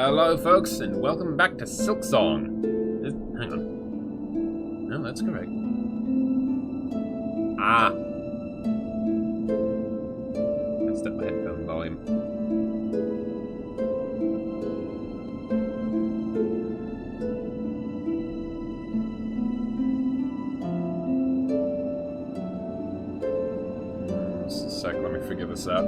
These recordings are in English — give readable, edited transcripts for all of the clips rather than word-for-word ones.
Hello, folks, and welcome back to Silksong. Hang on. No, that's correct. Messed up my headphone volume. Just a sec, let me figure this out.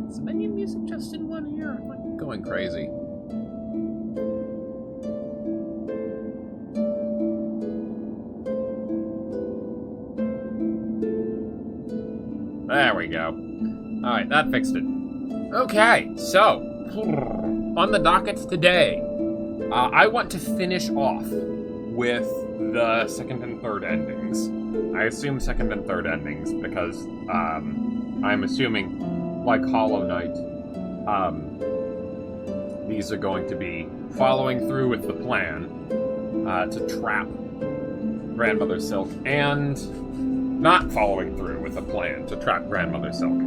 Is menu music just in one ear? Am I going crazy? There we go. Alright, that fixed it. Okay, so, on the docket today, I want to finish off with the second and third endings. I assume second and third endings because I'm assuming, like Hollow Knight, these are going to be following through with the plan to trap Grandmother Silk, and not following through with the plan to trap Grandmother Silk.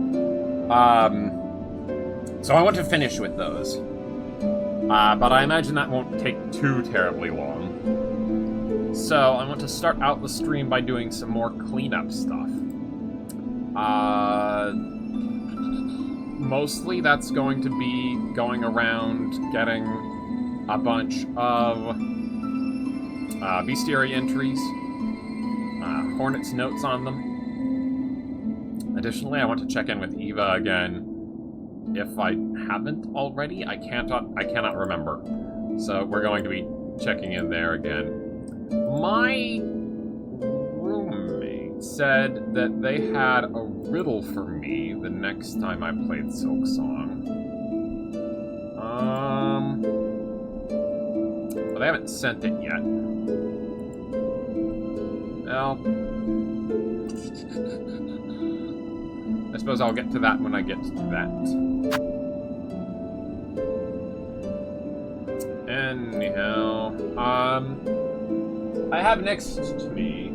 So I want to finish with those. But I imagine that won't take too terribly long. So I want to start out the stream by doing some more cleanup stuff. Mostly that's going to be going around getting a bunch of bestiary entries, Hornet's notes on them. Additionally, I want to check in with Eva again. If I haven't already, I cannot remember. So we're going to be checking in there again. My roommate said that they had a riddle for me the next time I played Silksong. But they haven't sent it yet. Well, I suppose I'll get to that when I get to that. Anyhow, I have next to me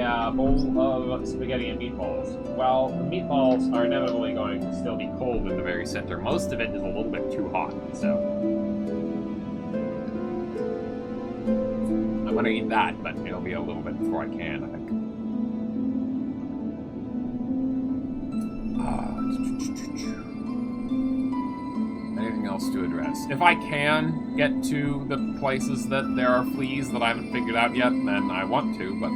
a bowl of spaghetti and meatballs. Well, the meatballs are inevitably going to still be cold in the very center. Most of it is a little bit too hot, so I'm gonna eat that, but it'll be a little bit before I can, I think. Anything else to address? If I can get to the places that there are fleas that I haven't figured out yet, then I want to, but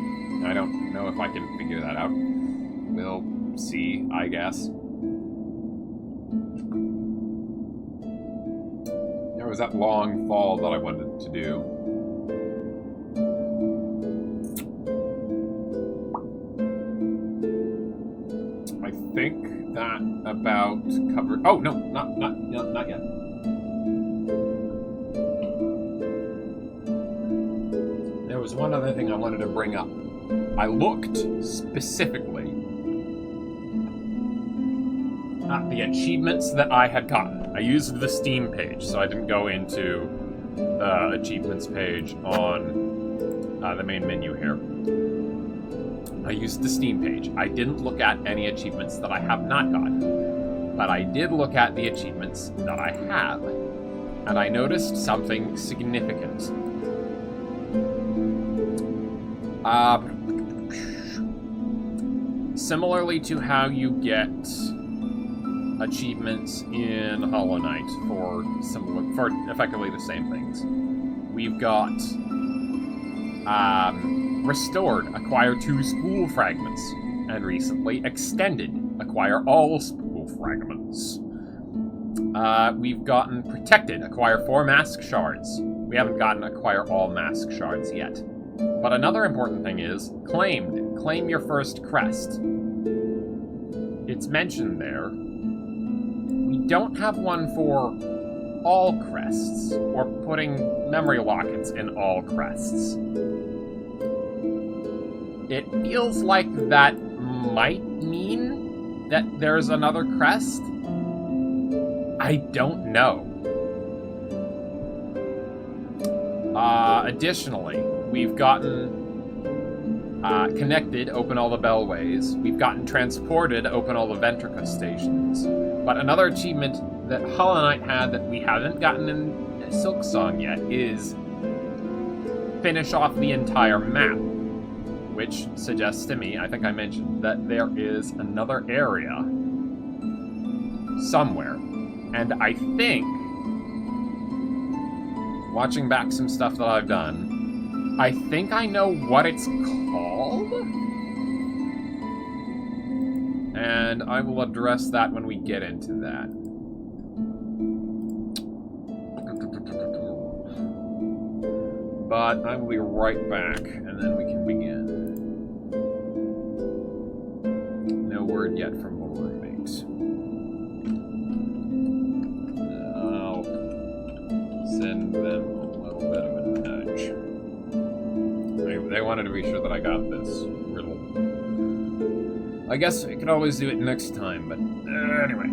I don't know if I can figure that out. We'll see, I guess. There was that long fall that I wanted to do. I think that about covered... Oh, no, not yet. There was one other thing I wanted to bring up. I looked specifically at the achievements that I had gotten. I used the Steam page, so I didn't go into the achievements page on the main menu here. I used the Steam page. I didn't look at any achievements that I have not gotten, but I did look at the achievements that I have, and I noticed something significant. Similarly to how you get achievements in Hollow Knight for effectively the same things, we've got restored, acquire 2 spool fragments, and recently extended, acquire all spool fragments. We've gotten protected, acquire 4 mask shards. We haven't gotten acquire all mask shards yet. But another important thing is claimed. Claim your first crest. It's mentioned there. We don't have one for all crests, or putting memory lockets in all crests. It feels like that might mean that there's another crest. I don't know. Additionally, we've gotten connected, open all the bellways. We've gotten transported, open all the Ventrica stations. But another achievement that Hollow Knight had that we haven't gotten in Silksong yet is finish off the entire map. Which suggests to me, I think I mentioned, that there is another area somewhere. And I think, watching back some stuff that I've done, I think I know what it's called? And I will address that when we get into that. But I will be right back, and then we can begin. No word yet from the roommates. I'll send them a little bit of a nudge. They wanted to be sure that I got this riddle. I guess I could always do it next time, but anyway.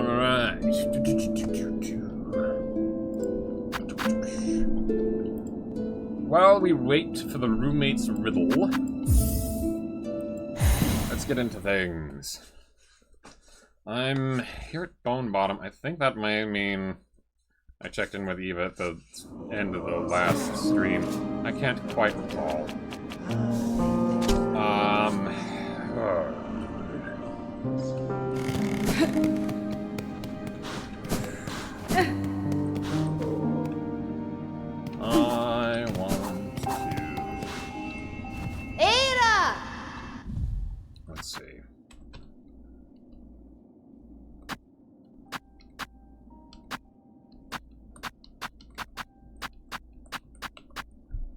Alright. While we wait for the roommate's riddle, let's get into things. I'm here at Bone Bottom. I think that may mean I checked in with Eva at the end of the last stream. I can't quite recall. I want to... Ada! Let's see.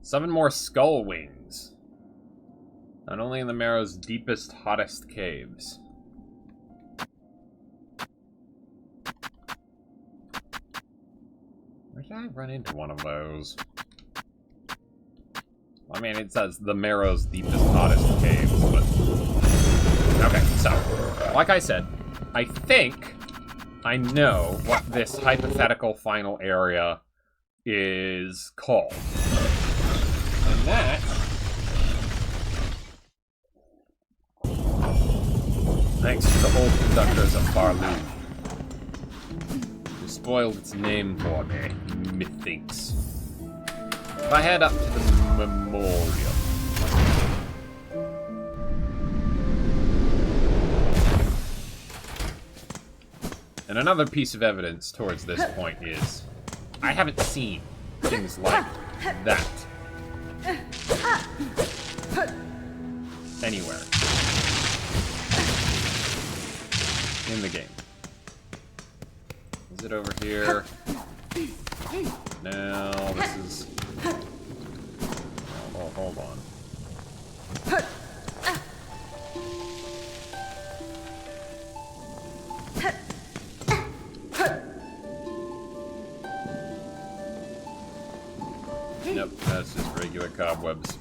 Seven more skull wings. Not only in the Marrow's deepest, hottest caves. Where did I run into one of those? I mean, it says the Marrow's deepest, hottest caves, but... Okay, so, like I said, I think I know what this hypothetical final area is called. And that... thanks to the old conductors of Barloon, who spoiled its name for me, methinks. If I head up to the memorial... And another piece of evidence towards this point is, I haven't seen things like that anywhere in the game. Is it over here? No, this is... Oh, hold on. Nope, that's just regular cobwebs.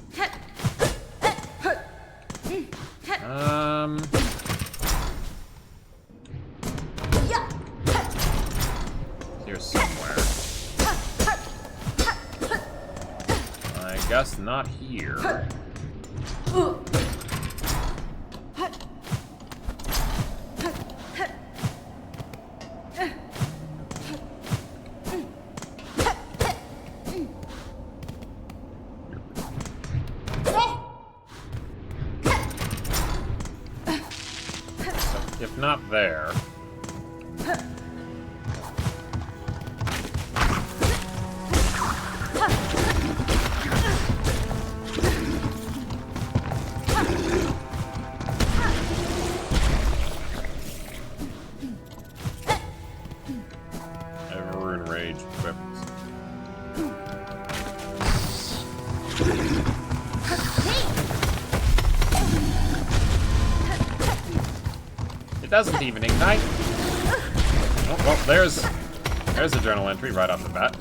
Here somewhere. I guess not here. If not there. Ever enraged weapons. It doesn't even ignite. Oh, well, there's a journal entry right off the bat.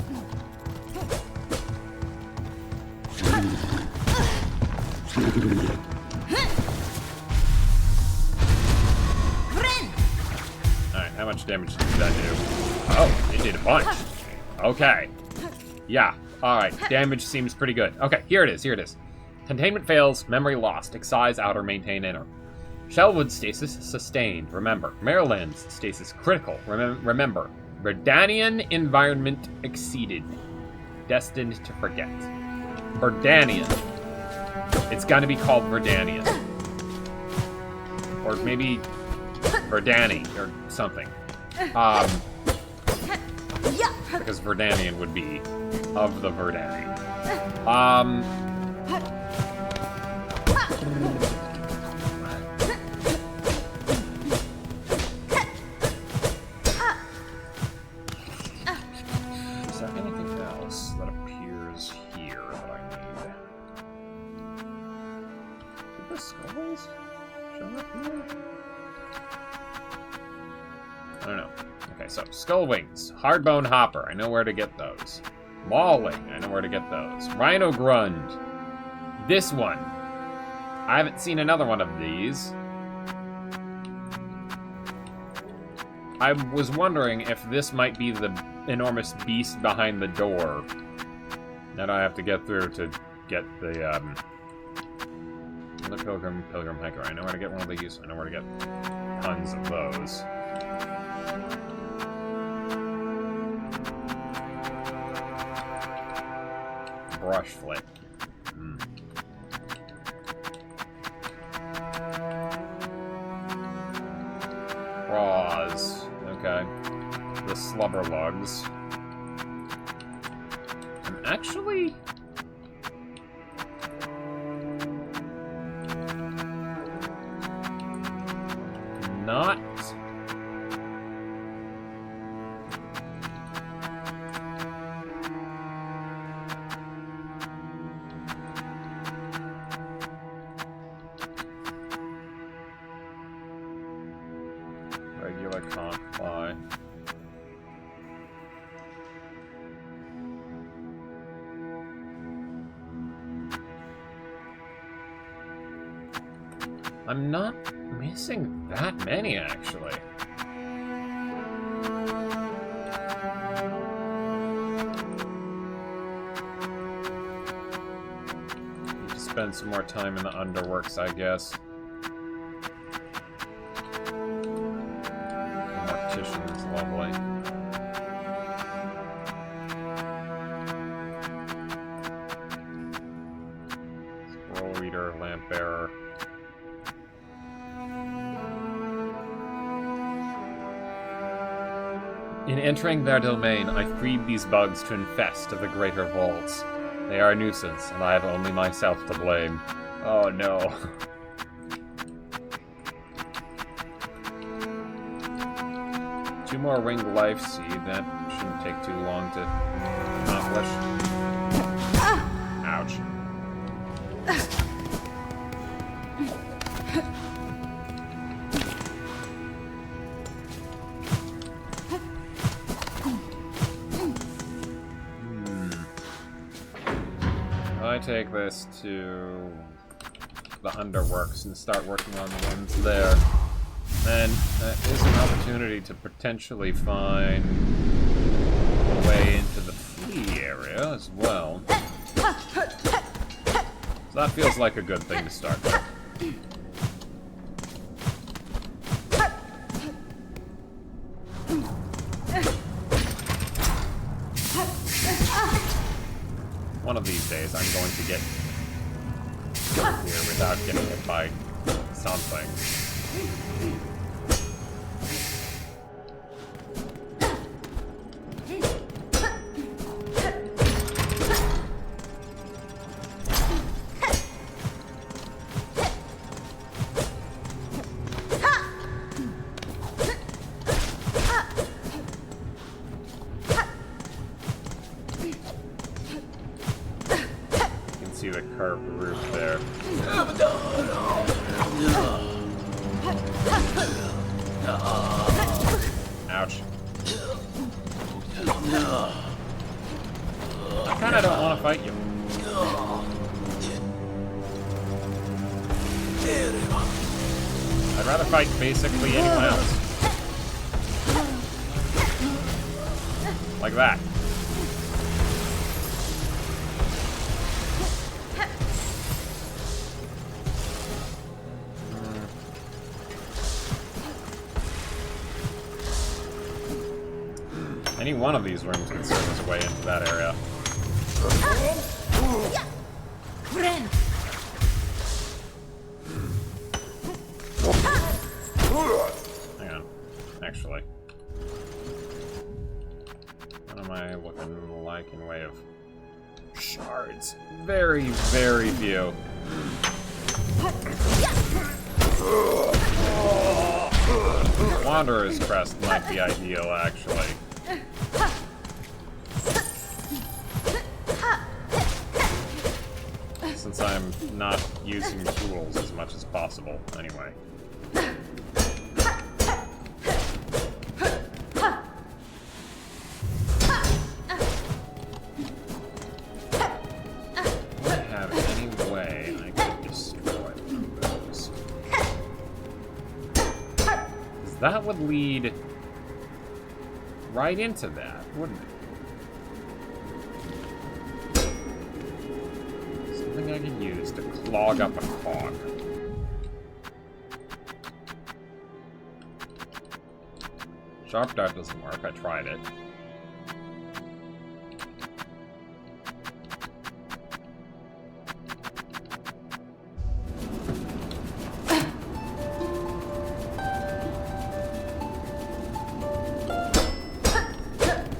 Alright, how much damage did that do? Oh, it did a bunch. Okay. Yeah, alright, damage seems pretty good. Okay, here it is, here it is. Containment fails, memory lost, excise outer, maintain inner. Shellwood stasis sustained, remember. Maryland's stasis critical, remember. Verdanian environment exceeded. Destined to forget. Verdanian. It's gonna be called Verdanian. Or maybe Verdani or something. Because Verdanian would be of the Verdani. Is there anything else that appears here that I need? Did the skulls show up here? I don't know. Okay, so skull wings, hardbone hopper. I know where to get those. Mauling. I know where to get those. Rhino grund. This one. I haven't seen another one of these. I was wondering if this might be the enormous beast behind the door that I have to get through to get the pilgrim hiker. I know where to get one of these. I know where to get tons of those. Brush flick. Raws. Okay. The slubber lugs. I'm actually... not... regular can't fly. I'm not missing that many, actually. Need to spend some more time in the underworks, I guess. Mortician's lovely. Scroll reader, lamp bearer. In entering their domain, I freed these bugs to infest the greater vaults. They are a nuisance, and I have only myself to blame. Oh no. Two more winged life seed. That shouldn't take too long to accomplish. Ouch. I take this to the underworks and start working on the ones there. Then that is an opportunity to potentially find a way into the flea area as well. So that feels like a good thing to start with. One of these days, I'm going to get here without getting hit by something. See the curved roof there. Ouch. I kinda don't want to fight you. I'd rather fight basically anyone else. Like that. Any one of these rooms can serve as a way into that area. Hang on. Actually. What am I looking like in way of shards? Very, very few. Wanderer's Crest might be ideal, actually. Since I'm not using tools as much as possible, anyway. Do I have any way I could destroy those? That would lead right into that, wouldn't it? Something I could use to clog up a cog. Sharp dart doesn't work, I tried it.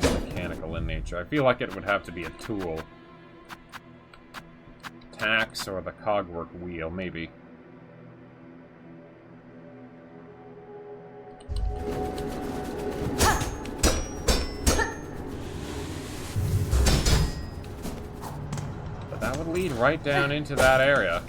Mechanical in nature. I feel like it would have to be a tool. Tacks or the cogwork wheel, maybe. That would lead right down into that area.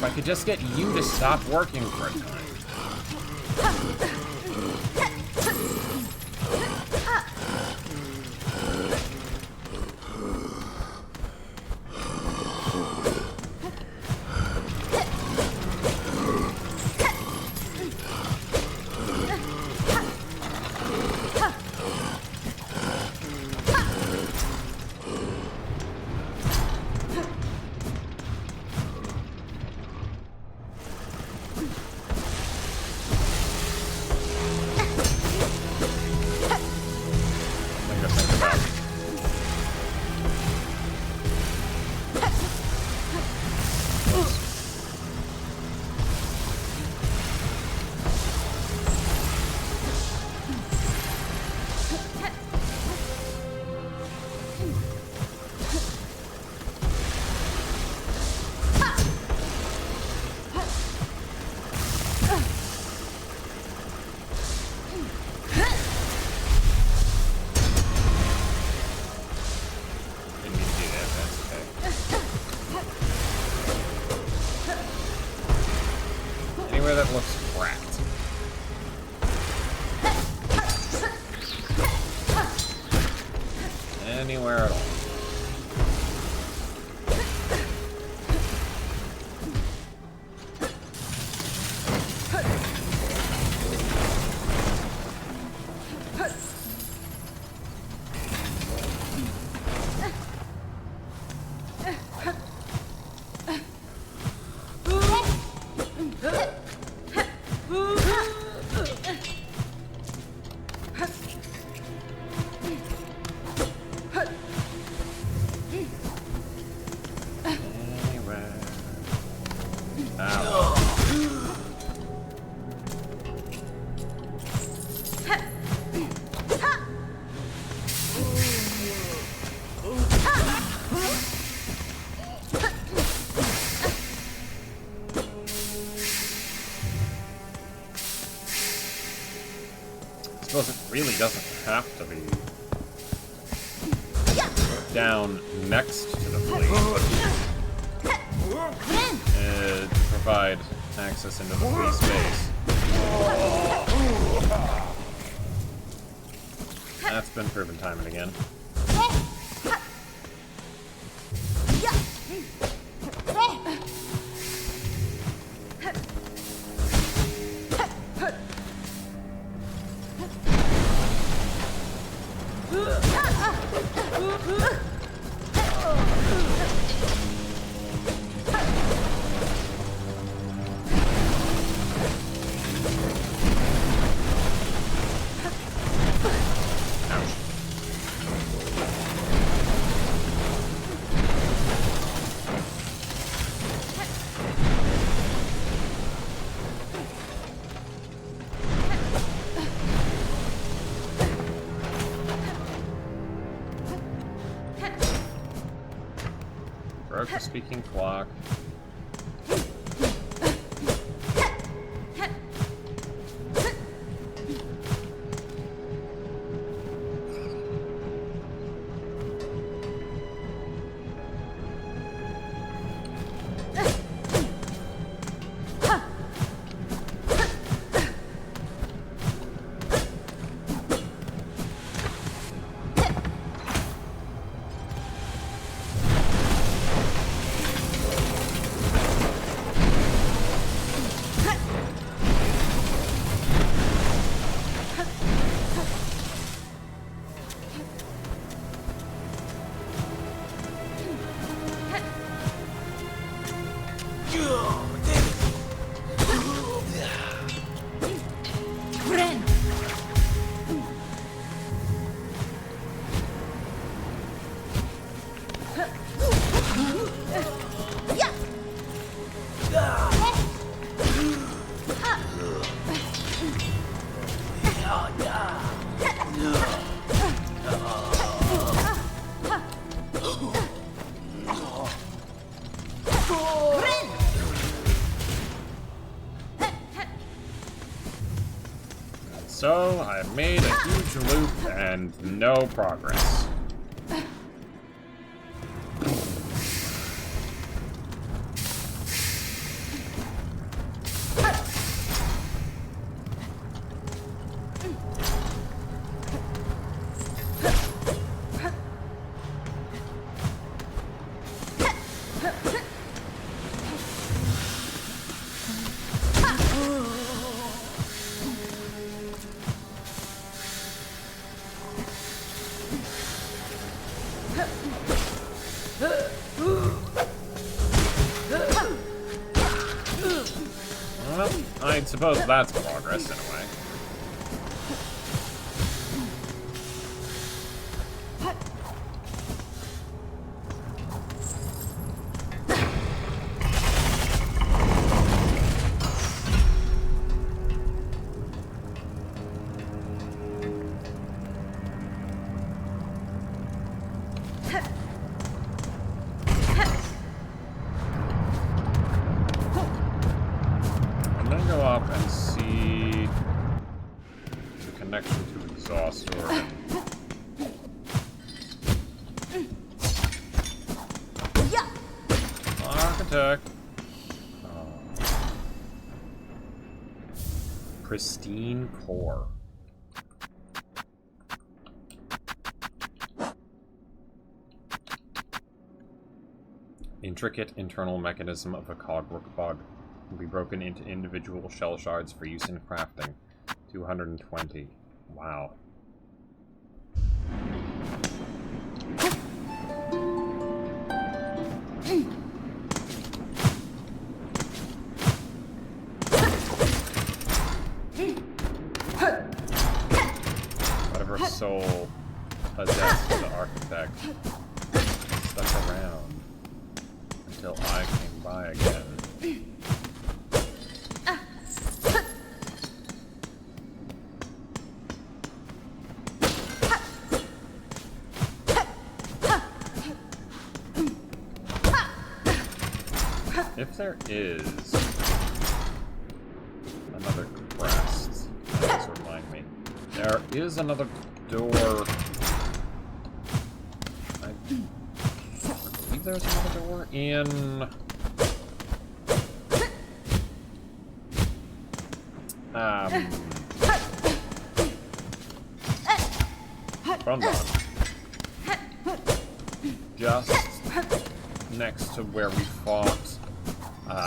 I could just get you to stop working for a time. That looks cracked. Anywhere at all. Really doesn't have to be down next to the fleet to provide access into the free space. That's been proven time and again. speaking clock. So, I've made a huge loop and no progress. Well, I suppose that's progress in a way. And see the connection to exhaust organ. Architect. Oh. Pristine core. Intricate internal mechanism of a cogwork bug. Can be broken into individual shell shards for use in crafting. 220. Wow. Whatever soul possessed the architect stuck around until I came by again. If there is another crest, that would remind me. There is another door. I believe there's another door in... Brundon. Just next to where we fought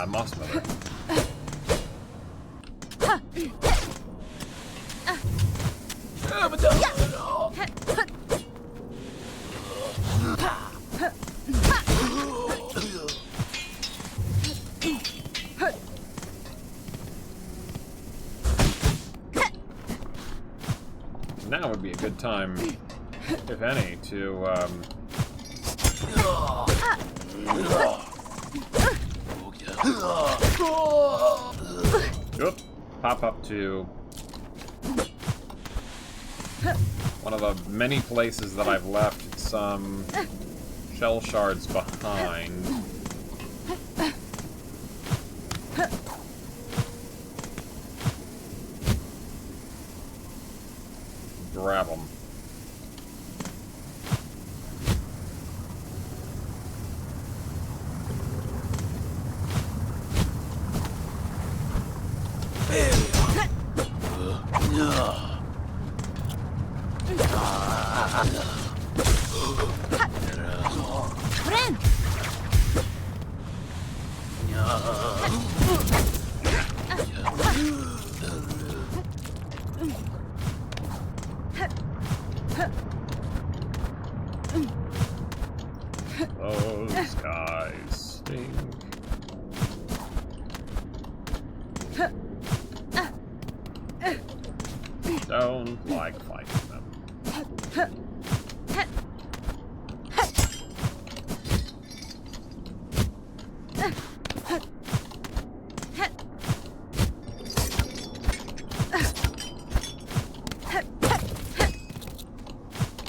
Moss Mother. Now would be a good time, if any, to pop up to one of the many places that I've left some shell shards behind. think. Don't like fighting them.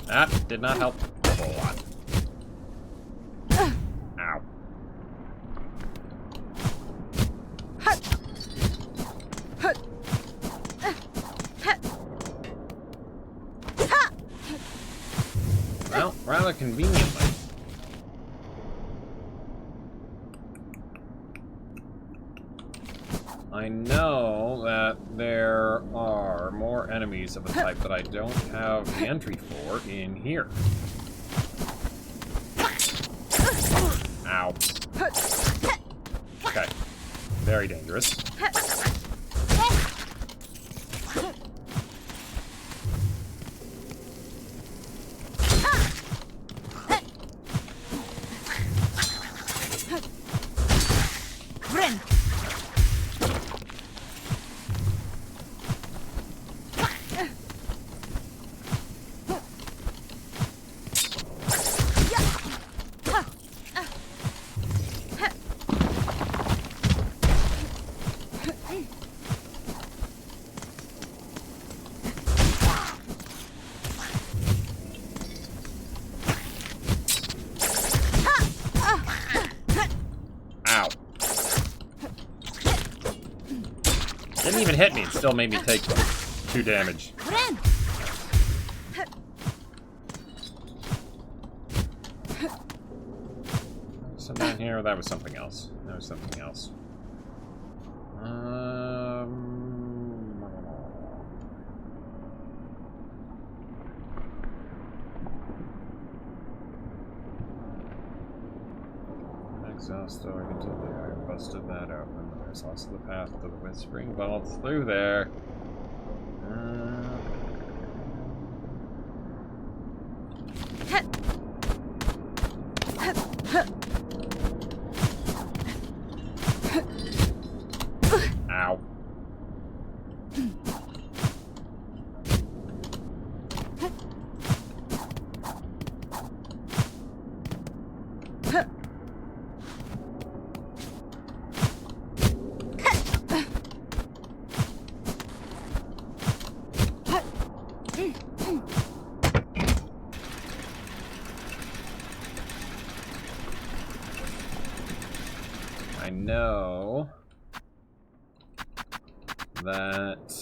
That did not help a whole lot. Ow. Well, rather conveniently. I know that there are more enemies of a type that I don't have the entry for in here. Ow. Okay. Very dangerous. Didn't even hit me, it still made me take 2 damage. So down here, that was something else. That was something else. Exhaust door continue. I busted that open. There's also the path to the Whispering Vaults through there. Ow. I know that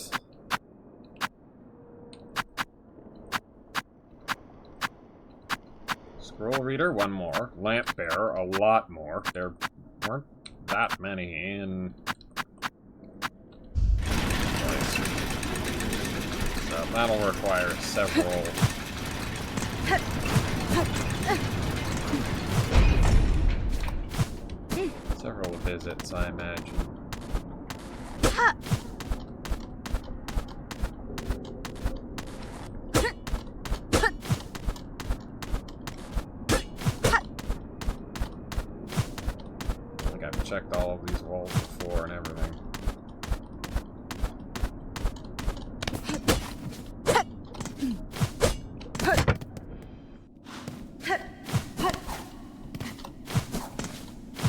scroll reader, 1 more. Lamp bearer, a lot more. There weren't that many in place. So that'll require several visits, I imagine. I think I've checked all of these walls before and everything.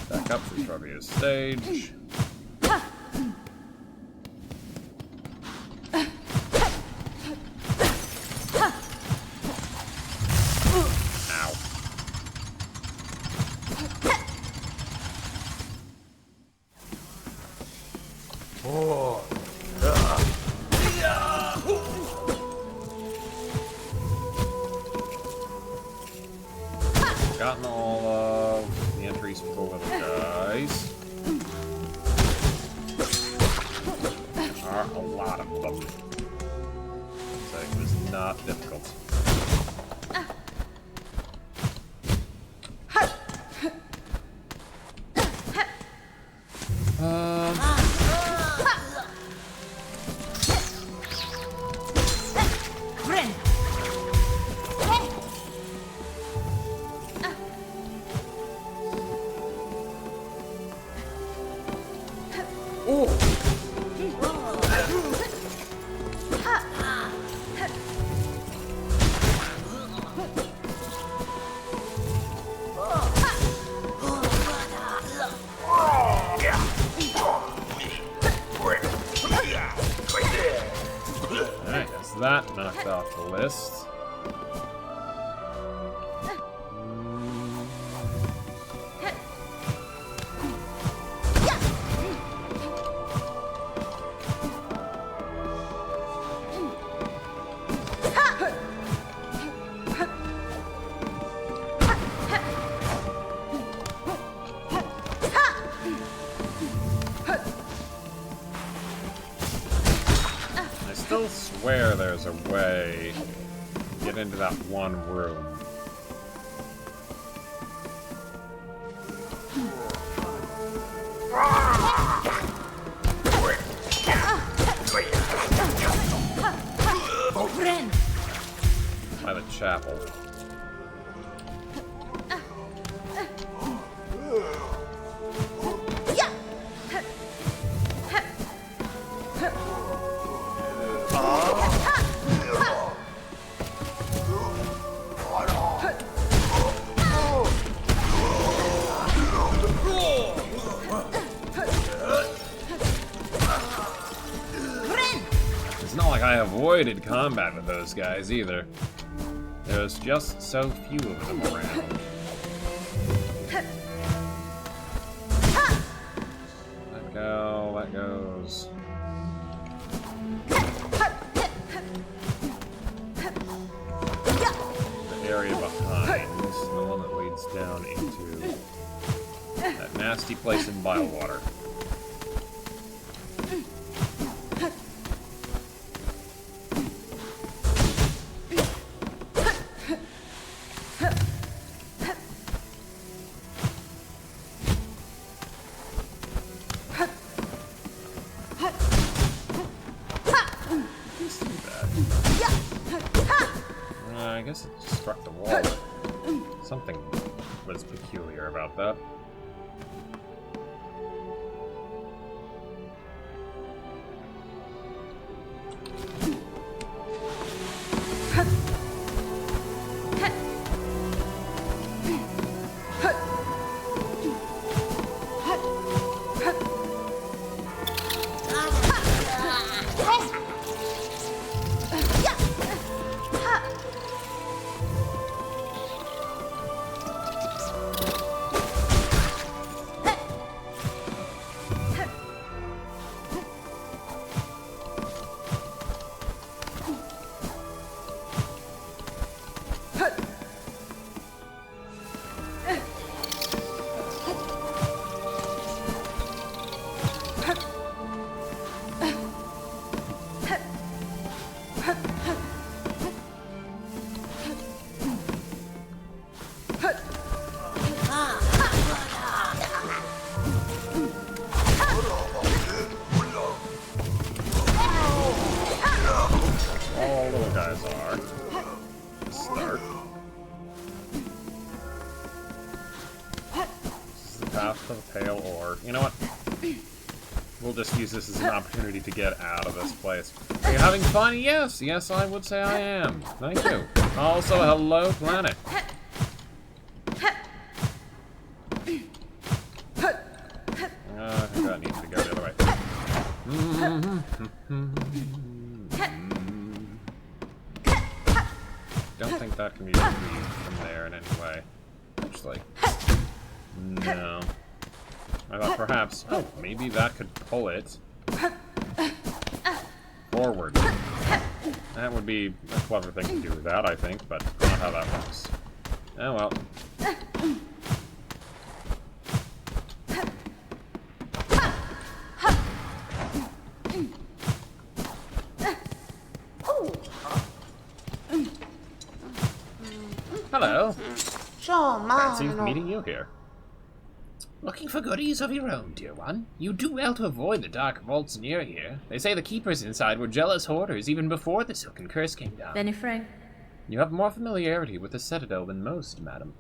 Back up to Trevia's stage. Gotten all of the entries for the little guys. There are a lot of them. So it was not difficult. Alright, that's that knocked off the list. I still swear there's a way to get into that one room. By the chapel. It's not like I avoided combat with those guys either. There's just so few of them around. Let go, that goes. The area behind, this is the one that leads down into that nasty place in Bywater. I guess it struck the wall. Something was peculiar about that. All little guys are. To start. This is the path to the pale ore. You know what? We'll just use this as an opportunity to get out of this place. Are you having fun? Yes. Yes, I would say I am. Thank you. Also, hello, planet. I think that needs to go the other way. Don't think that can be retrieved from there in any way. Actually, no. I thought perhaps, oh, maybe that could pull it forward. That would be a clever thing to do with that, I think, but not how that works. Oh well. Hello. Fancy meeting you here. Looking for goodies of your own, dear one? You do well to avoid the dark vaults near here. They say the keepers inside were jealous hoarders even before the Silken Curse came down. Benny Frank. You have more familiarity with the Citadel than most, madam.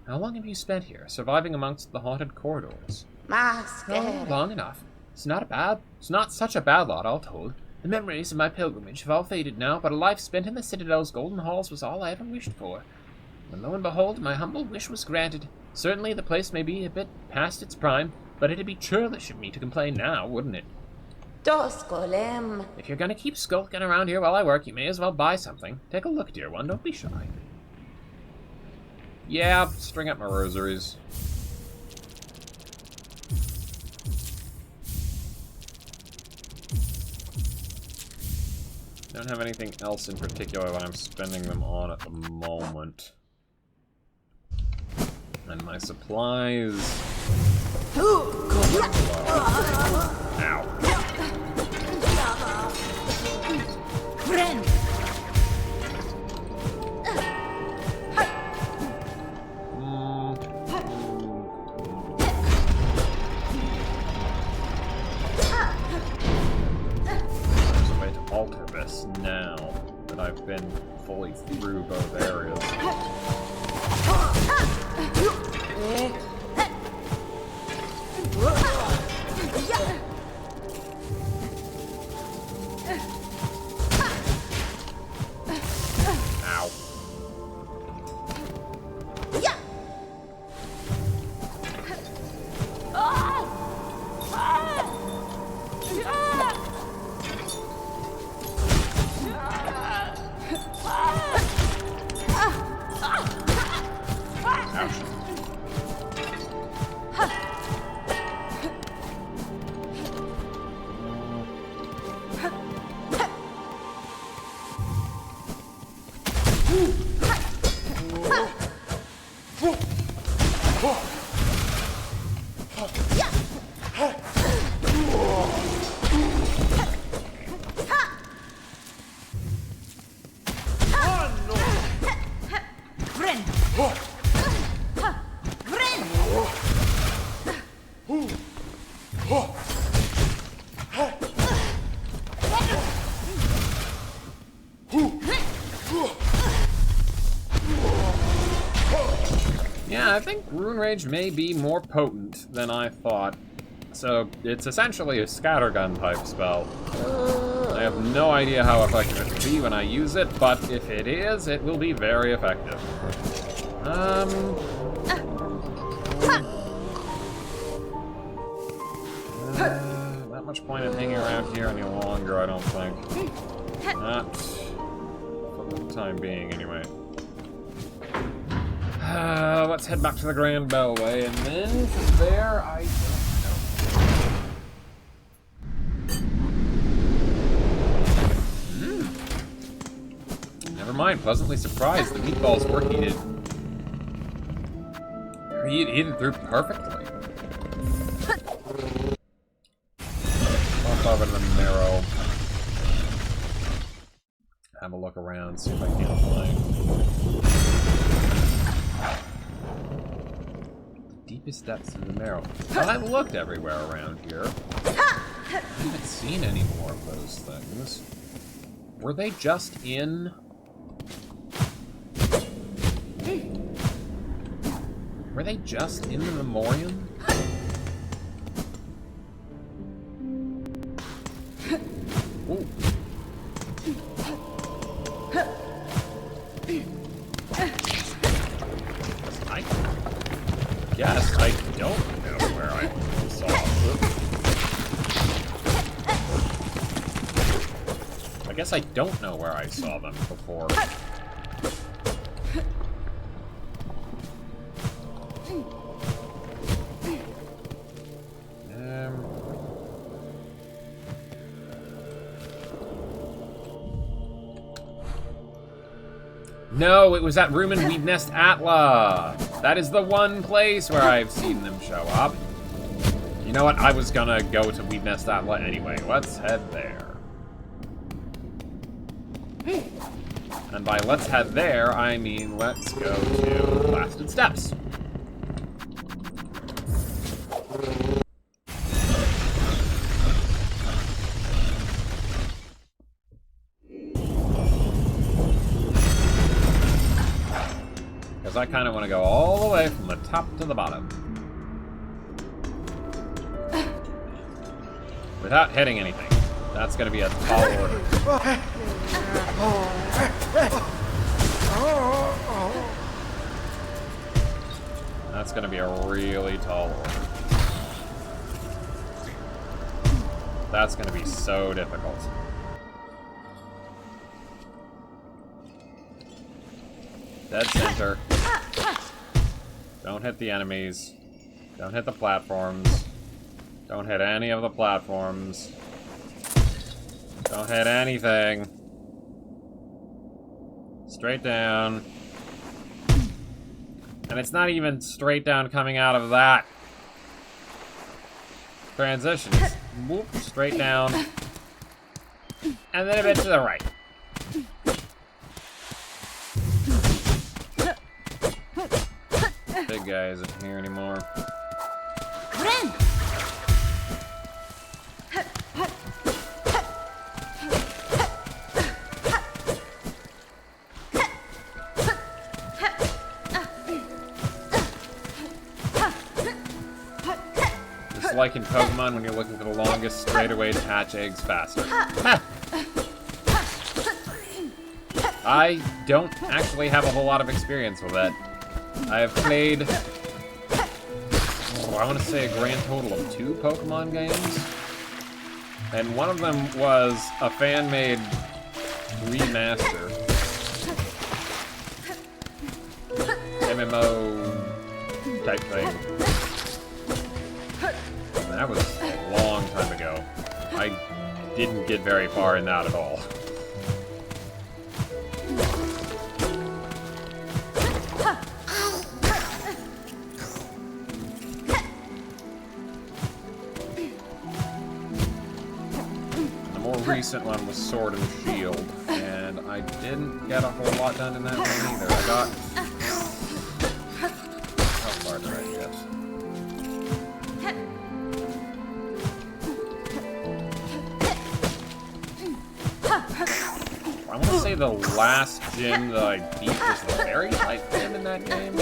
How long have you spent here, surviving amongst the haunted corridors? Oh, long enough. It's not such a bad lot, all told. The memories of my pilgrimage have all faded now, but a life spent in the Citadel's golden halls was all I ever wished for. And lo and behold, my humble wish was granted. Certainly the place may be a bit past its prime, but it'd be churlish of me to complain now, wouldn't it? Doskolem. If you're gonna keep skulking around here while I work, you may as well buy something. Take a look, dear one, don't be shy. Yeah, string up my rosaries. Don't have anything else in particular that I'm spending them on at the moment. And my supplies... Ow. There's a way to alter this now that I've been fully through both areas. Yeah, I think Rune Rage may be more potent than I thought. So, it's essentially a scattergun type spell. I have no idea how effective it will be when I use it, but if it is, it will be very effective. Not much point in hanging around here any longer, I don't think. Not for the time being, anyway. Let's head back to the Grand Bellway, and then from there, I don't know. Never mind, pleasantly surprised. The meatballs were heated. They're heated through perfectly. Pop over to the marrow. Have a look around, see if I can't find deepest depths of the marrow. But I've looked everywhere around here. I haven't seen any more of those things. Were they just in... Were they just in the memoriam? Ooh. Yes, I don't know where I saw them. I guess I don't know where I saw them before. No, it was at Rumen Weed Nest Atla. That is the one place where I've seen them show up. You know what? I was gonna go to Weed Nest Atla anyway. Let's head there. And by let's head there, I mean let's go to Blasted Steps. Because I kind of want to go all the way from the top to the bottom. without hitting anything. That's gonna be a tall order. That's gonna be a really tall order. That's gonna be so difficult. Dead center. Don't hit the enemies. Don't hit the platforms. Don't hit any of the platforms. Don't hit anything. Straight down. And it's not even straight down coming out of that. Transitions. Whoop, straight down. And then a bit to the right. Big guy isn't here anymore. Just like in Pokemon when you're looking for the longest straightaway to hatch eggs faster. I don't actually have a whole lot of experience with that. I have played, I want to say a grand total of 2 Pokemon games. And one of them was a fan-made remaster. MMO type thing. And that was a long time ago. I didn't get very far in that at all. Recent one was Sword and Shield, and I didn't get a whole lot done in that one either. I got... How far did I get? I want to say the last gym that I beat was the fairy type gym in that game.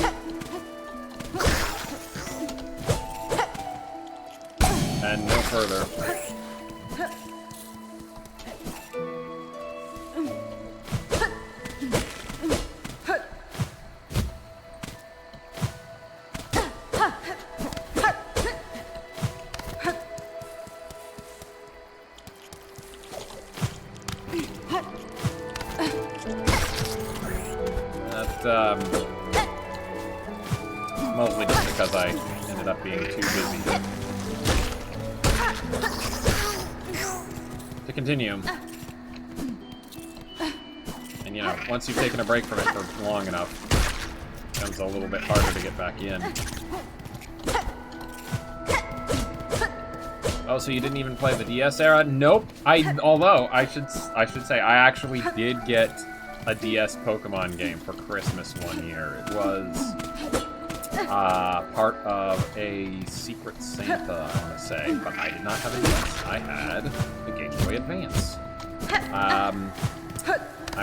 And no further. Mostly just because I ended up being too busy to continue. And you know, once you've taken a break from it for long enough, it becomes a little bit harder to get back in. Oh, so you didn't even play the DS era? Nope. Although I should say I actually did get a DS Pokemon game for Christmas one year. It was part of a Secret Santa, I want to say, but I did not have a DS. I had a Game Boy Advance. I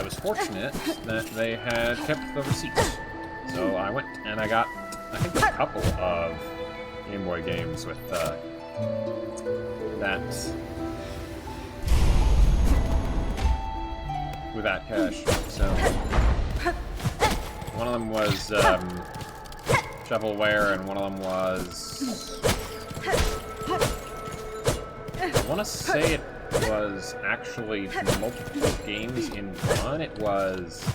was fortunate that they had kept the receipts, so I went and I got, I think, a couple of Game Boy games with that. With that cash. So one of them was shovelware, and one of them was, I want to say it was actually multiple games in one. It was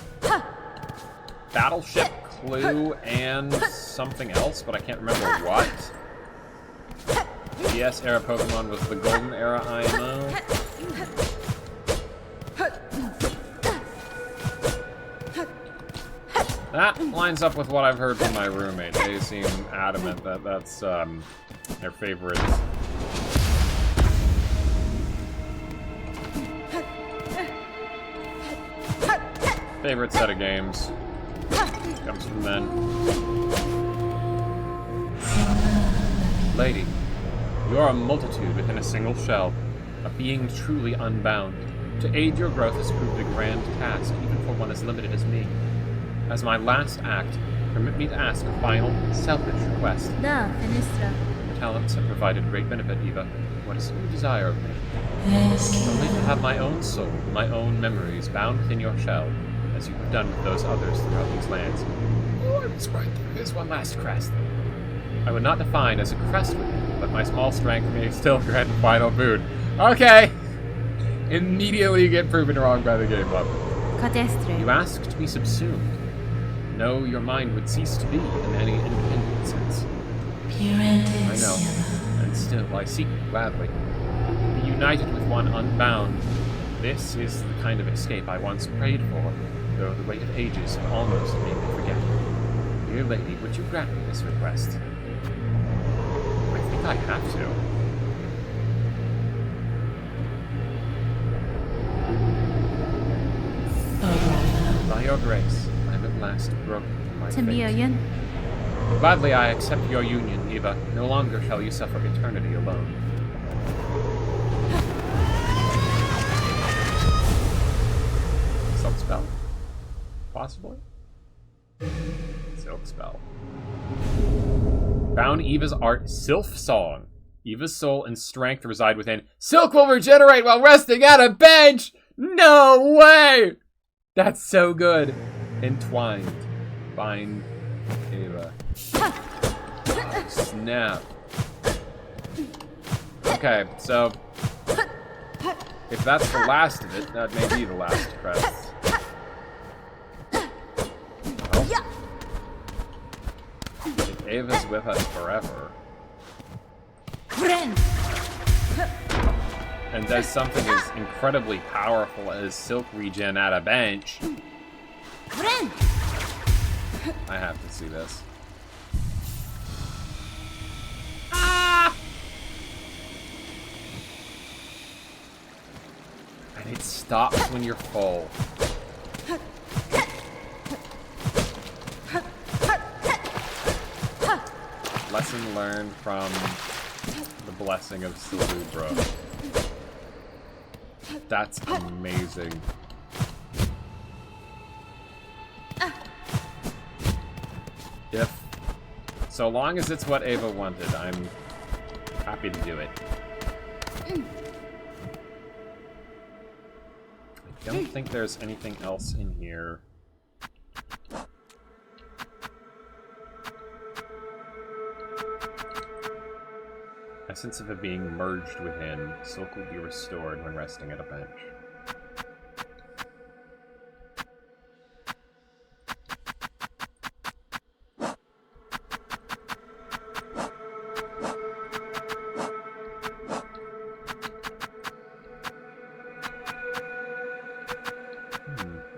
Battleship, Clue, and something else, but I can't remember what. DS era Pokemon was the Golden Era IMO. That lines up with what I've heard from my roommate. They seem adamant that that's their favorite. Favorite set of games. Comes from then. Lady, you are a multitude within a single shell, a being truly unbound. To aid your growth has proved a grand task, even for one as limited as me. As my last act, permit me to ask a final, selfish request. Da, Fenestra. talents have provided great benefit, Eva. What is it you desire of me? Only to have my own soul, my own memories bound within your shell, as you have done with those others throughout these lands. Oh, I was right. There is one last crest. I would not define as a crest with you, but my small strength may still grant final food. Okay! Immediately get proven wrong by the game level. You ask to be subsumed. No, your mind would cease to be in any independent sense. I know, and still I seek you gladly. To be united with one unbound. This is the kind of escape I once prayed for, though the weight of ages have almost made me forget. Dear lady, would you grant me this request? I think I have to. By your grace, I am at last broken from my fate. Gladly I accept your union, Eva. No longer shall you suffer eternity alone. Silk spell? Possibly? Silk spell. Found Eva's art, Silksong. Eva's soul and strength reside within. Silk will regenerate while resting at a bench! No way! That's so good. Entwined. Bind Eva. Oh, snap. Okay, so if that's the last of it, that may be the last crest. Well, if Ava's with us forever and does something as incredibly powerful as Silk regen at a bench, I have to see this. Ah! And it stops when you're full. Lesson learned from the blessing of Salubra. That's amazing. If, so long as it's what Ava wanted, I'm happy to do it. I don't think there's anything else in here. Essence of it being merged within. Silk will be restored when resting at a bench.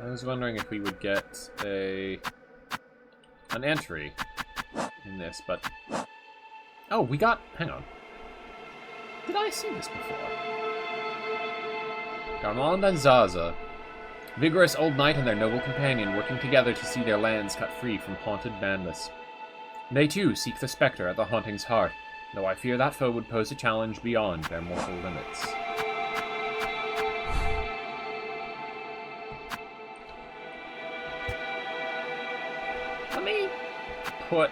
I was wondering if we would get an entry in this, but... Oh, we got... Hang on. Did I see this before? Garmond and Zaza. Vigorous old knight and their noble companion working together to see their lands cut free from haunted madness. They too seek the spectre at the haunting's heart, though I fear that foe would pose a challenge beyond their mortal limits. Let me put...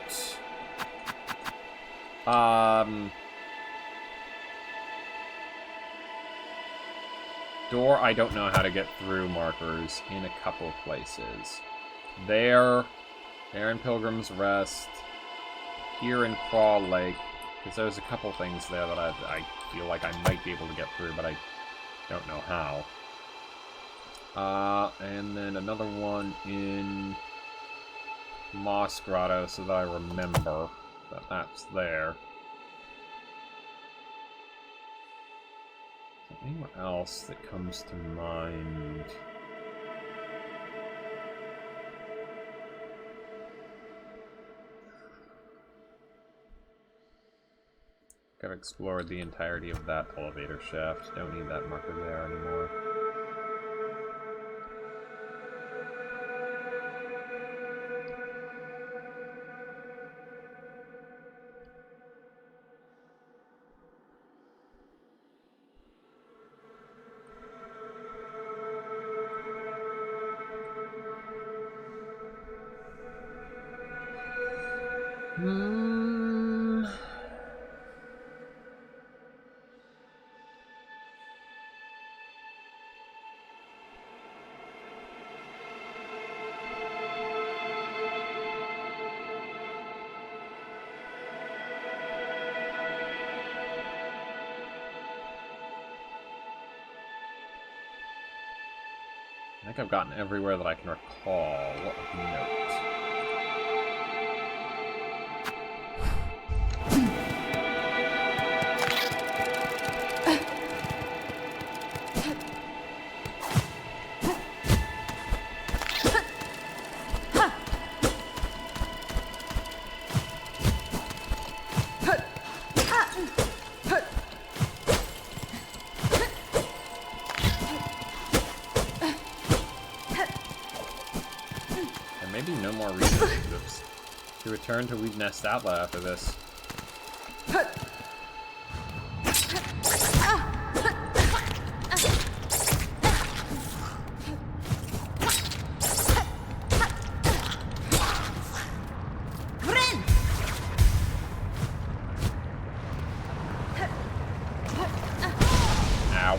door I don't know how to get through markers in a couple places. There in Pilgrim's Rest, here in Crawl Lake, because there's a couple things there that I feel like I might be able to get through, but I don't know how. And then another one in Moss Grotto, so that I remember that that's there. Anywhere else that comes to mind? I've explored the entirety of that elevator shaft. Don't need that marker there anymore. I think I've gotten everywhere that I can recall of note. To return to Weave Nest Outlet after this. Ow.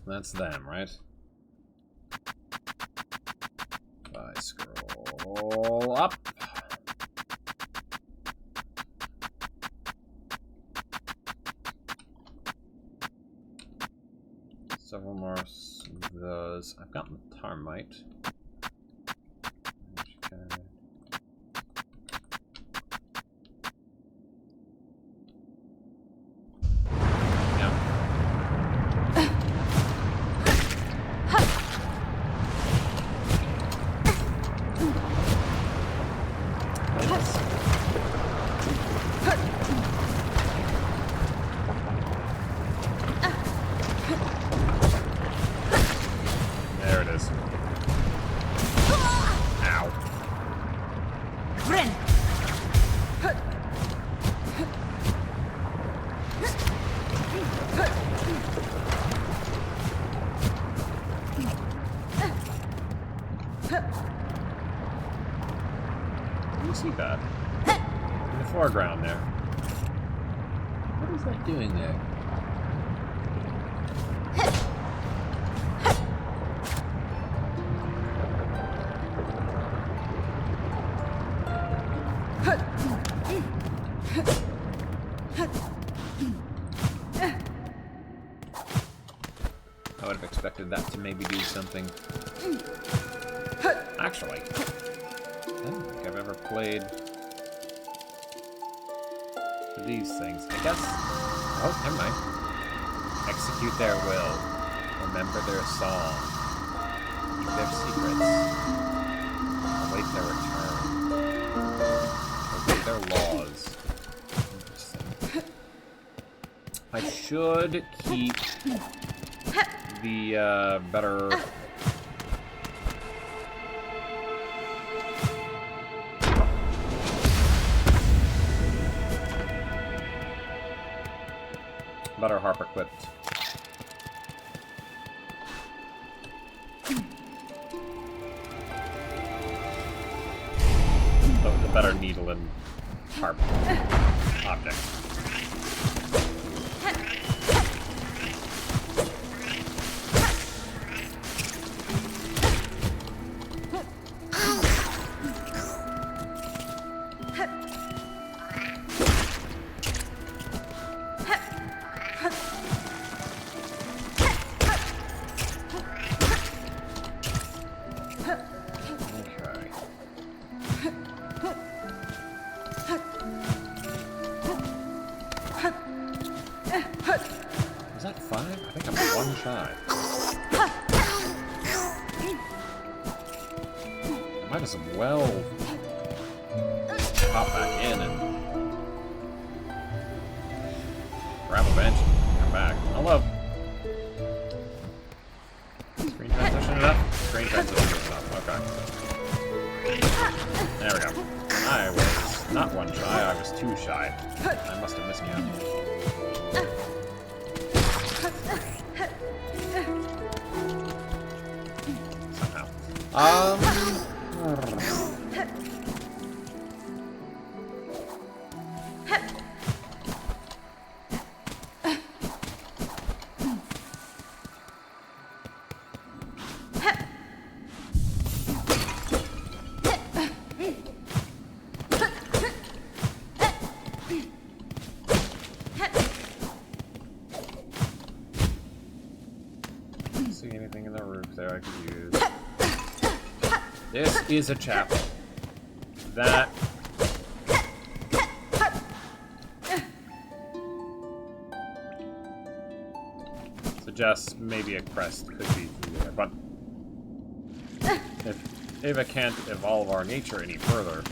That's them, right? If I scroll up. Several more of those. I've gotten the Termite. Okay. There it is. Ow. You see that? In the foreground there. What is that doing there? I would have expected that to maybe do something. Actually, I don't think I've ever played for these things. I guess. Oh, never mind. Execute their will. Remember their song. Keep their secrets. Await their return. Obey their laws. Interesting. I should keep the better harp equipped. The better needle and harp object. Is that 5? I think I'm 1 shy. I might as well pop back in and grab a bench and come back. Hello. Screen transition enough? Screen transition enough, okay. There we go. I was not 1 shy, I was 2 shy. I must have miscounted. Somehow. see anything in the roof there I could use. This is a chapel. That... suggests maybe a crest could be through there, but... if Ava can't evolve our nature any further,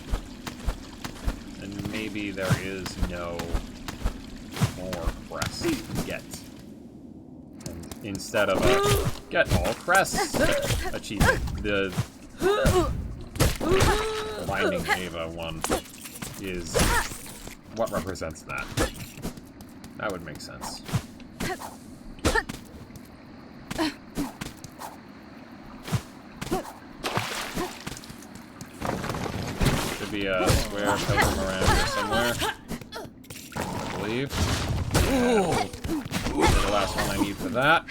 then maybe there is no more crest yet. And instead of a get all crests achievement, the Blinding Ava one is what represents that. That would make sense. Should be a square pilgrim around here somewhere, I believe. The last one I need for that.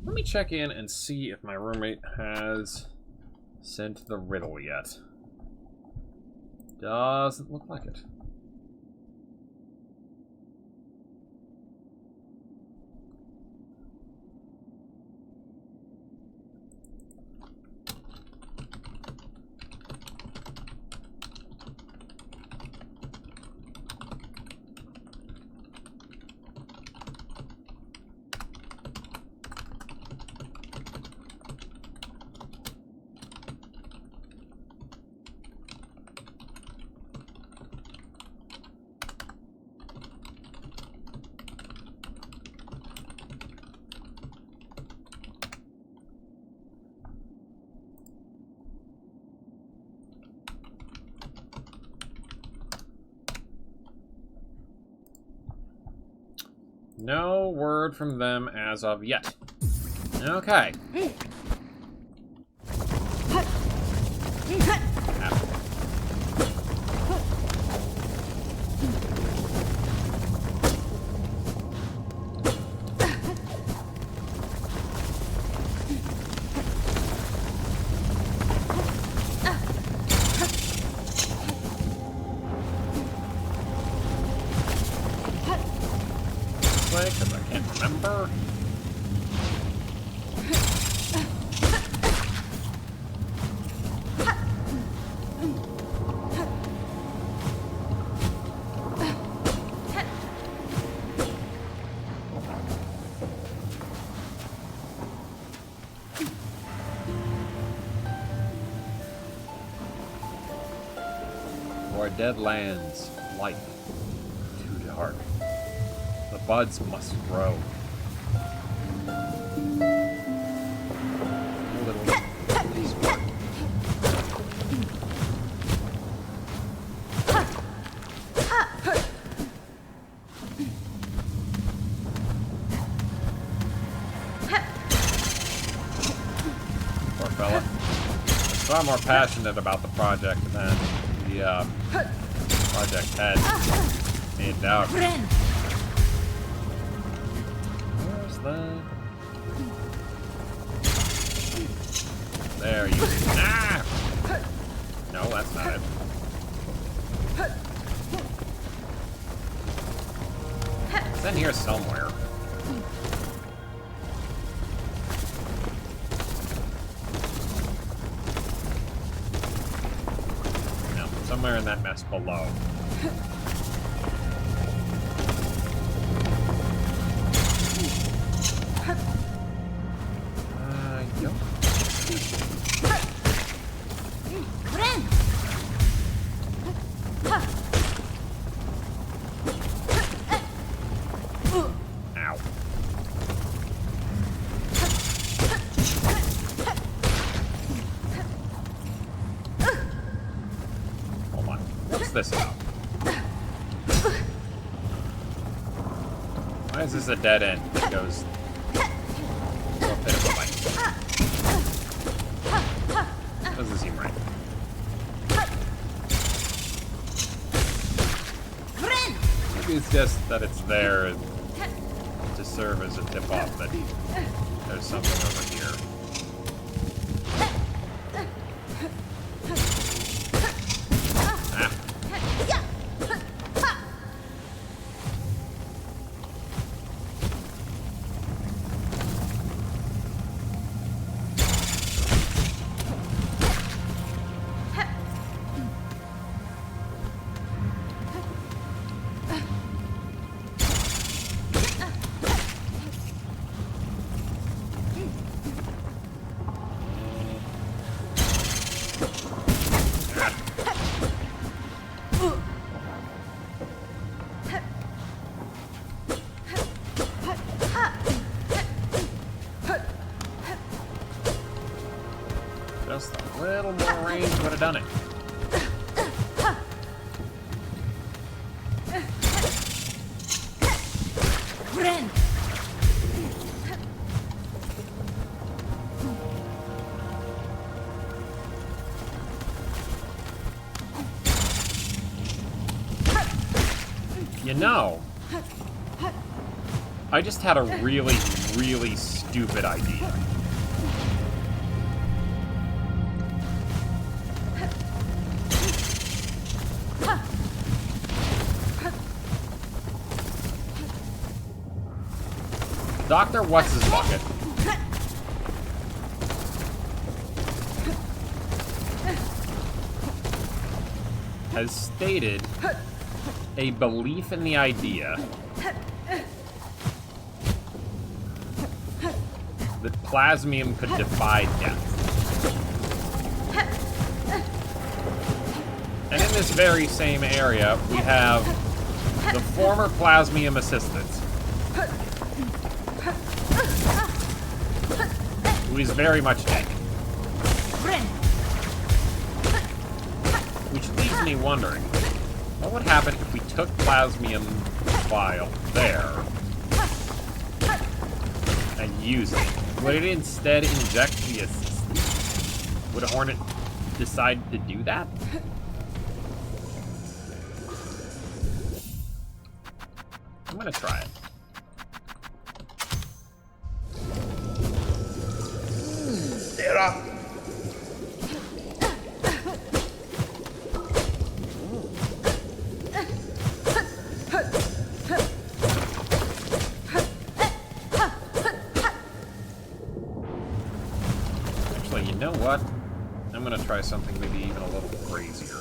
Let me check in and see if my roommate has sent the riddle yet. Doesn't look like it. No word from them as of yet. Okay. Because I can't remember. Or dead lands, light, too dark. The buds must grow. A little spark. Poor fella. So I'm more passionate about the project than the project head made out. There you go. Ah! No, that's not it. It's in here somewhere. No, somewhere in that mess below. Yep. Ow. Hold on. What's this about? Why is this a dead end that goes so pitifully? Doesn't seem right. maybe it's just that it's there to serve as a tip-off that there's something over here. Just a little more range would have done it. You know, I just had a really, really stupid idea. Dr. What's-His-Bucket has stated a belief in the idea that plasmium could defy death. And in this very same area, we have the former plasmium assistants, who is very much dead. Which leaves me wondering, what would happen if we took plasmium vial there and used it? Would it instead inject the assistant? Would a Hornet decide to do that? I'm gonna try it. Actually, you know what? I'm gonna try something maybe even a little crazier.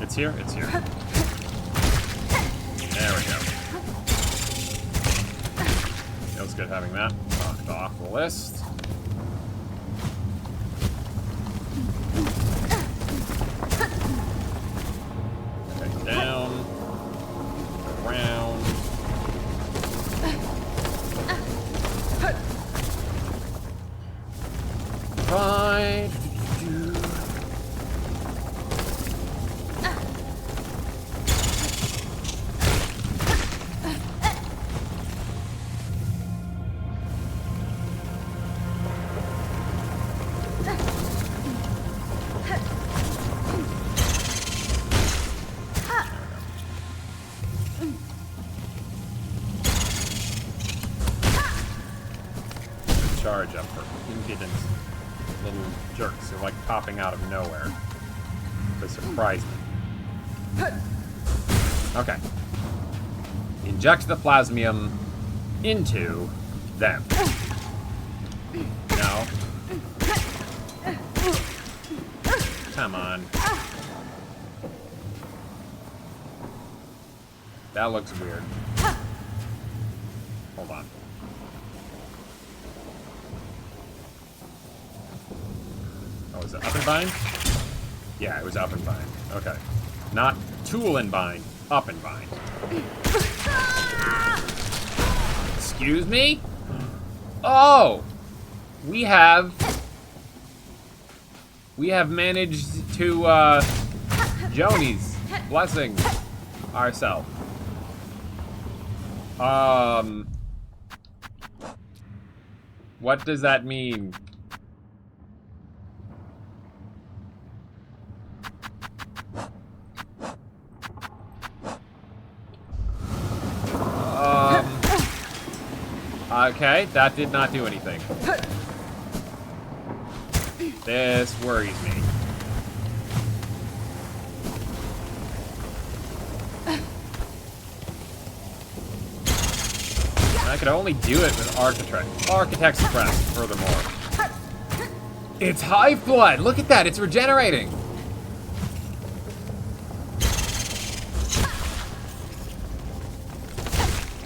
It's here? It's here. There we go. Feels good having that knocked off the list. Okay, down. Around. Right. Charge up for impudent little jerks who like popping out of nowhere to surprise me. Okay. inject the plasmium into them. No. Come on. That looks weird. Hold on. Oh, is it up and bind? Yeah, it was up and bind. Okay. Not tool and bind, up and bind. Excuse me? Oh! We have managed to, Joni's blessing ourselves. What does that mean? Okay, that did not do anything. This worries me. I could only do it with Architect's Crest, furthermore. It's hive blood! Look at that, it's regenerating!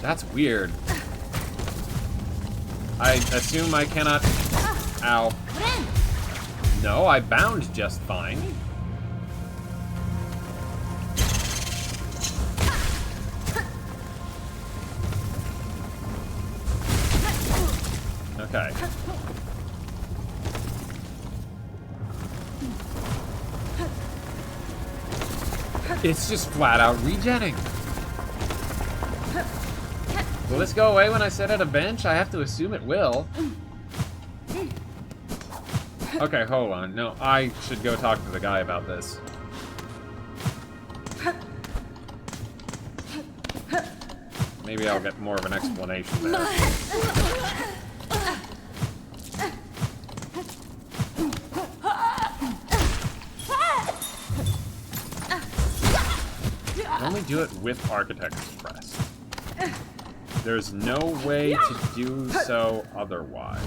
That's weird. I assume I cannot... Ow. No, I bound just fine. Okay. It's just flat out regenning. Will this go away when I sit at a bench? I have to assume it will. Okay, hold on. No, I should go talk to the guy about this. Maybe I'll get more of an explanation there. Only do it with Architect's Crest. There's no way to do so otherwise.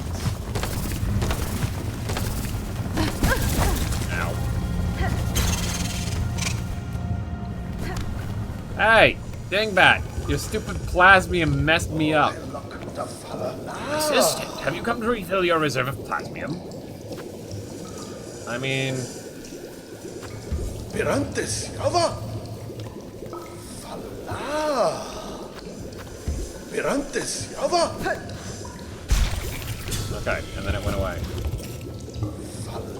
Ow. Hey, dingbat! Your stupid plasmium messed me up. Assistant, have you come to refill your reserve of plasmium? I mean... Pirantes, Java! Fala! Pirantes, Java! Okay, and then it went away.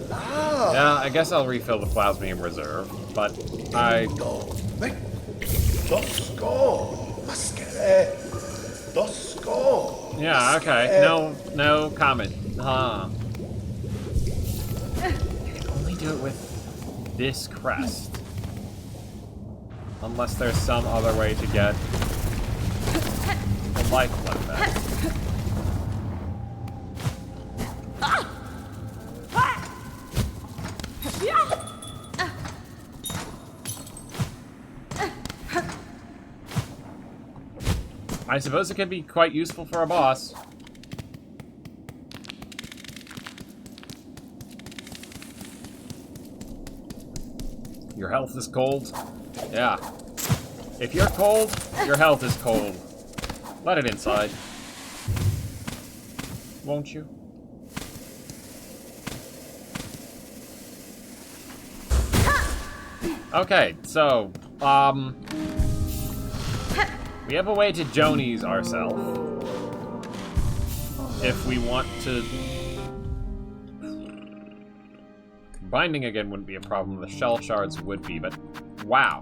Fala! Yeah, I guess I'll refill the plasmium reserve, but I... Dosko! Maskere! Dosko! Yeah, okay. No comment. Huh. I can only do it with this crest. Unless there's some other way to get the lifeblood back. I suppose it could be quite useful for a boss. Your health is cold? Yeah. If you're cold, your health is cold. Let it inside. Won't you? Okay, so, we have a way to Joni's ourselves. If we want to... Binding again wouldn't be a problem, the shell shards would be, but... Wow.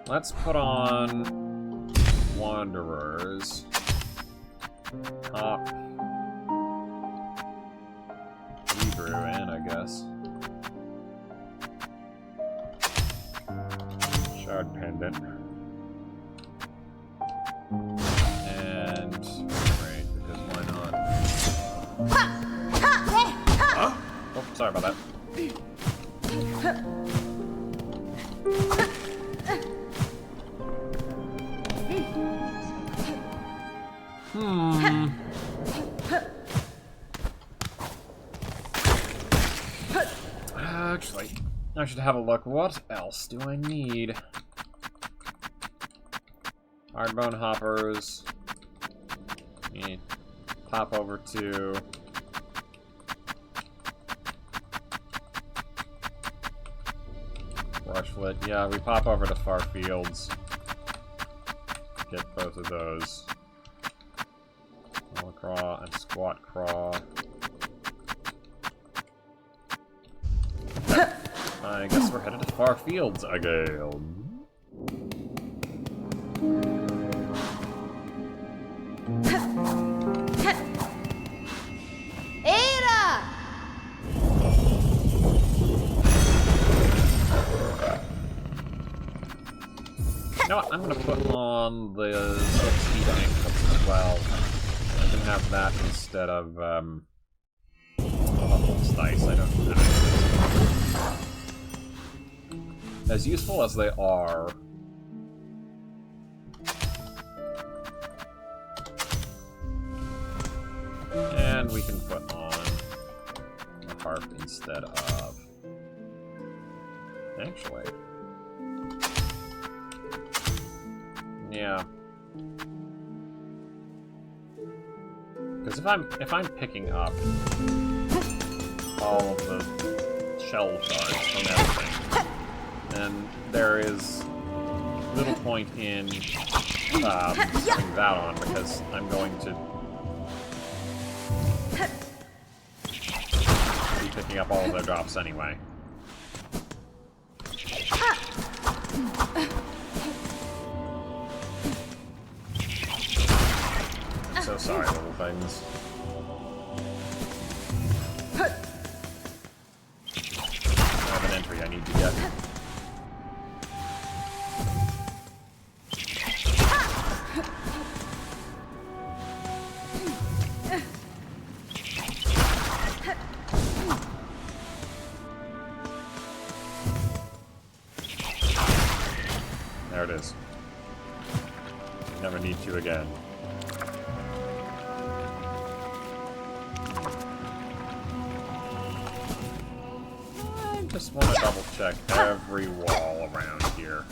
Let's put on... Wanderers. Top. Hebrew in, I guess. Shard pendant. And right, because why not? Huh? Oh, sorry about that. Actually, I should have a look. What else do I need? Hardbone hoppers. Need pop over to Brushlet. Yeah, we pop over to Far Fields. Get both of those. Wall craw and squat craw. I guess we're headed to Far Fields again. Era! You know what? I'm gonna put on the speed handcuffs as well. I can have that instead of Huffle's dice. I don't know. As useful as they are. And we can put on a harp instead of. Actually. Yeah. Because if I'm picking up all of the shell shards from everything, then there is little point in putting that on, because I'm going to be picking up all of their drops anyway. So sorry, little things. I have an entry I need to get. There it is. Never need to again. I just want to double check every wall around here.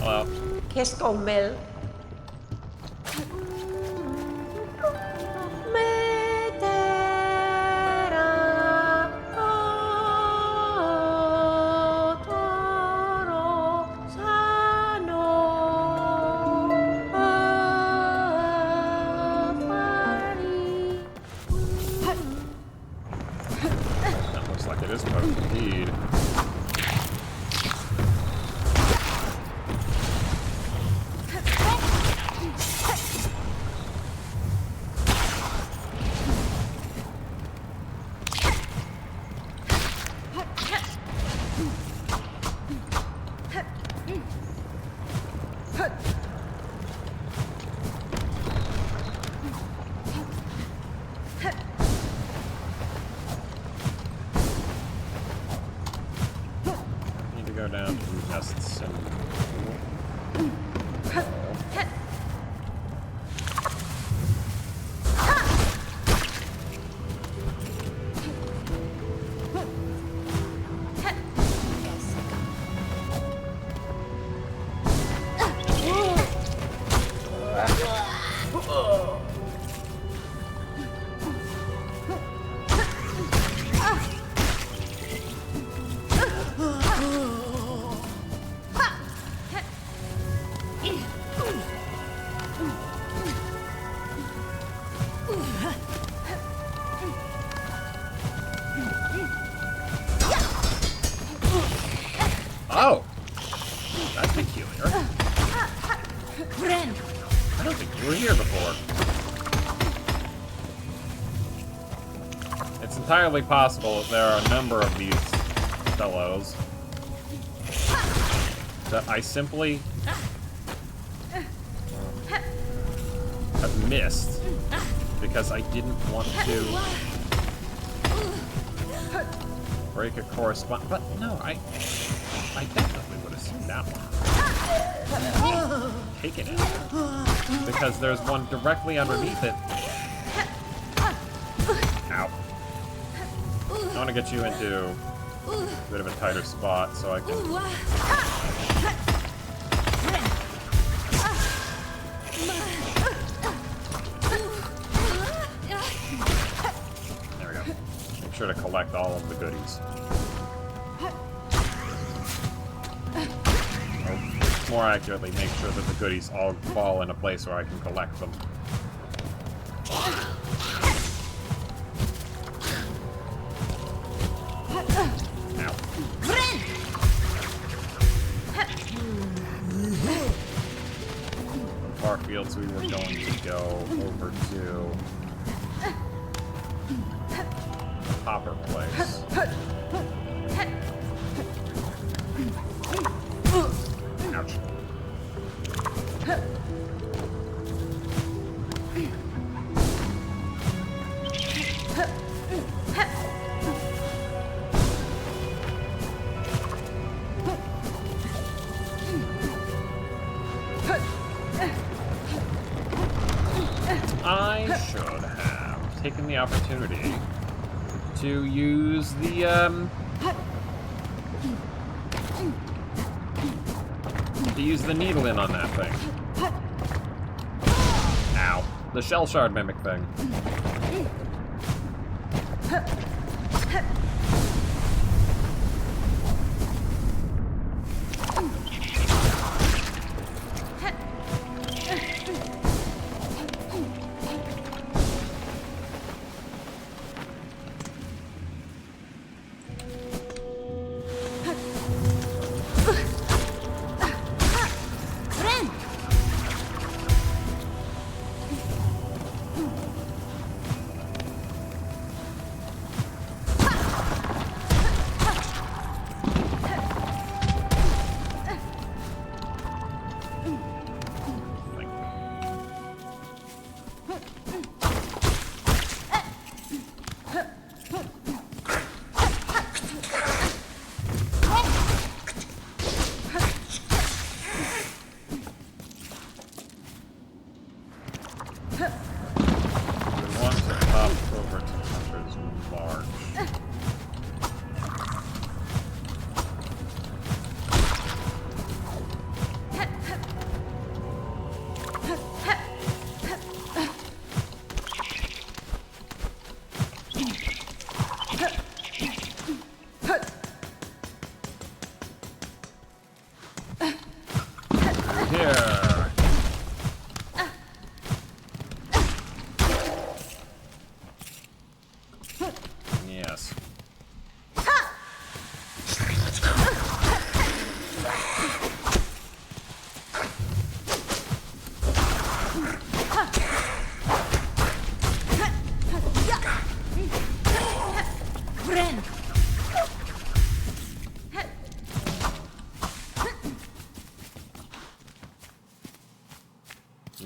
Hello. Qu'est-ce qu'on mêle? That looks like it is potent indeed. Friend. I don't think you were here before. It's entirely possible that there are a number of these fellows that I simply have missed because I didn't want to break a correspondence. But no, I definitely would have seen that one. Taken it. Because there's one directly underneath it. Ow. I want to get you into a bit of a tighter spot so I can... There we go. Make sure to collect all of the goodies. Or more accurately, make sure that the goodies all fall in a place where I can collect them. Fields we were going to go over to the Hopper place. Ouch. I should have taken the opportunity to use the, needle in on that thing. Ow. The shell shard mimic thing.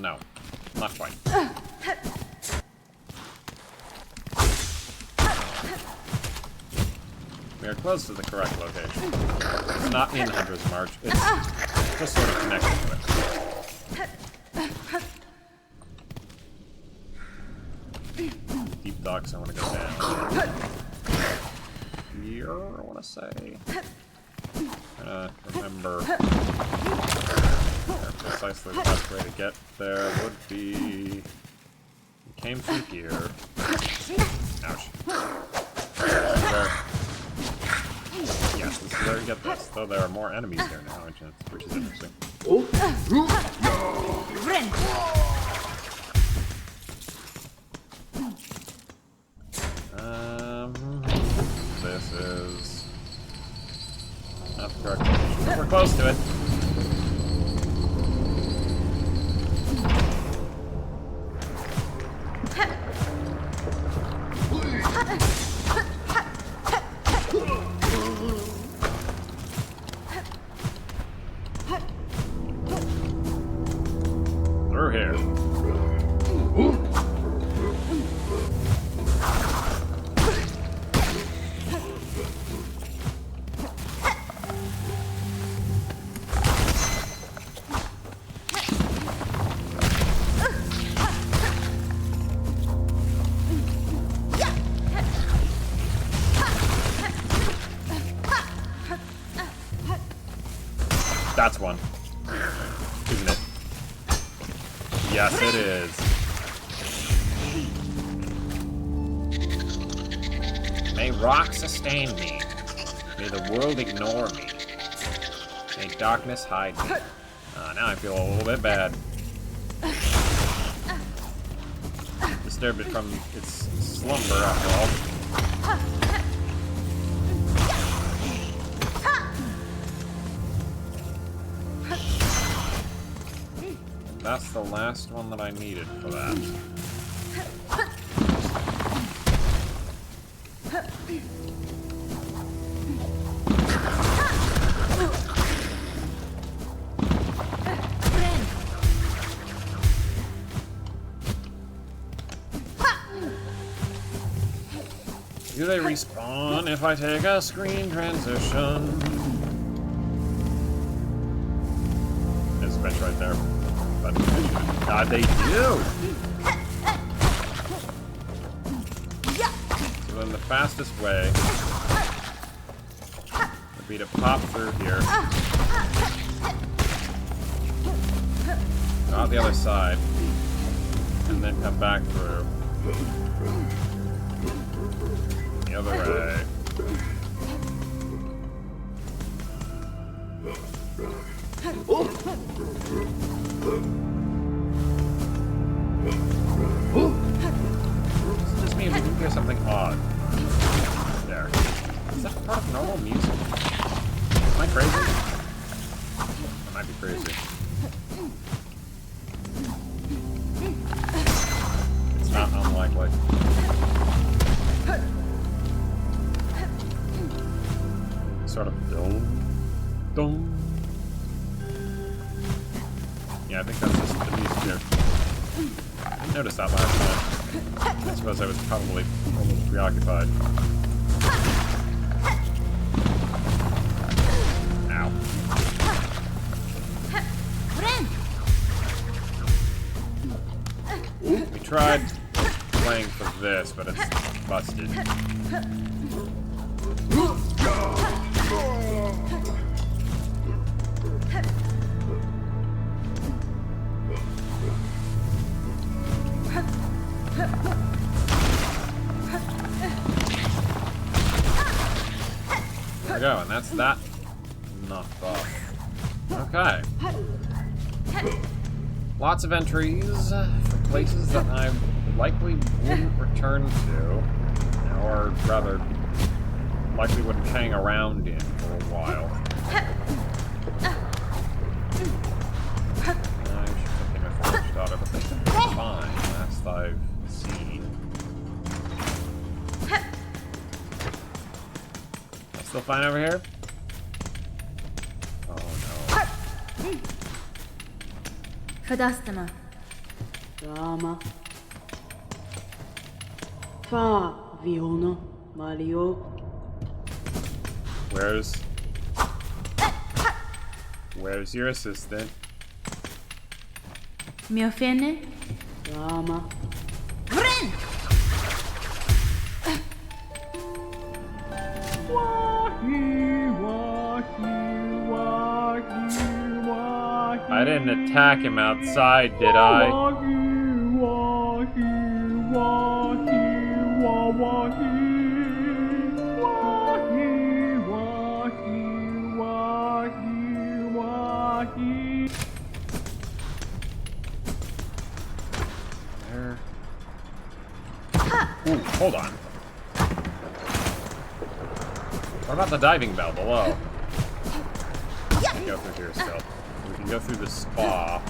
No, not quite. We are close to the correct location. It's not in Hunter's March, it's just sort of connected to it. Deep docks, I want to go down. Here, I want to say. Remember. Precisely the best way to get there would be... We came through here. Ouch. Yes, this is where you get this. Though there are more enemies here now, which is interesting. This is... not the correct location, but we're close to it. Through here. That's one. Isn't it? Yes, it is. May rock sustain me. May the world ignore me. May darkness hide me. Now I feel a little bit bad. Disturbed it from its slumber, after all. That's the last one that I needed for that. Do they respawn if I take a screen transition? There's a bench right there. But God, they do! So then the fastest way would be to pop through here. Go out the other side. And then come back through. The other way. This just means we can hear something odd. There. Is that part of normal music? Am I crazy? I might be crazy. It's not unlikely. Sort of dome. Yeah, I think that's just the music here. I didn't notice that last time. I suppose I was probably a little preoccupied. Ow. We tried playing for this, but it's busted. There we go, and that's that knocked off. Okay. Lots of entries for places that I likely wouldn't return to, or rather, likely wouldn't hang around in for a while. I should take my first daughter, but they seem fine, last I've seen. Still fine over here? Oh no. Fadastama. Rama. Fa Viona Mario. Where's your assistant? Mio fene? Rama. Gren! I didn't attack him outside, did I? There. Ooh, hold on. What about the diving bell below? We can go through here still. We can go through the spa.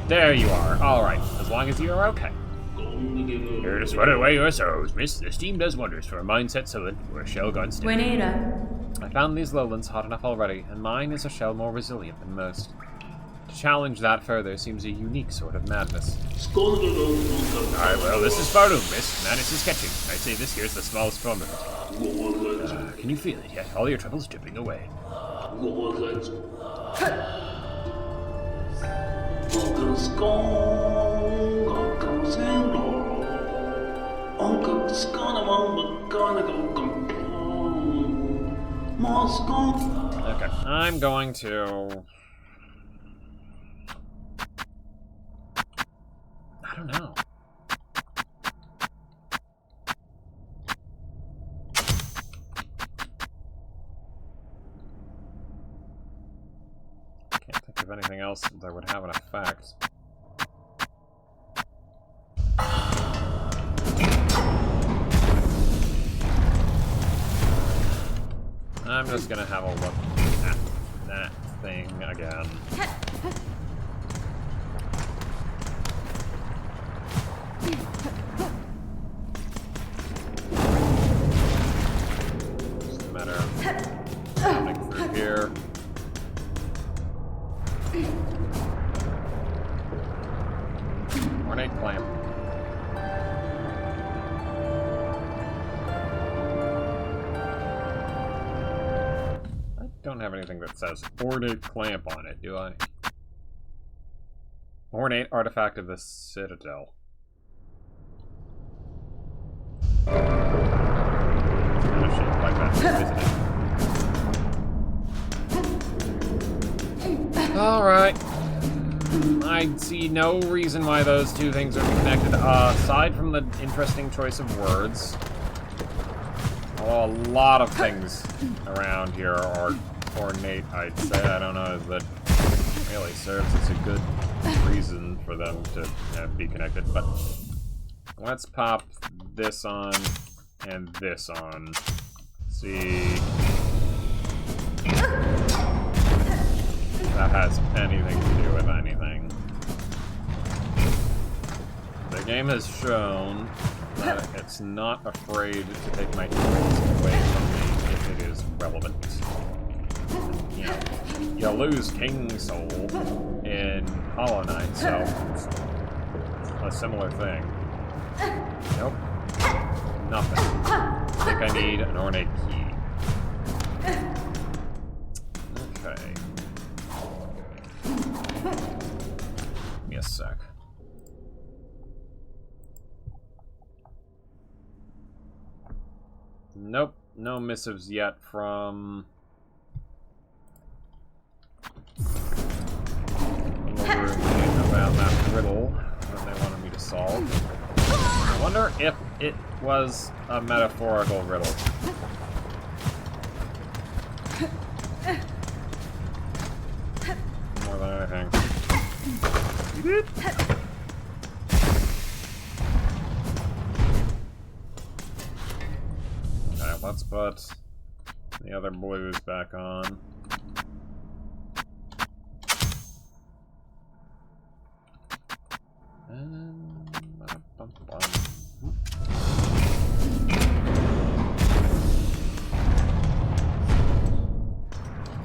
There you are. Alright, as long as you are okay. Here to sweat away your sorrows, miss. The steam does wonders for a mindset solid or a shell gun stick. Buenera. I found these lowlands hot enough already, and mine is a shell more resilient than most. To challenge that further seems a unique sort of madness. Alright, well, this is Farum, miss. Madness is catching. I'd say this here's the smallest form of it. Can you feel it yet? All your troubles dripping away. Okay, I'm going to... I don't know. Can't think of anything else that would have an effect. I'm just gonna have a look at that thing again. Just a matter of coming through here. Ornate clamp. Don't have anything that says ornate clamp on it, do I? Ornate artifact of the Citadel. It's kind of shaped like that, isn't it? Alright. I see no reason why those two things are connected, aside from the interesting choice of words. Although a lot of things around here are ornate, I'd say. I don't know if that really serves as a good reason for them to be connected, but let's pop this on and this on. See if that has anything to do with anything. The game has shown that it's not afraid to take my tools away from me if it is relevant. You know, you lose King Soul in Hollow Knight, so it's a similar thing. Nope. Nothing. I think I need an ornate key. Okay. Give me a sec. Nope, no missives yet from... over about that riddle that they wanted me to solve. I wonder if it was a metaphorical riddle. More than anything. Alright, let's put the other blues back on.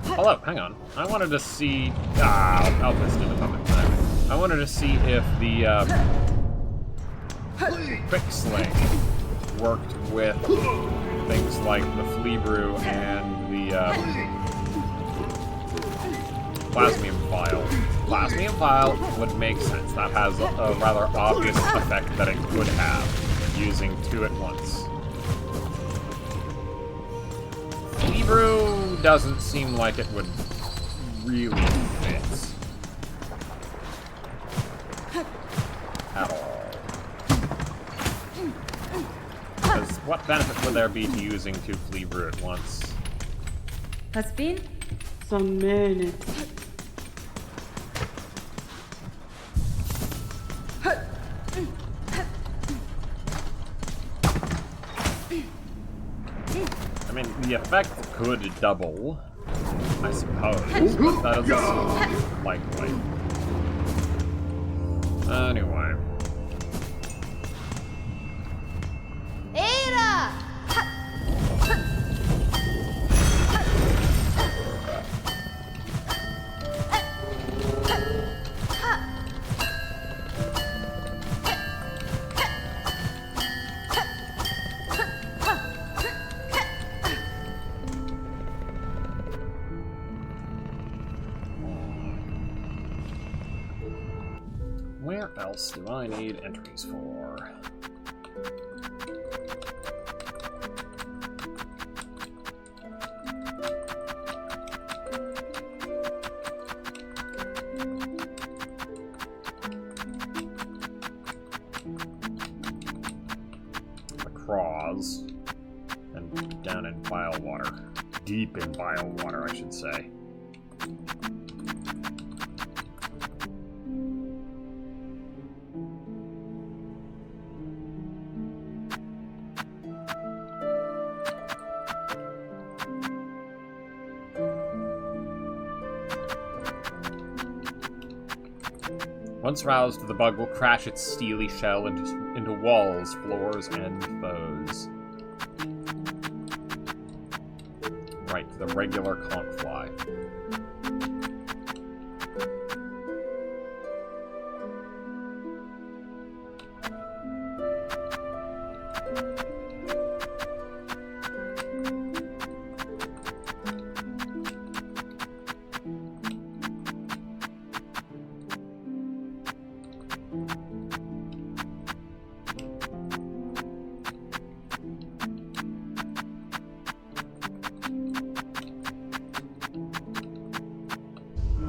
Hello, hang on. I wanted to see... I'll list it another time. I wanted to see if the Quick Sling worked with things like the Flea Brew and the Plasmium Vial. Plasmium Vial would make sense. That has a rather obvious effect that it could have, using two at once. Flea Brew doesn't seem like it would really fit. At all. Because what benefit would there be to using two Flea Brew at once? Has been some minutes. I mean, the effect could double, I suppose, but that doesn't seem likely. Anyway. Ada! Where else do I need entries for? Across and down in bile water. Deep in bile water, I should say. Once roused, the bug will crash its steely shell into walls, floors, and foes. Right, the regular conch fly.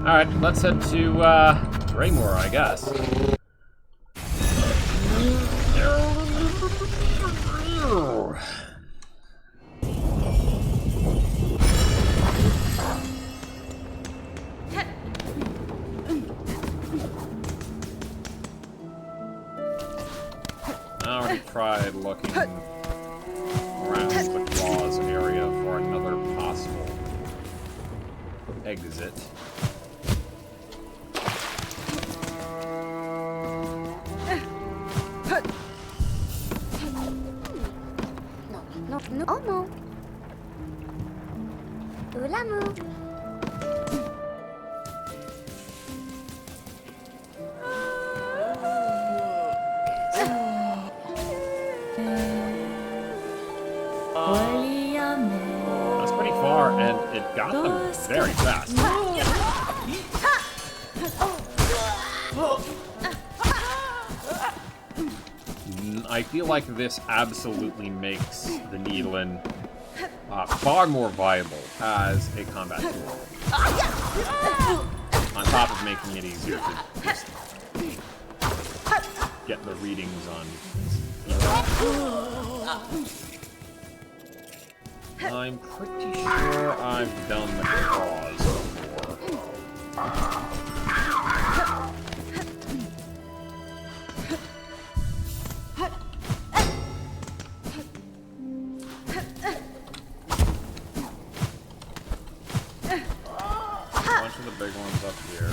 Alright, let's head to, Raymore, I guess. I already tried looking around the closet area for another possible exit. No, Omo. Ulamu. That's pretty far, and it got them very fast. I feel like this absolutely makes the Needlin far more viable as a combat tool. On top of making it easier to just get the readings on. I'm pretty sure I've done the claws before. Big ones up here.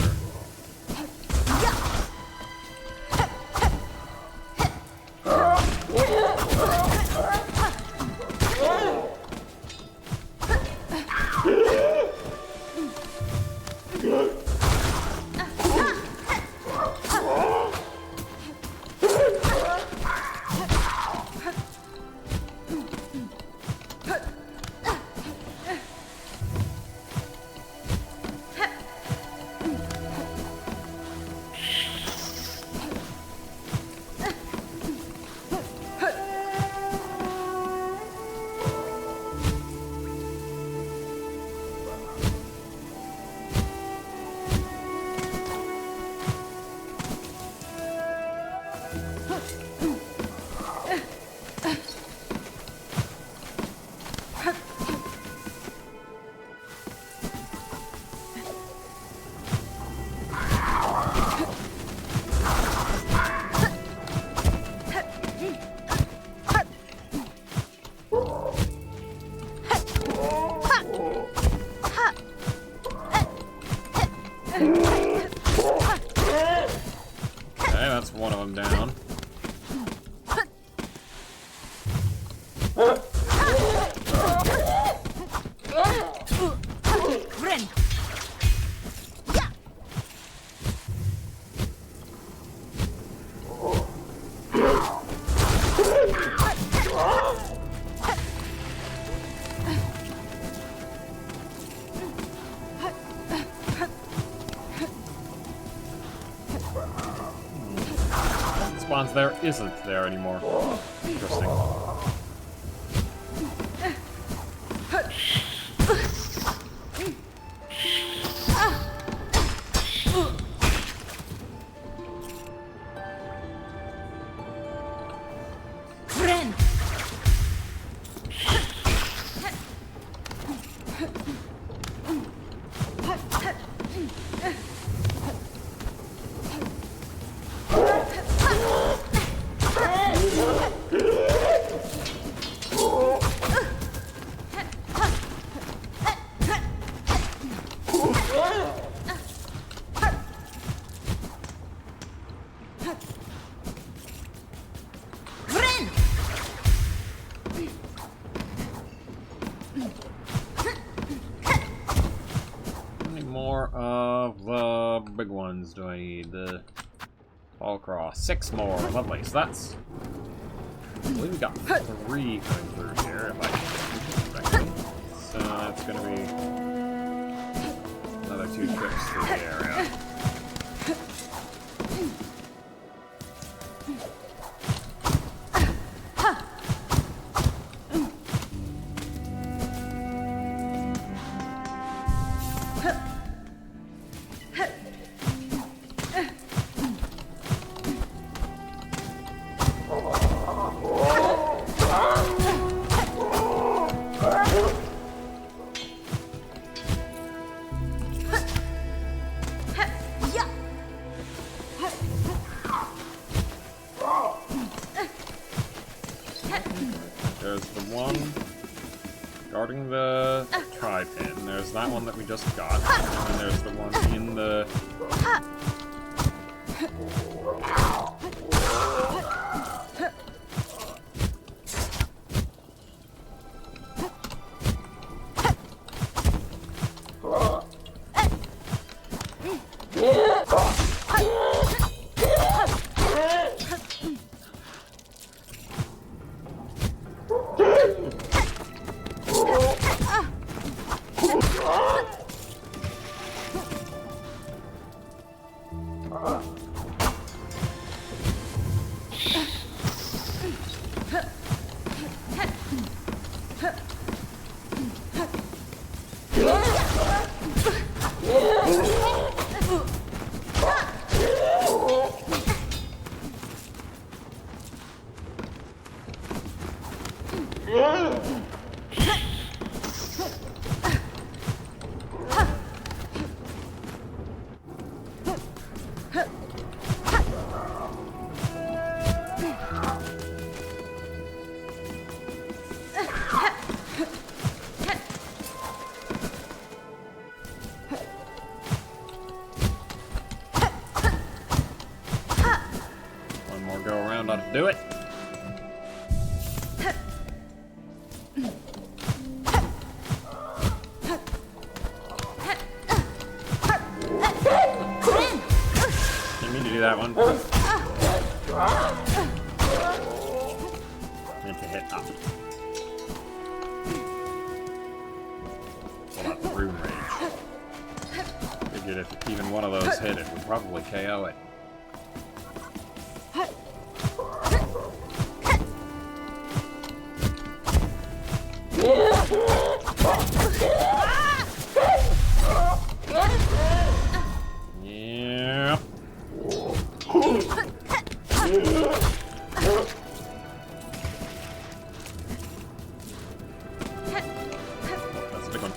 Ren. Spawns there isn't there anymore. Interesting. Ren. Ren. How many more of the big ones do I need? The all cross. 6 more. Lovely. So that's. I believe we got 3 coming through here, if I can correctly. So that's gonna be another 2 trips through the area. Yeah. There's the one guarding the tri-pin. There's that one that we just got. And then there's the one in the... One more go around ought to do it. Didn't mean to do that one. Meant to hit up. Pull out the Rune Rage. Figured if even one of those hit, it would probably KO it. Yep. That's a big one.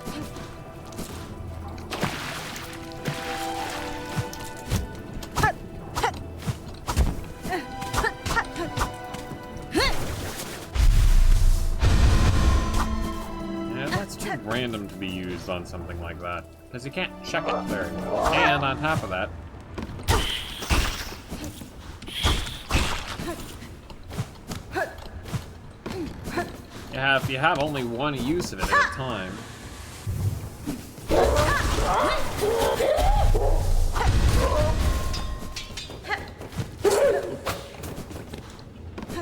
Yeah, that's too random to be used on something like that. Because you can't check it very well. And on top of that, Yeah, if you have only one use of it at a time.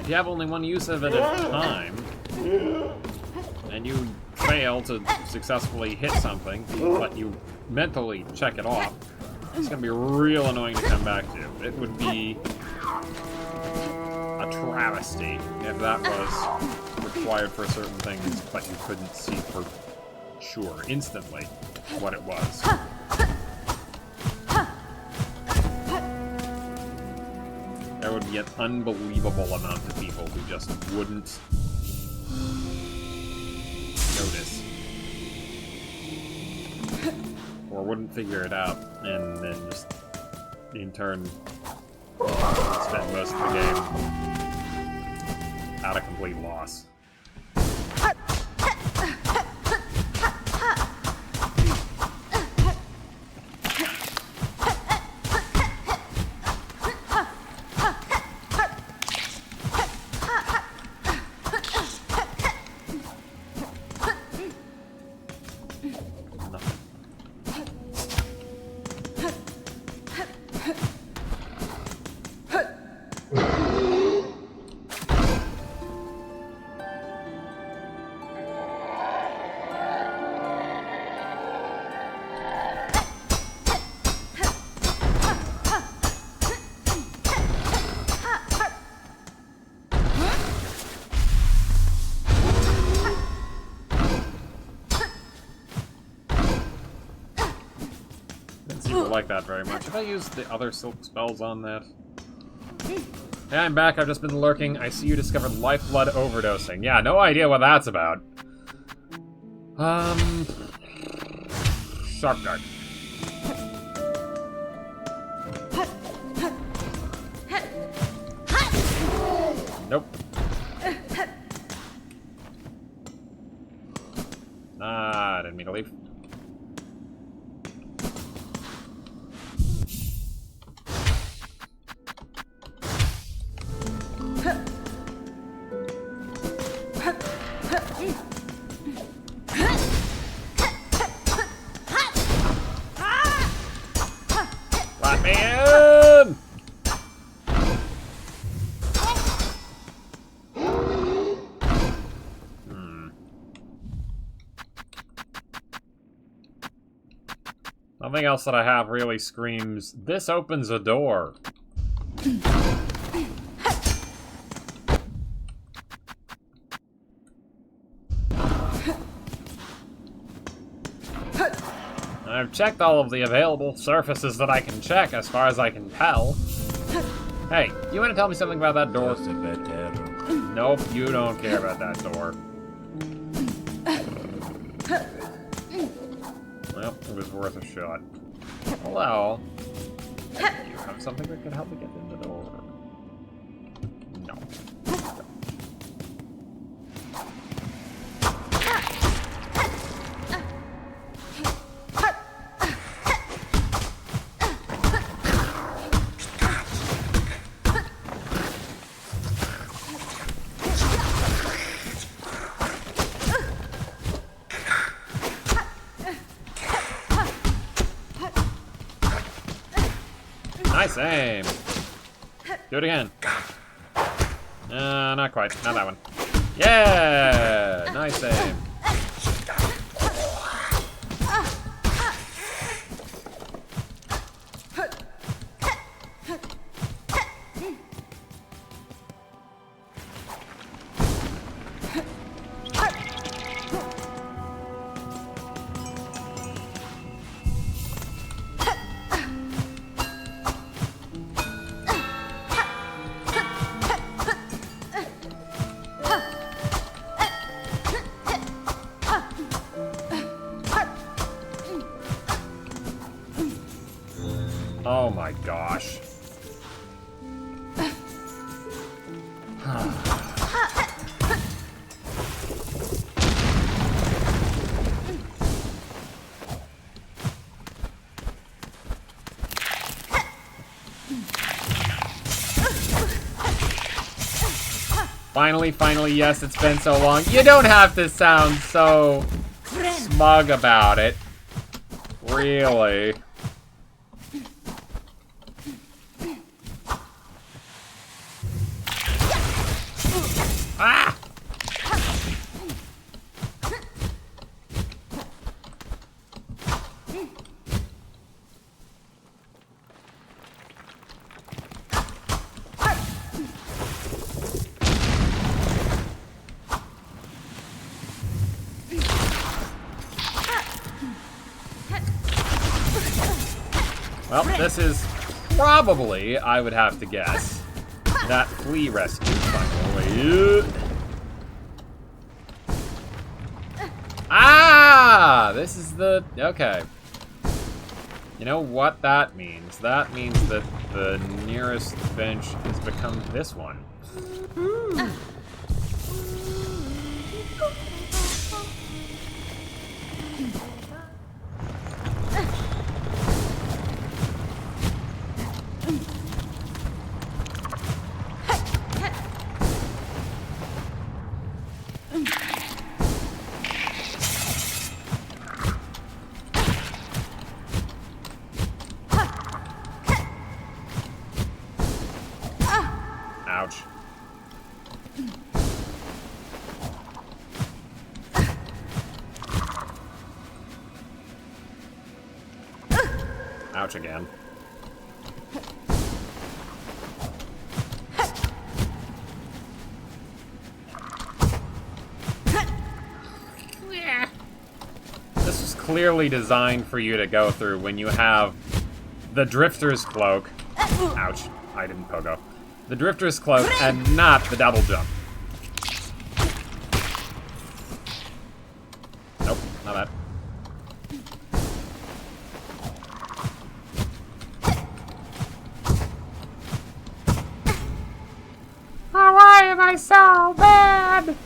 If you have only one use of it at a time, and you fail to successfully hit something, but you mentally check it off, it's gonna be real annoying to come back to. It would be a travesty if that was required for certain things, but you couldn't see for sure, instantly, what it was. There would be an unbelievable amount of people who just wouldn't notice. Or wouldn't figure it out, and then just, in turn, spend most of the game at a complete loss. Like that very much. Have I used the other silk spells on that? Yeah, I'm back. I've just been lurking. I see you discovered lifeblood overdosing. Yeah, no idea what that's about. Sharp dart. Nope. Ah, I didn't mean to leave. Let me in! Something else that I have really screams, this opens a door. I've checked all of the available surfaces that I can check as far as I can tell. Hey, you want to tell me something about that door? Nope, you don't care about that door. Well, it was worth a shot. Hello. Do you have something that could help me get in the door? No. Nice aim. Do it again. Not quite. Not that one. Yeah! Nice aim. Oh my gosh. Finally, yes, it's been so long. You don't have to sound so smug about it. Really. Ah! Well, this is probably, I would have to guess, that flea rescue finally. Ah! This is the... Okay. You know what that means? That means that the nearest bench has become this one. Ouch. Ouch again. This was clearly designed for you to go through when you have the Drifter's Cloak. Ouch. I didn't pogo. The Drifter's Cloak and not the double jump. Nope, not that. Oh, why am I so bad?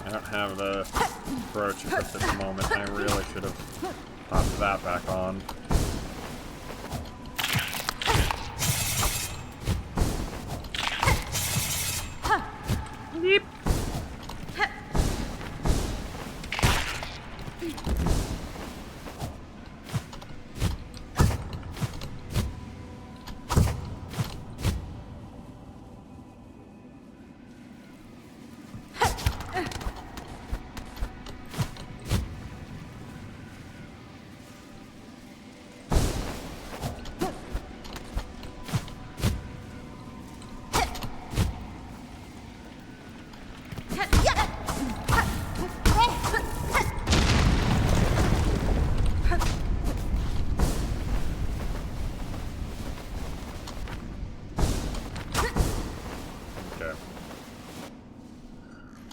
I don't have the brooch equipped at the moment. I really should have popped that back on. Yeep.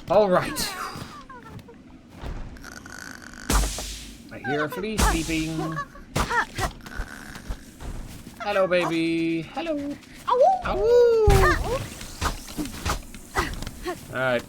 All right. I hear a flea sleeping. Hello, baby. Hello. Ow. All right.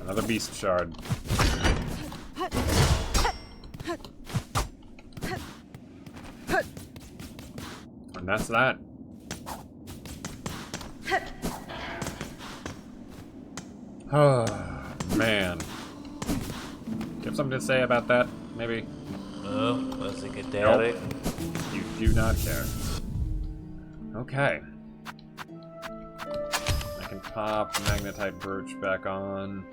Another beast shard. And that's that. Oh, man. Do you have something to say about that, maybe? No, was it get nope. You do not care. Okay. I can pop magnetite brooch back on.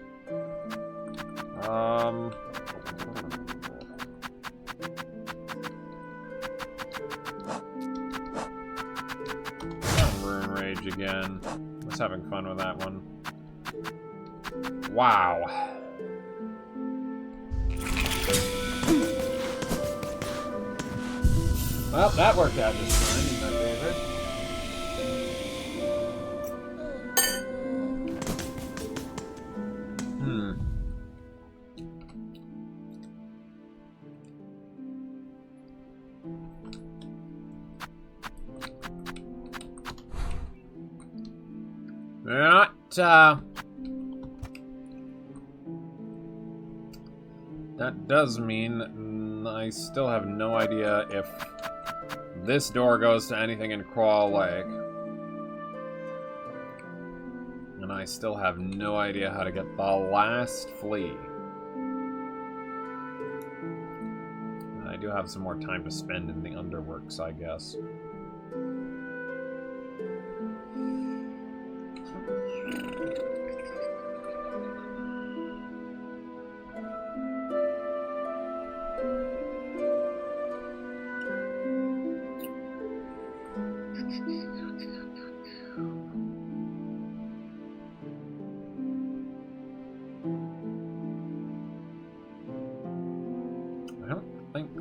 Rune Rage again. Was having fun with that one. Wow. Well, that worked out just fine in my favor. That does mean I still have no idea if this door goes to anything in Crawl Lake. And I still have no idea how to get the last flea. I do have some more time to spend in the underworks, I guess.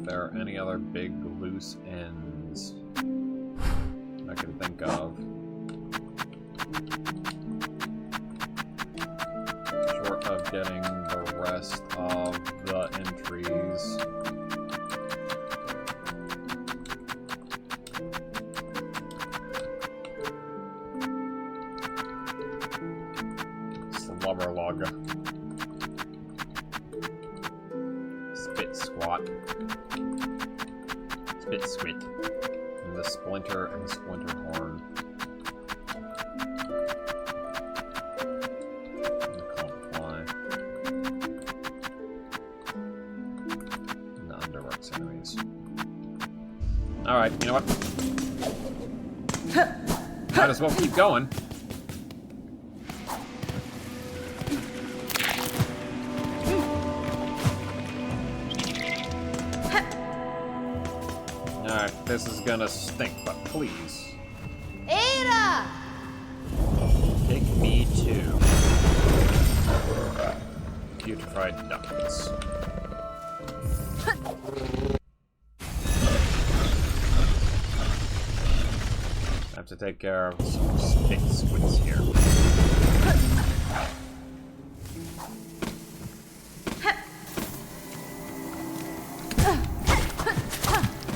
There are any other big loose ends I can think of. Short of getting the rest of the entries. Slubber log. Spit squat. Spit squit. And the splinter and the splinter horn. And the clump fly. And the underworks enemies. Alright, you know what? Might as well keep going. Alright, this is gonna stink, but please. Ada! Take me to putrefied ducts. I have to take care of some spit squits here.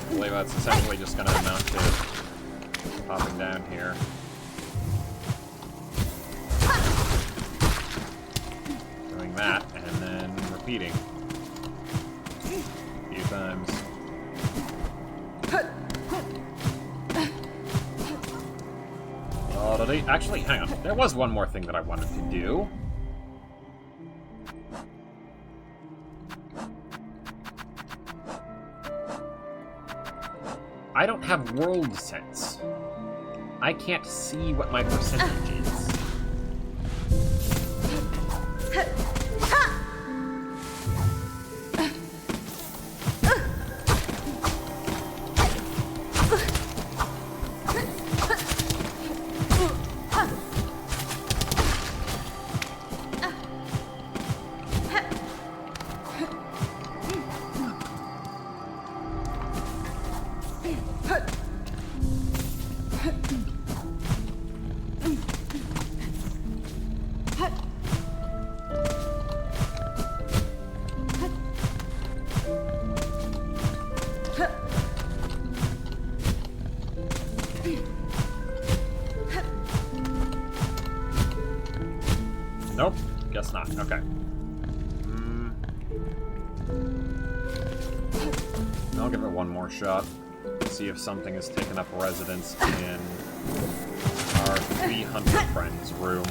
I believe that's essentially just going to amount to popping down here. Doing that, and then repeating a few times. Actually, hang on. There was one more thing that I wanted to do. I don't have world sense. I can't see what my percentage is. Nope, guess not. Okay. I'll give it one more shot. See if something has taken up residence in our Flea Hunter friend's room.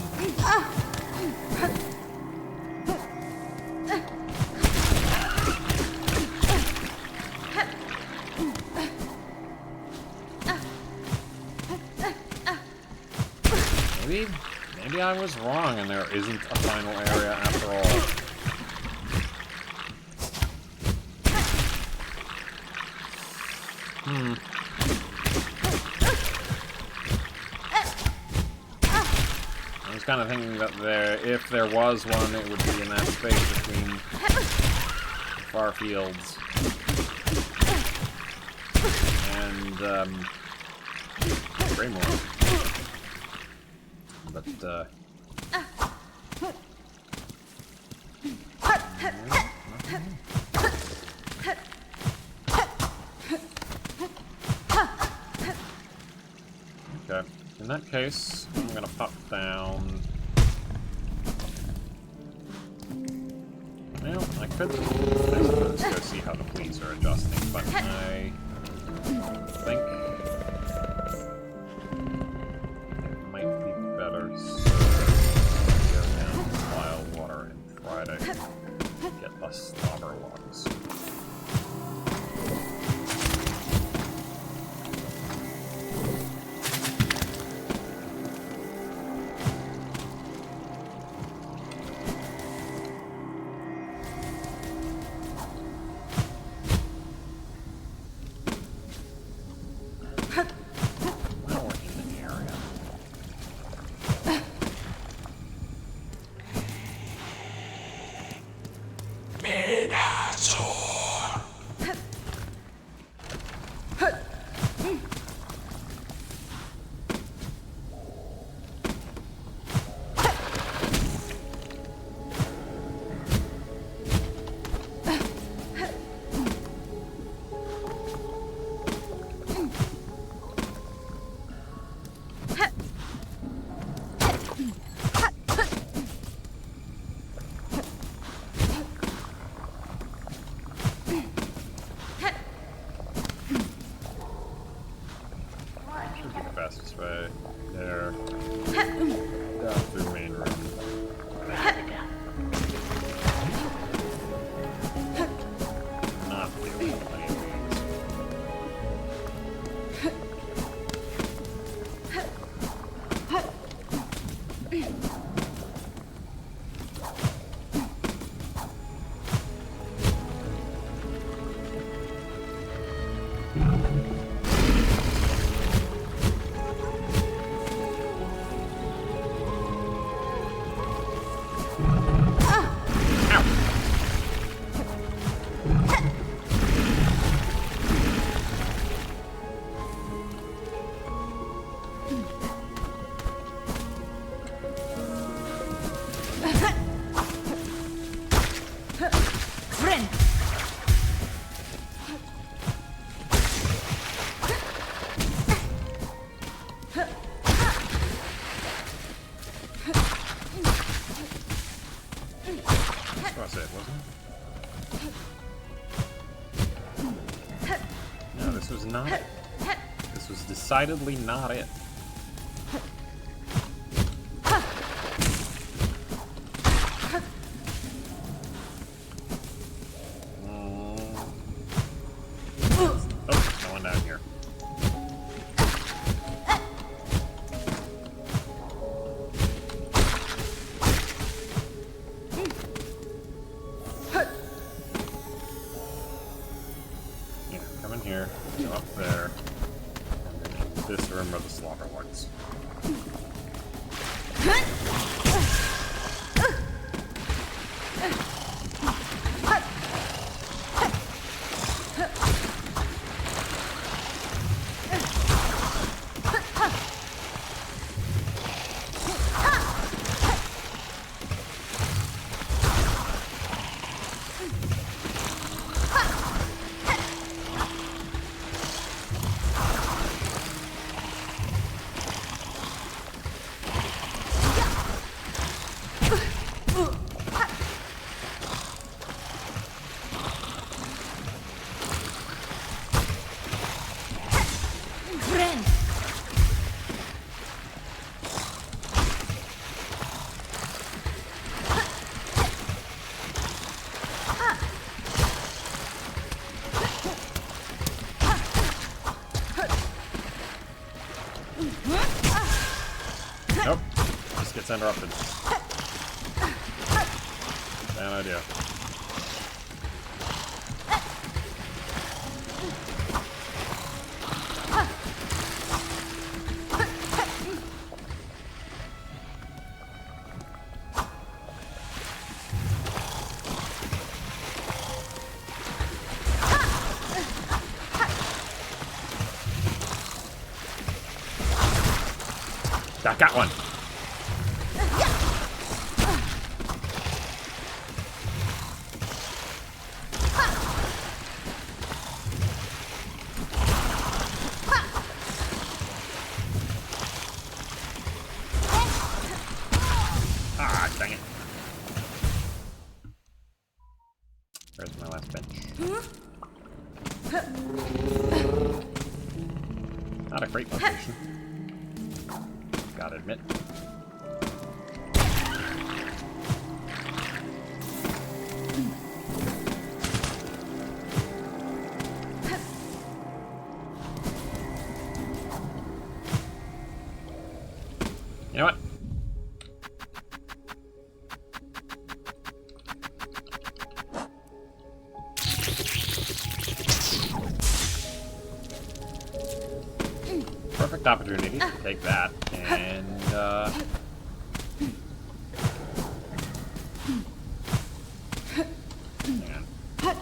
Maybe I was wrong and there isn't a final area after all. I was kind of thinking that if there was one, it would be in that space between the far fields and Grey more. But okay. In that case, I'm gonna pop down. Well, I could go see how the fleets are adjusting, but I think it might be better to go down to Vile Water and try to get less slobber logs. Now we're in the area. Should be the fastest way. There. Down through main room. Not feeling any of these. Friend. That's what I said, wasn't it? No, this was not it. This was decidedly not it. Oh, no one down here. Yeah, come in here, go up there, and then in this room are the slaughter lords. Friend. Nope, just gets interrupted. Bad idea. I got one. Ah, dang it. Where's my last bench? Not a great location. Gotta admit. You know what? Perfect opportunity to take that and hang on.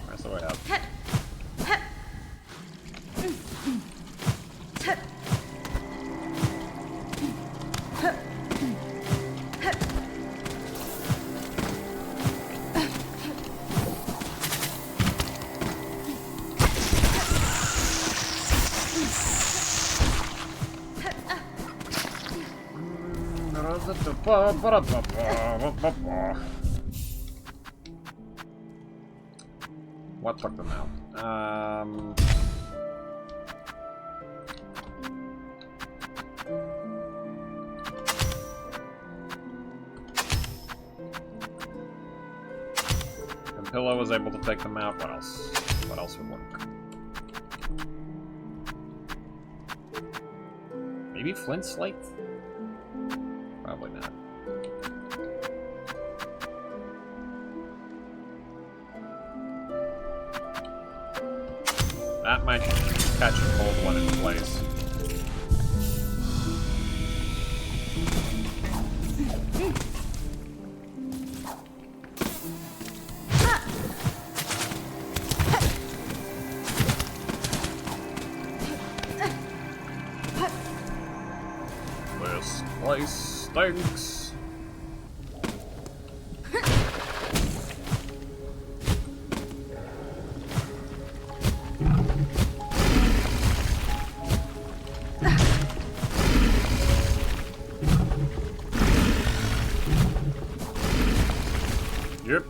Where's the way up? What took them out? Pillow was able to take them out. What else? What else would work? Maybe flint slate? Probably not. That might catch and hold one in place. This place stinks. Yep.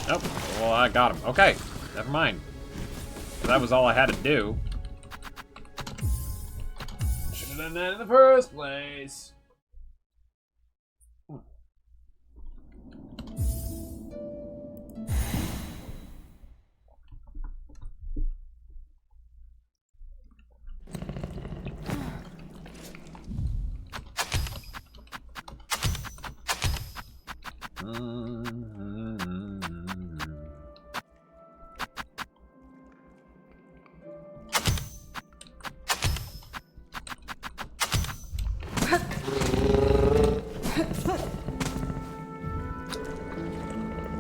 Nope. Well, I got him. Okay. Never mind. That was all I had to do. Should have done that in the first place.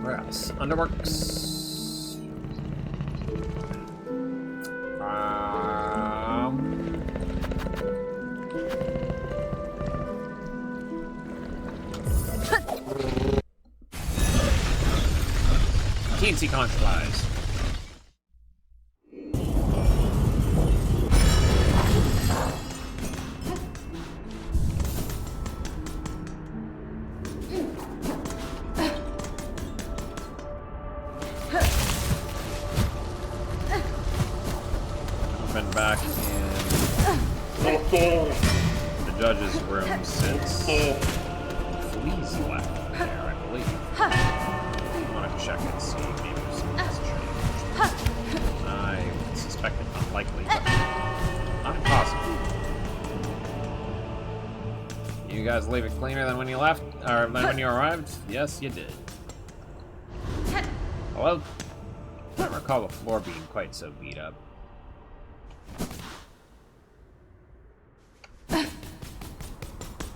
Where else? Underworks. TNC Contralize. Been back in the judge's room since Flea's left there, I believe. I want to check and see maybe there's some change. I suspect it unlikely, but not impossible. You guys leave it cleaner than when you left, or than when you arrived? Yes, you did. Hello? I don't recall the floor being quite so beat up.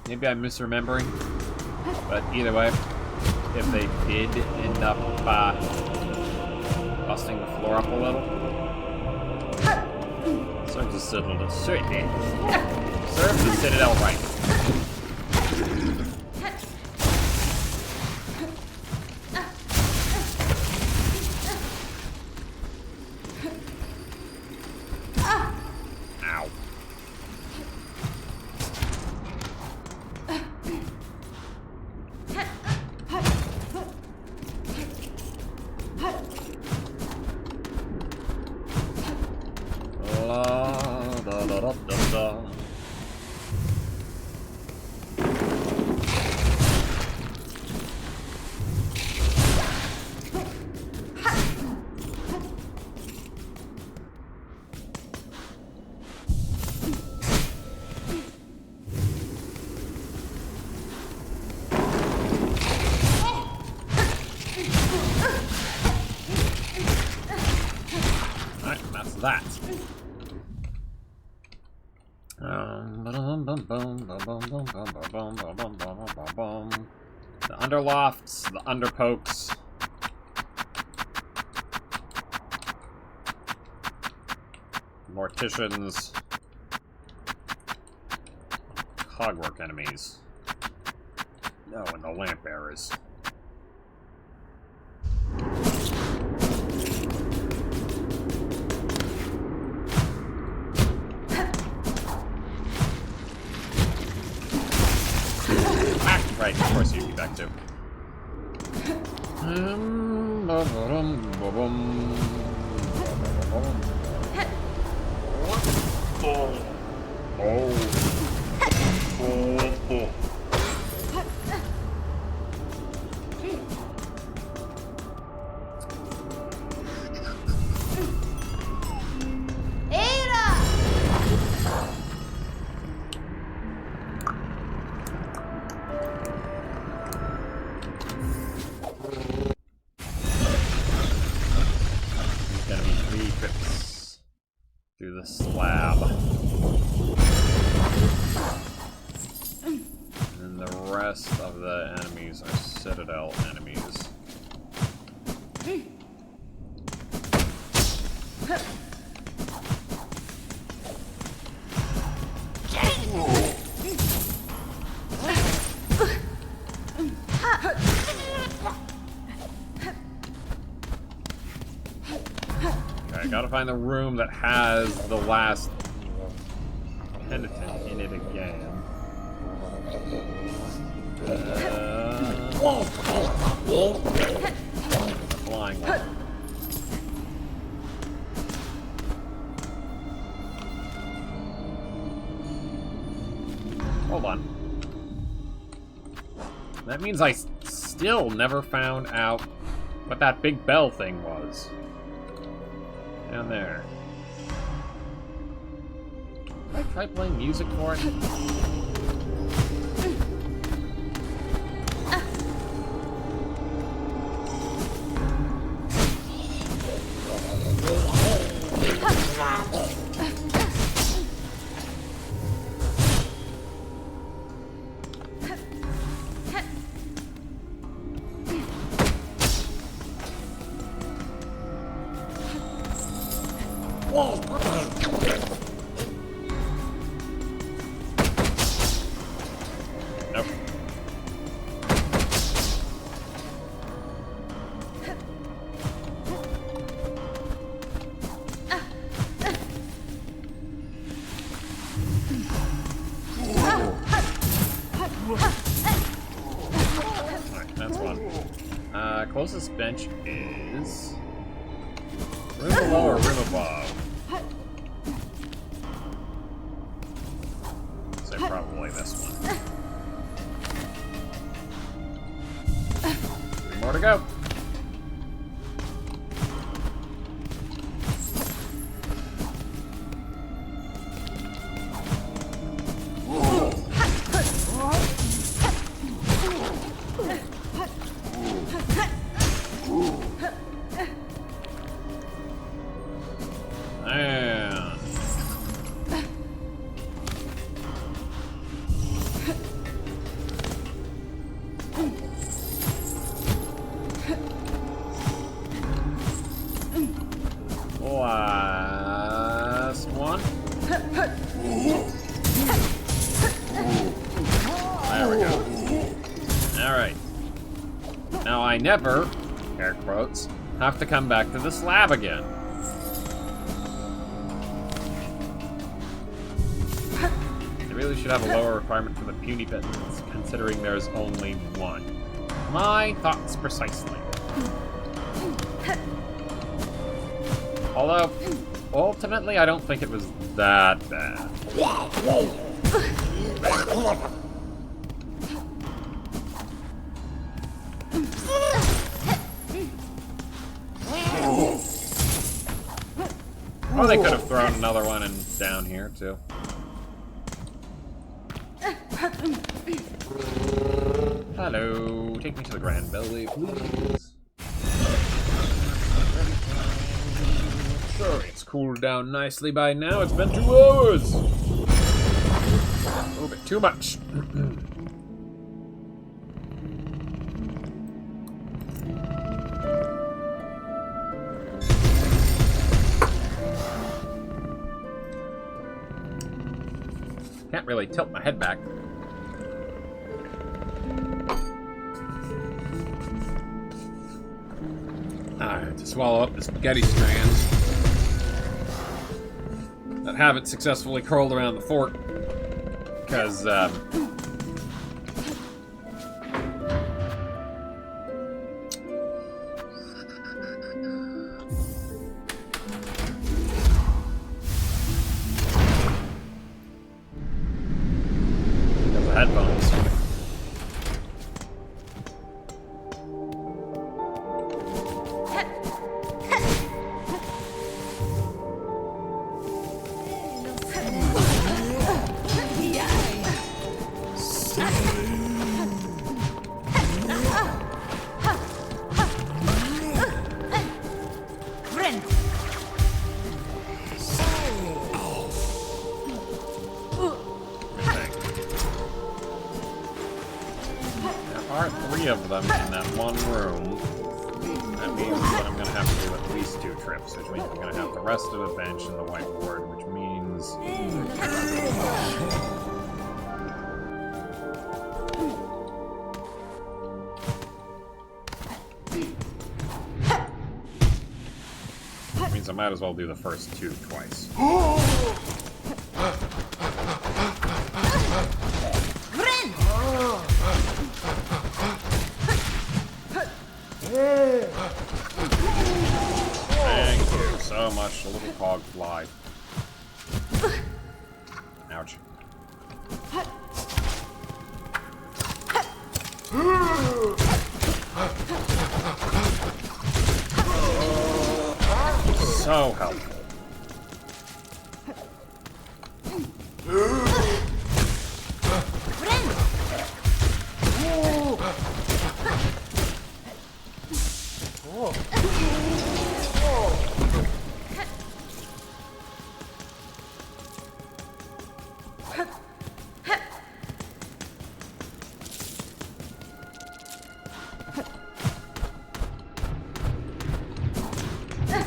Maybe I'm misremembering. But either way, if they did end up busting the floor up a little, serves the Citadel. Serves the Citadel right. Ow. La da da da da da. Alright, that's that. The underlofts, the underpokes. Morticians. Cogwork enemies. No, and the lamp bearers. Right, of course you'd be back too. Ada! There's gonna be 3 trips through the slab. And the rest of the enemies are Citadel enemies. Okay, I gotta find the room that has the last penitent in it again. Flying one. Hold on. That means I still never found out what that big bell thing was. Down there. Did I try playing music for it? Nope. Alright, that's one. Closest bench is room below or room above. So probably this one. 3 more to go. And never, air quotes, have to come back to this lab again. They really should have a lower requirement for the puny bits, considering there's only one. My thoughts precisely. Although, ultimately, I don't think it was that bad. Or they could have thrown another one in down here, too. Hello, take me to the Grand Belly, please. Sure, it's cooled down nicely by now. It's been 2 hours. A little bit too much. Can't really tilt my head back. Alright, to swallow up the spaghetti strands that haven't successfully curled around the fork. Because, headphones. Of them in that one room. That means that I'm gonna have to do at least 2 trips, which means I'm gonna have the rest of the bench and the whiteboard, which means I might as well do the first 2 twice. Thank you so much, the little cog fly. Ouch. So helpful.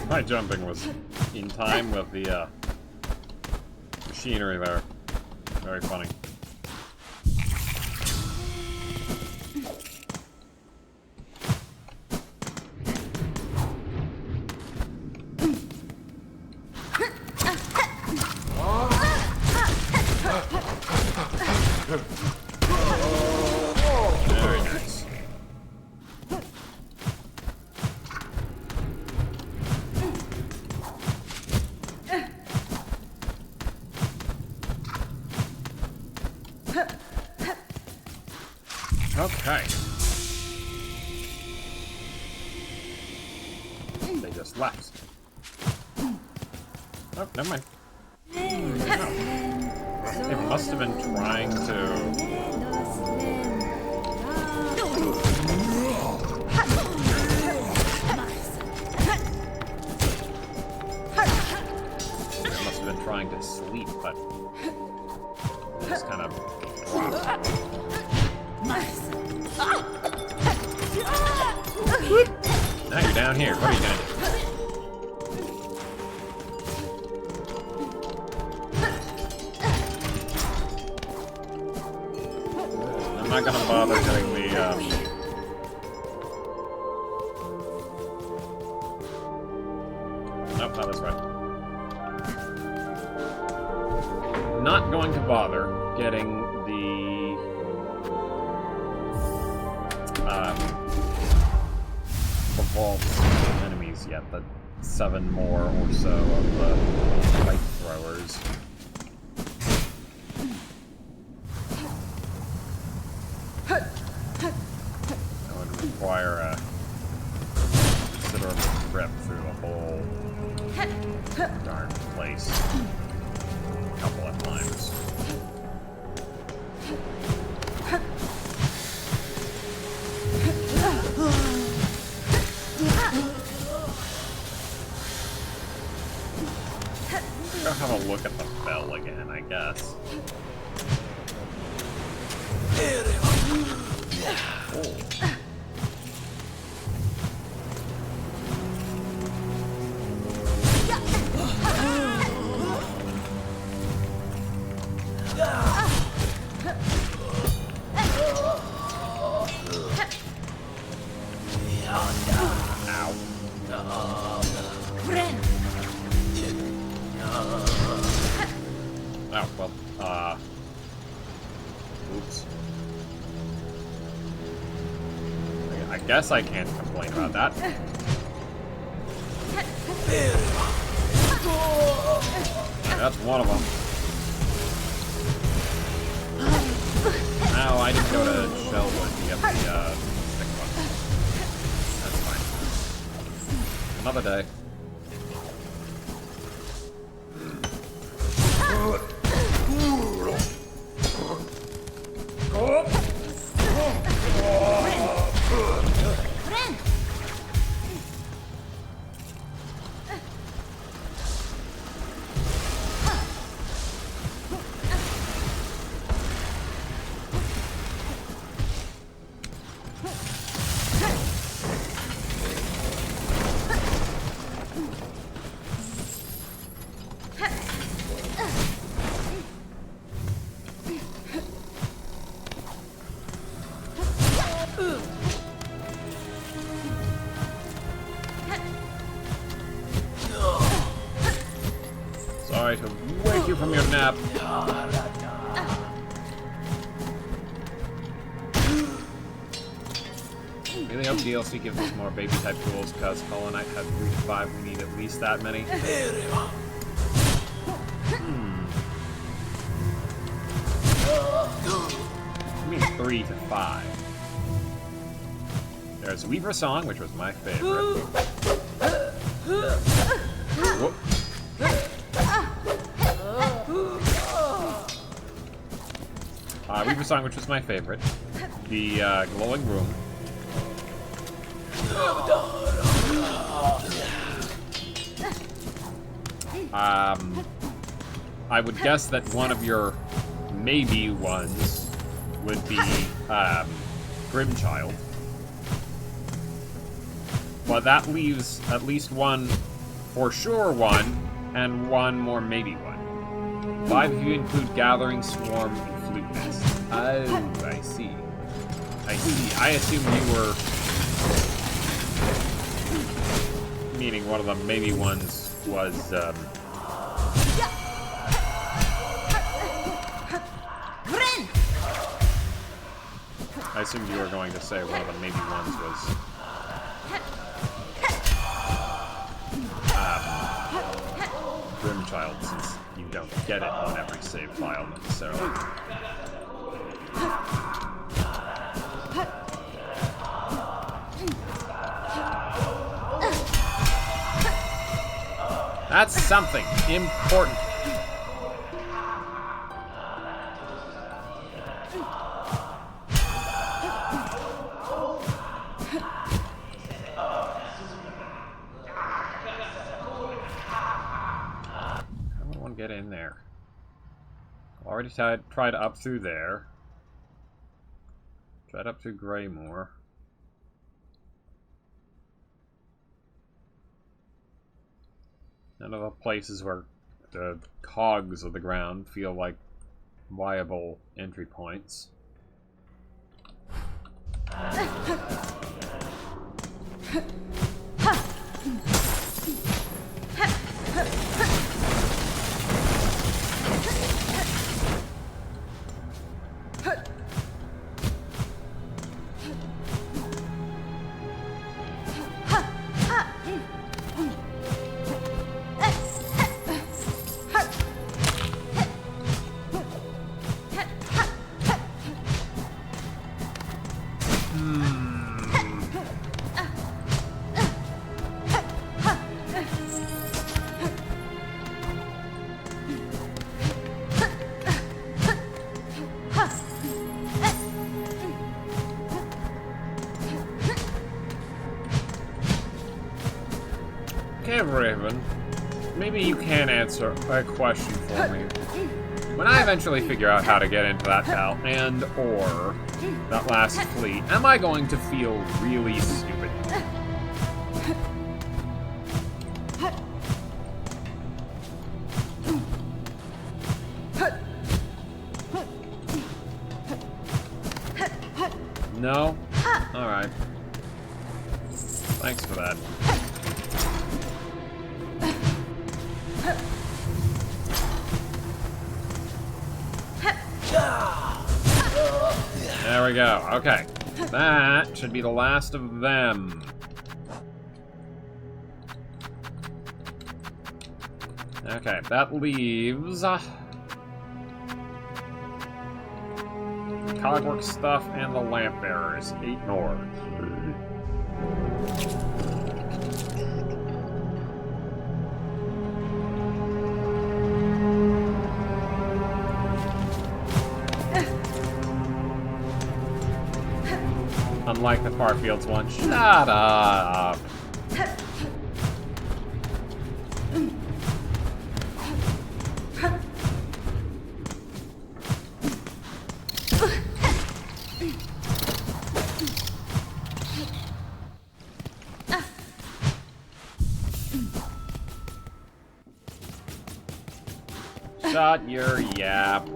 My jumping was in time with the machinery there. Very funny. Very nice. Okay. They just left. Oh, never mind. They must have been trying to... They must have been trying to sleep, but... They just kind of dropped. Now you're down here. What are you gonna do? I'm not gonna bother doing the Nope, not this way. Not going to bother getting the vault's enemies yet. The 7 more or so of the light throwers. That would require a considerable trip through the whole darn place a couple of times. Go have a look at the bell again, I guess. Oh. Oh, well, oops. I guess I can't complain about that. That's one of them. No, I didn't go to Shellwood to get the, stick one. That's fine. Another day. Sorry to wake you from your nap. Really hope DLC gives us more baby type tools, because Hollow Knight had 3 to 5. We need at least that many. I mean 3 to 5. There's Weaver Song, which was my favorite. Whoop. Weaver Song, which was my favorite. The glowing room. I would guess that one of your maybe ones would be Grimchild. But that leaves at least one for sure one, and one more maybe one. 5 if you include Gathering Swarm and Flute Nest. Oh, I see. I see. I assumed you were meaning one of the maybe ones was, I assumed you were going to say one of the maybe ones was Grimchild, since you don't get it on every save file necessarily. That's something important. Get in there. Already tried up through there. Tried up through Greymore. None of the places where the cogs of the ground feel like viable entry points. Okay, Raven. Maybe you can answer a question for me. When I eventually figure out how to get into that town and/or that last fleet, am I going to feel really stupid? No? Alright. Thanks for that. There we go. Okay. That should be the last of them. Okay, that leaves cogwork stuff and the lamp bearers. 8 more. Unlike the Farfields one. Shut up. Shut your yap.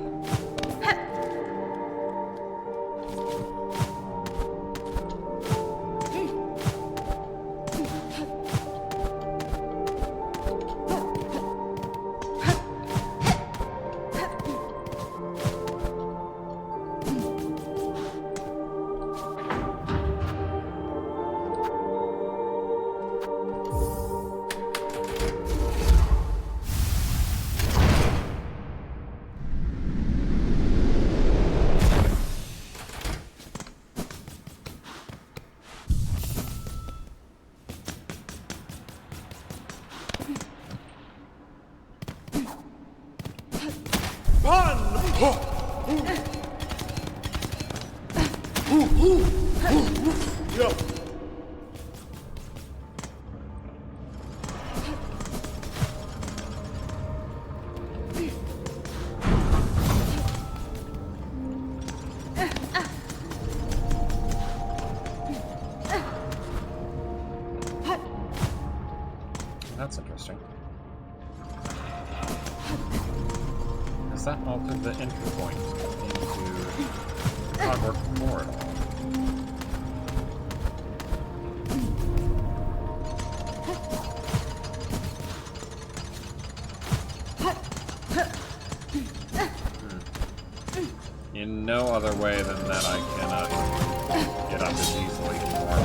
Yo. That's interesting. Does that alter the entry point into Hogwarts Moor at all? In no other way than that I cannot get up as easily anymore.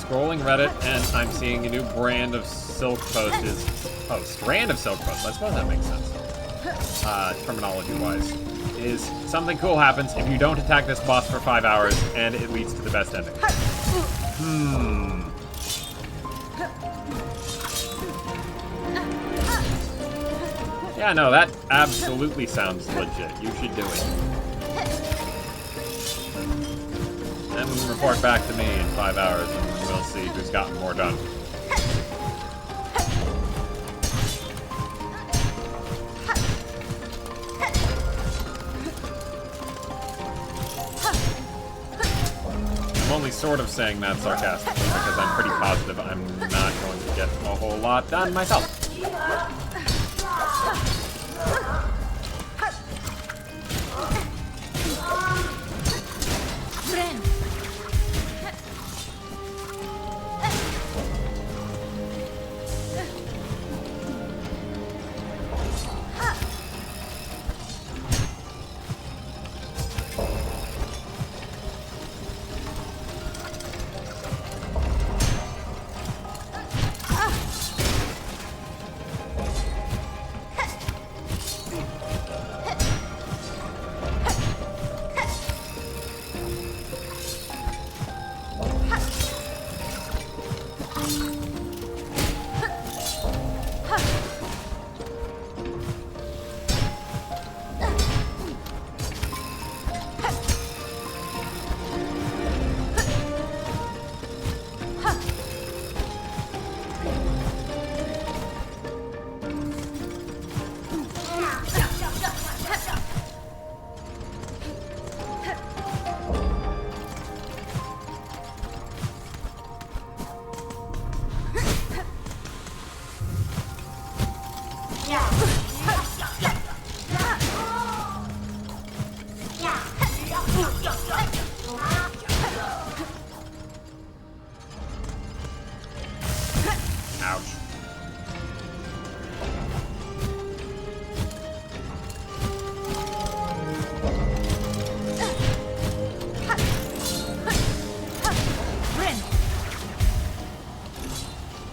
Scrolling Reddit, and I'm seeing a new brand of silk post is... Oh, strand of silk post. I suppose that makes sense. Terminology-wise. Is something cool happens if you don't attack this boss for 5 hours, and it leads to the best ending. Yeah, no, that absolutely sounds legit. You should do it. Then report back to me in 5 hours, and we'll see who's gotten more done. I'm only sort of saying that sarcastically because I'm pretty positive I'm not going to get a whole lot done myself. Ouch.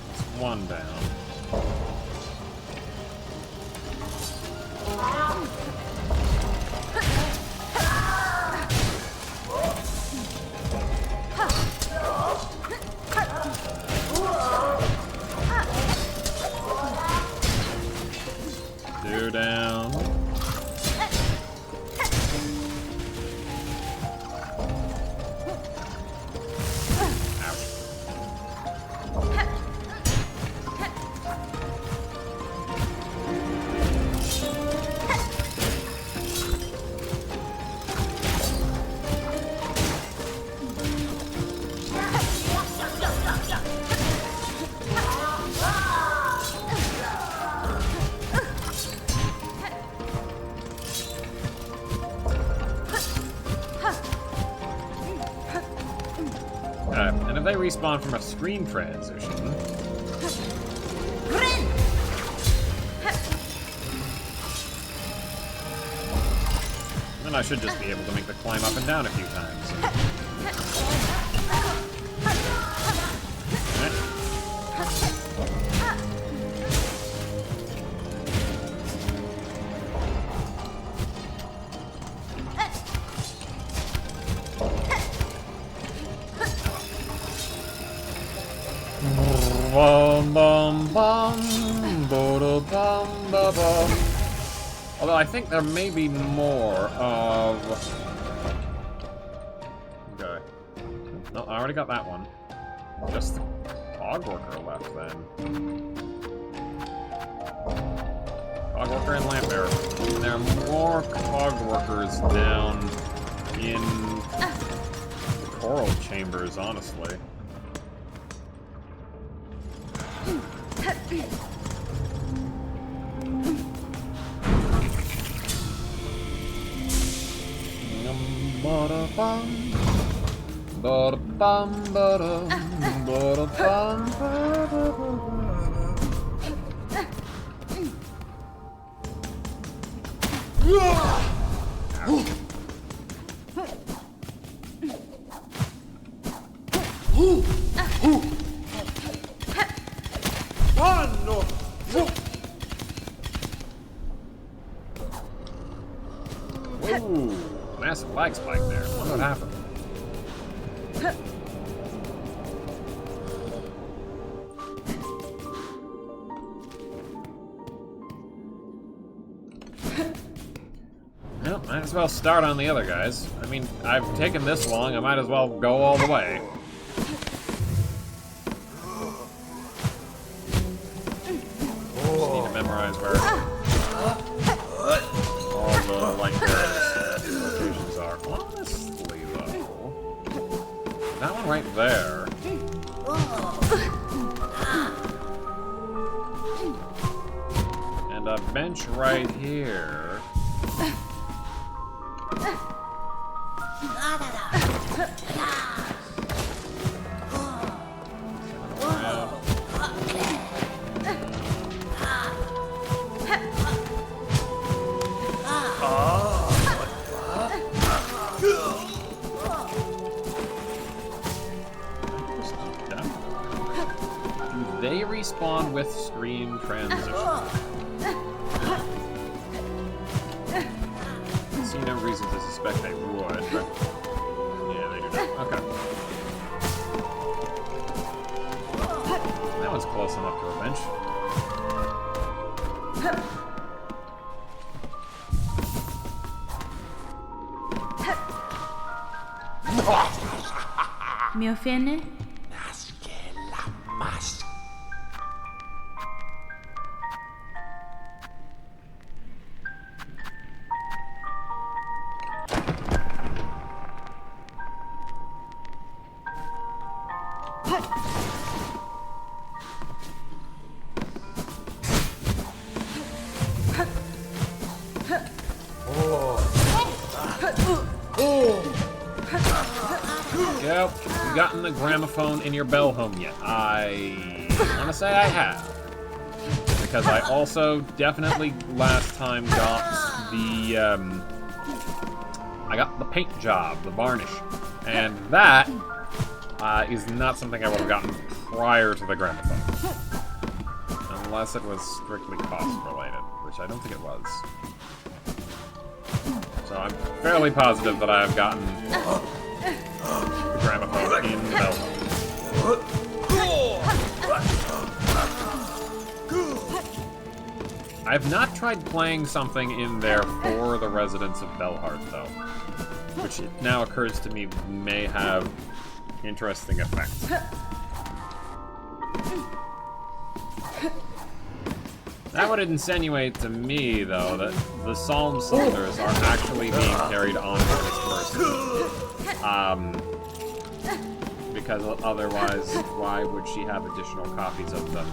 It's one down. Two down. And if they respawn from a screen transition, then I should just be able to make the climb up and down a few times. Bum, bum, bum, ba-da, bum, ba, bum. Although I think there may be more of... Okay. No, I already got that one. Just the Cog Worker left then. Cog Worker and Lamp Bearer. And there are more Cog Workers down in the Coral Chambers, honestly. Ooh, massive lag spike there. What would happen? Well, might as well start on the other guys. I mean, I've taken this long, I might as well go all the way. Just need to memorize where all the, like, locations are. Honestly, though, that one right there. And a bench right here. Do they respawn with screen transition? I see no reason to suspect they would, but... Yeah, they do not. Okay. That one's close enough to a bench. ¿Me ofende? Yep, you gotten the gramophone in your bell home yet? I want to say I have. Because I also definitely last time got the, I got the paint job, the varnish. And that is not something I would have gotten prior to the gramophone. Unless it was strictly cost related, which I don't think it was. So I'm fairly positive that I have gotten the gramophone in the bell home. I've not tried playing something in there for the residents of Belhart, though. Which it now occurs to me may have interesting effects. That would insinuate to me, though, that the psalm cylinders are actually being carried on by this person. Because otherwise, why would she have additional copies of them?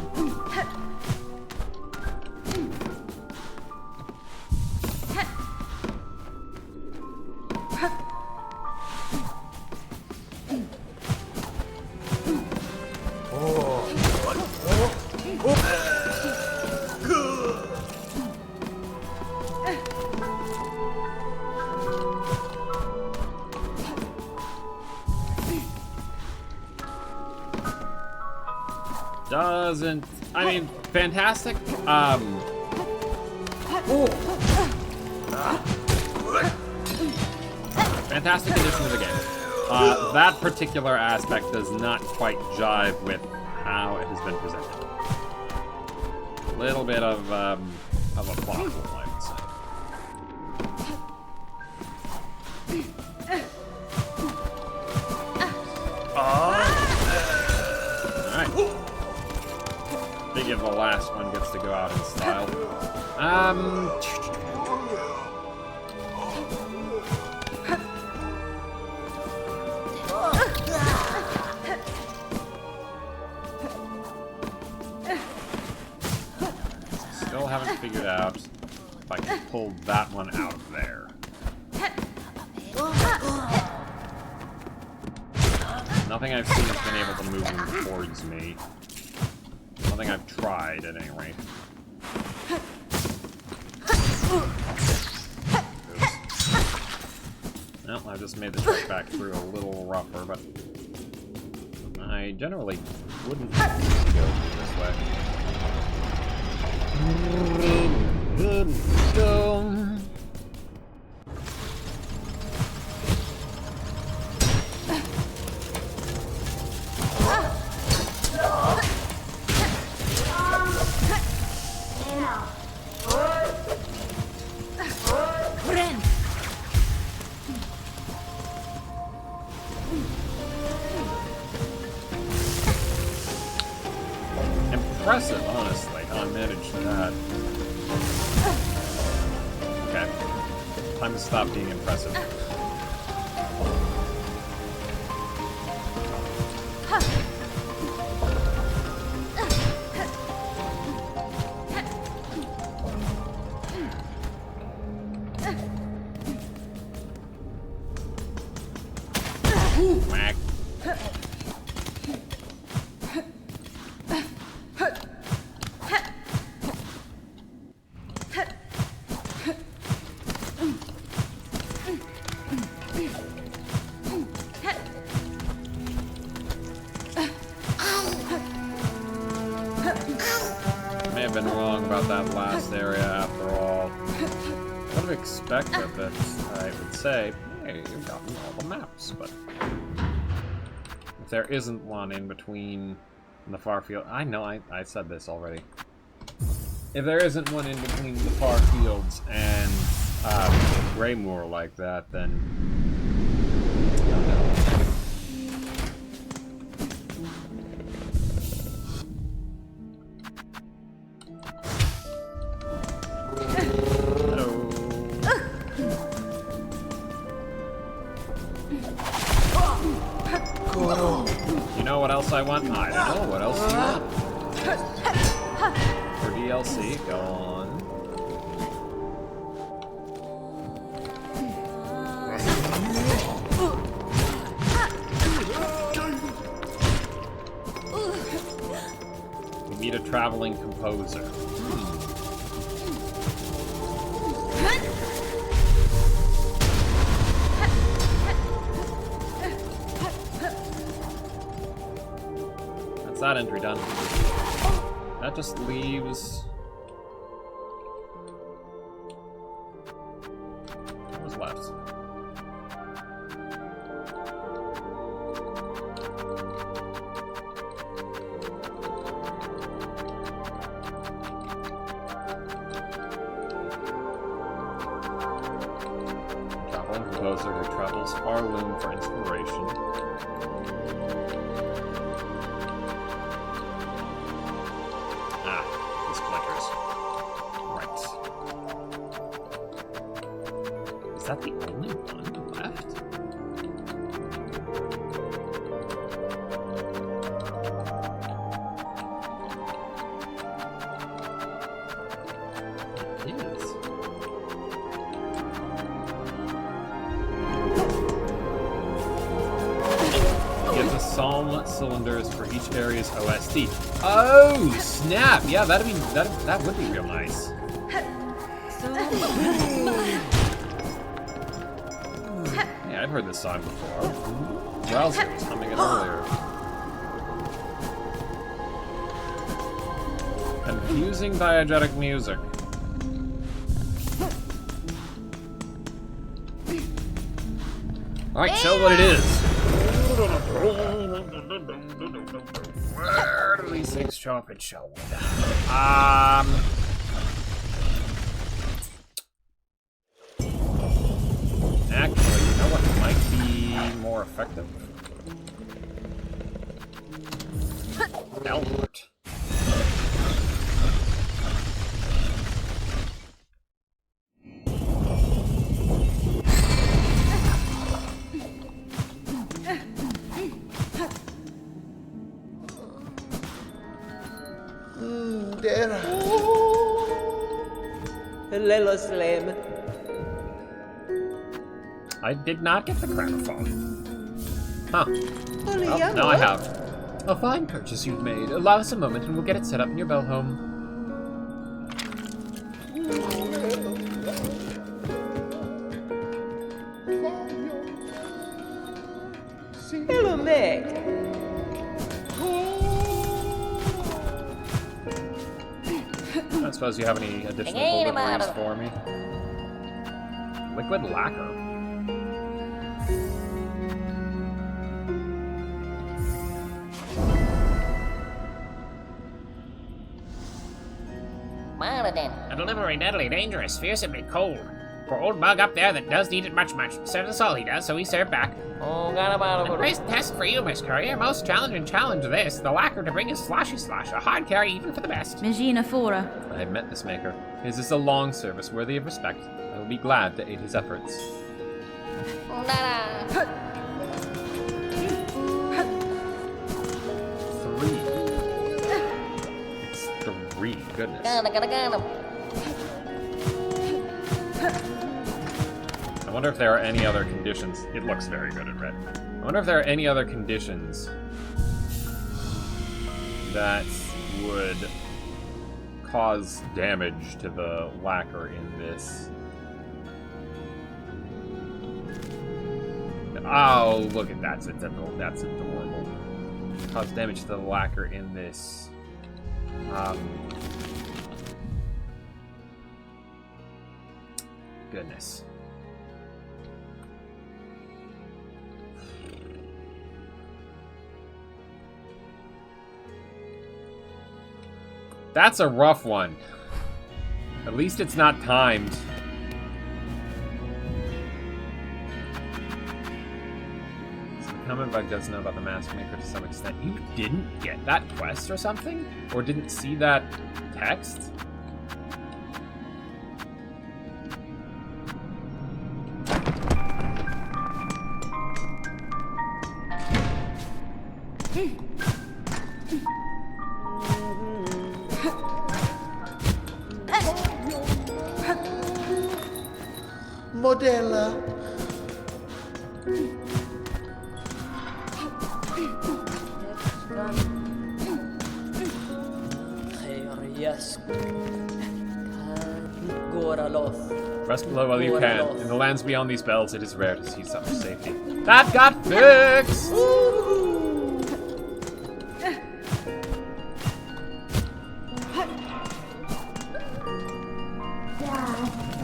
Doesn't... I mean, fantastic. Fantastic addition to the game. That particular aspect does not quite jive with how it has been presented. A little bit of a plot hole, I would say. Alright. Figure the last one gets to go out in style. Still haven't figured out if I can pull that one out of there. Nothing I've seen has been able to move them towards me. Nothing I've tried, at any rate. Well, I just made the trek back through a little rougher, but I generally wouldn't go this way. Impressive, honestly, how I managed that. Okay. Time to stop being impressive. Whack. May have been wrong about that last area after all. I would have expected that I would say, hey, you've gotten all the maps, but if there isn't one in between the far field, I know I said this already. If there isn't one in between the far fields and Greymoor like that, then I don't know. You know what else I want? I don't know. What else do you want? For DLC, go on. We need a traveling composer. That's that entry done. That just leaves... What was left? Traveling composer who travels far loom for inspiration. Is that the only one left? It is. Gives us Psalm cylinders for each area's OST. Oh snap! Yeah, that would be real nice. Yeah, I've heard this song before. Wowzer was humming it earlier. Confusing diegetic music. Alright, show what it is. Where do these things show up in Shellwood? Actually, you know what might be more effective? Albert. There. Hello, Slim. I did not get the gramophone. Huh. Well, Well, now I have. A fine purchase you've made. Allow us a moment and we'll get it set up in your bell home. Hello, Meg. I suppose you have any additional deliveries for me? Liquid lacquer. A delivery deadly dangerous, fearsomely cold. For old bug up there that does need it much. Serves us all he does, so we serve back. Oh, got about A great test for you, Miss Courier. Most challenging challenge this. The lacquer to bring is sloshy slosh. A hard carry even for the best. Magina Fora. I have met this maker. His is a long service worthy of respect. I will be glad to aid his efforts. Three. It's three. Goodness. I wonder if there are any other conditions. It looks very good in red. I wonder if there are any other conditions that would cause damage to the lacquer in this. Oh, look at that. That's adorable. Cause damage to the lacquer in this. goodness. That's a rough one. At least it's not timed. So the comment bug does know about the mask maker to some extent. You didn't get that quest or something? Or didn't see that text? Modella. Rest below while you can. In the lands beyond these bells, it is rare to see such safety. That got fixed!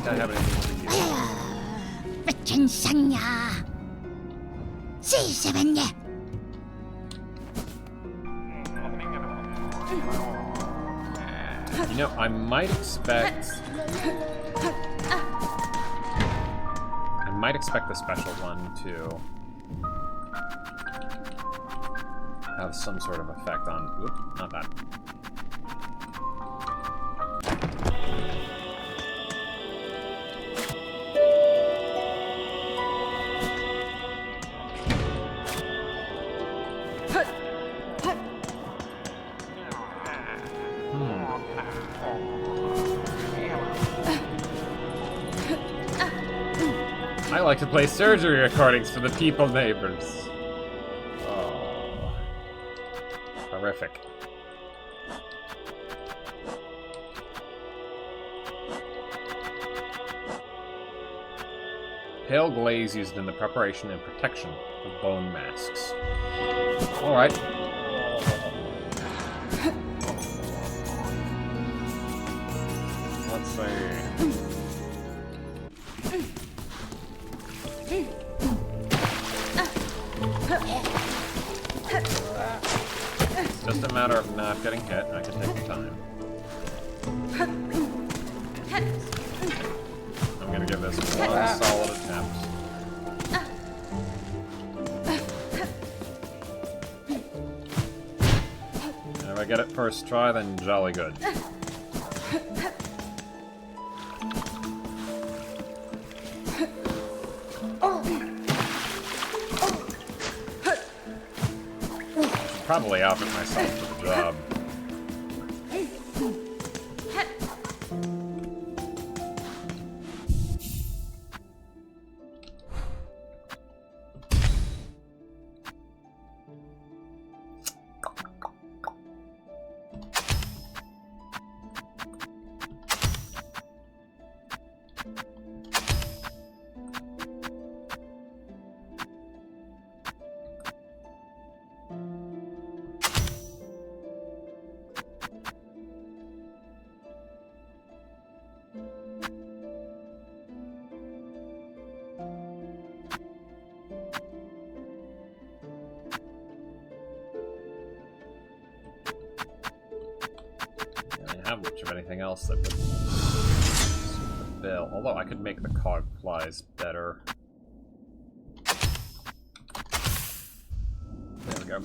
I have anything for you. You know, I might expect the special one to have some sort of effect on. Whoop, not that. I like to play surgery recordings for the people neighbors. Oh. Horrific. Pale glaze used in the preparation and protection of bone masks. Alright. Let's see. It's just a matter of not getting hit. I can take the time. I'm gonna give this one solid attempt. And if I get it first try, then jolly good. Probably outfit myself for the job. Have much of anything else that would suit the bill. Although I could make the cog flies better. There we go.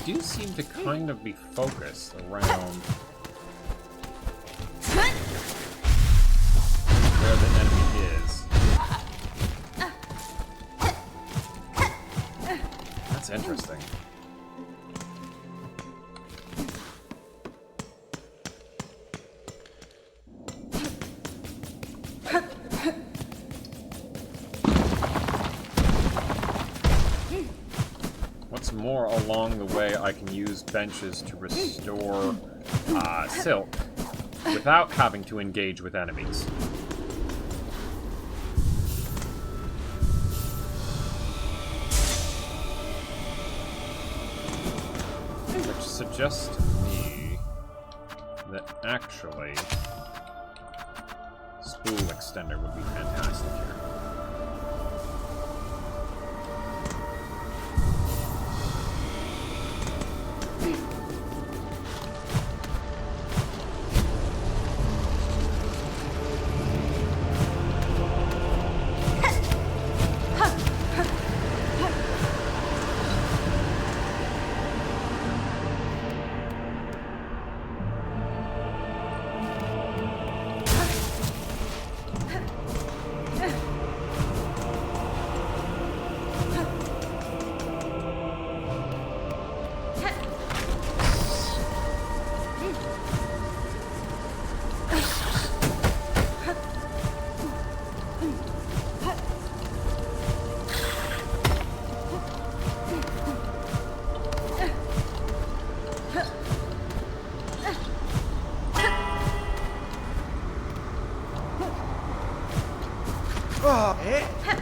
Do seem to kind of be focused around where the enemy is. That's interesting. What's more, more along the way I can use benches to restore silk without having to engage with enemies. Which suggests to me that actually spool extender would be fantastic here.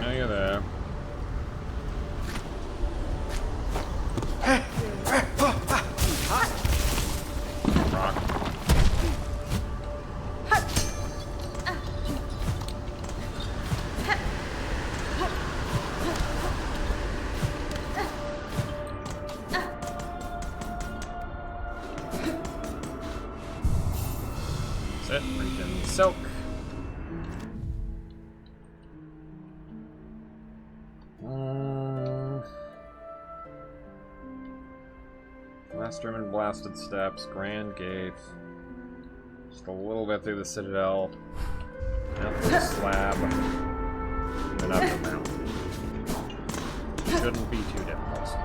Now you're there. Rock. That's it. Freaking silk. Last room and blasted steps, grand gate. Just a little bit through the citadel. Out the slab. And up the mountain. Shouldn't be too difficult.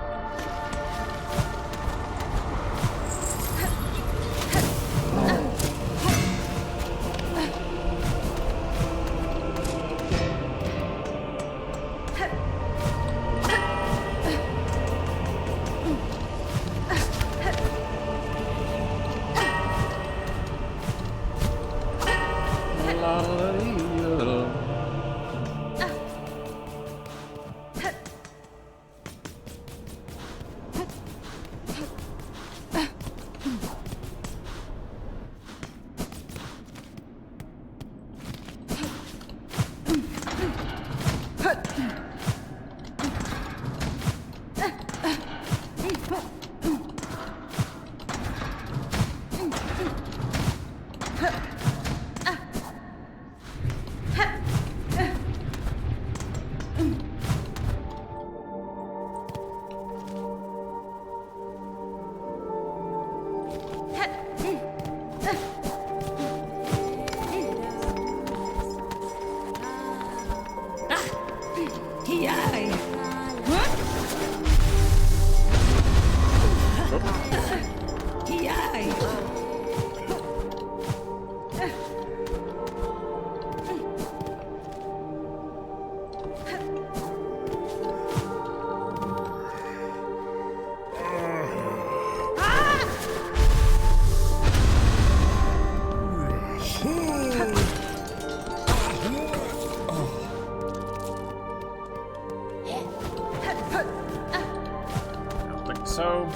So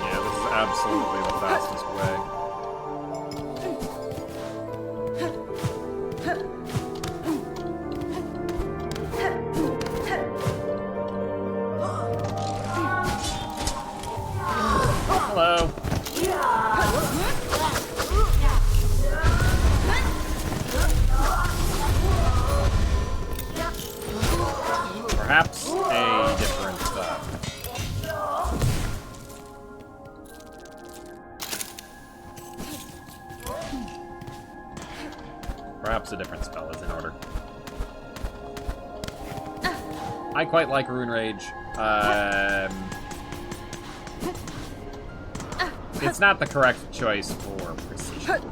yeah, this is absolutely the fastest way. Hello. Perhaps a different, perhaps a different spell is in order. I quite like Rune Rage. It's not the correct choice for precision.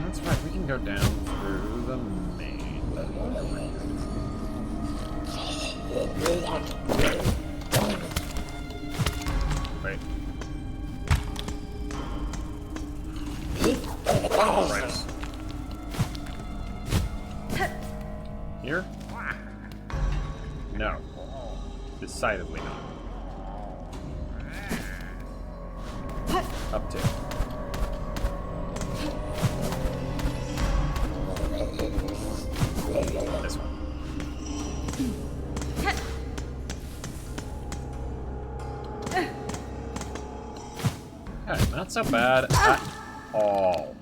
That's right, we can go down through the main. Wait. Right. Here? No. Decidedly not. Up to. This one. Okay, not so bad at all.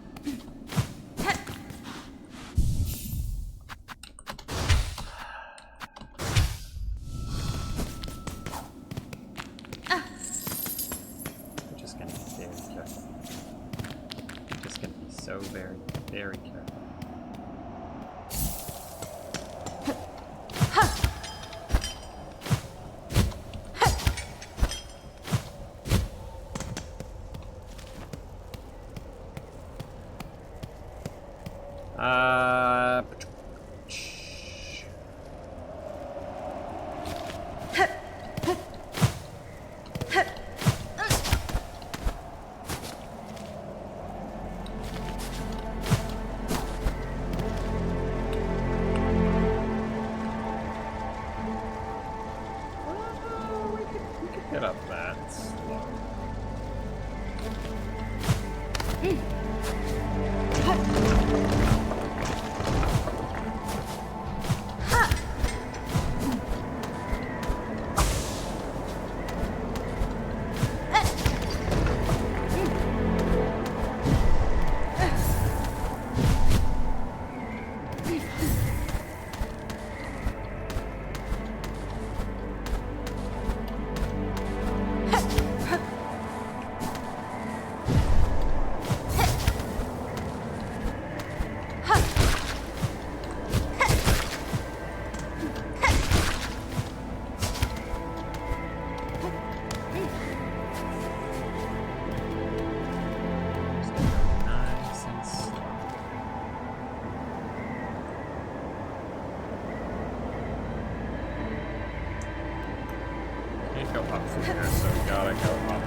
We're just gonna be very careful. We're just gonna be so very, very careful. We could get up that slow. Nice and slow. Can't go up from here, so we gotta go up.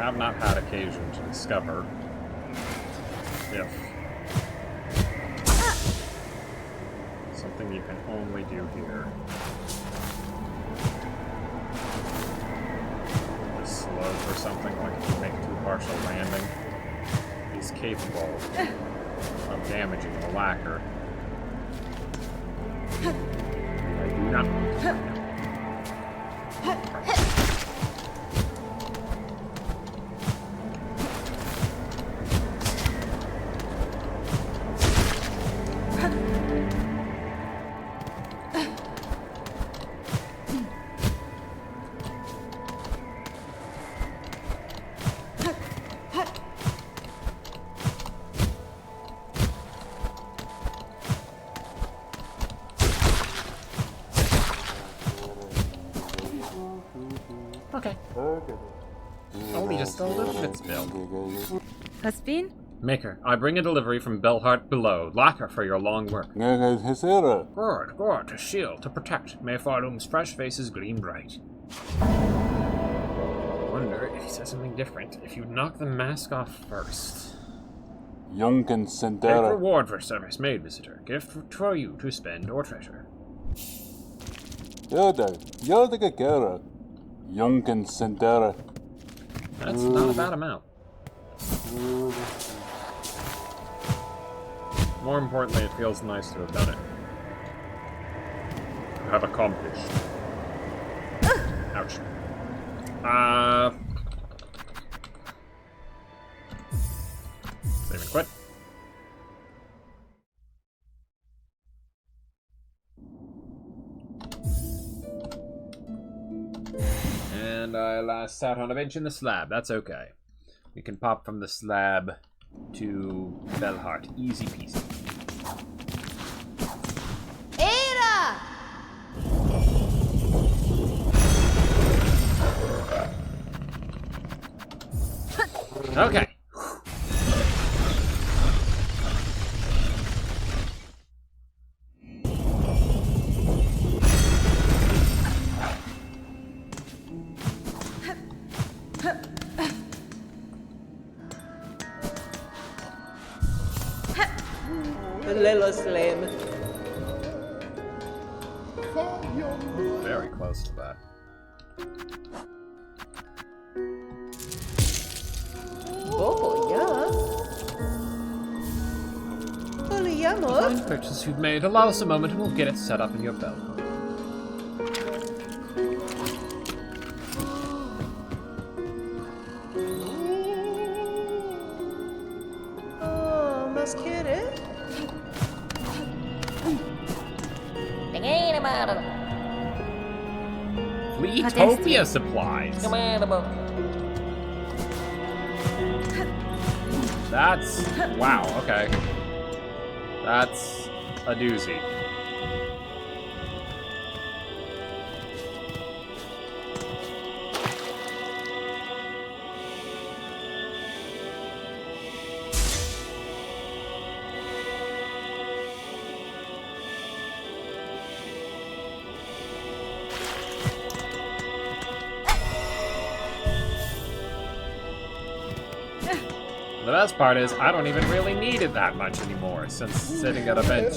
have not had occasion to discover if something you can only do here is slow for something, like if you make too harsh a landing, he's capable of damaging the lacquer. I do not want to do that. Okay. Only just a little bit spilled. Has been? Maker, I bring a delivery from Belhart below. Lacquer for your long work. Good, good. To shield, to protect. May Farlum's fresh faces gleam bright. I wonder if he says something different. If you knock the mask off first. Youngkin Take Sendera. reward for service made, visitor. Gift for you to spend or treasure. Yoda Gagara. Youngkin Sendera. That's not a bad amount. More importantly, it feels nice to have done it. To have accomplished. Ouch. Save and quit. And I last sat on a bench in the slab. That's okay. We can pop from the slab to Belhart. Easy peasy. Ada! Okay. Little Slim. Very close to that. Oh, yeah. Poliamos. Fine purchase you've made. Allow us a moment and we'll get it set up in your belt. Oh, mas querer? Fleetopia supplies. That's... wow, okay. That's a doozy. The best part is, I don't even really need it that much anymore, since sitting at a bench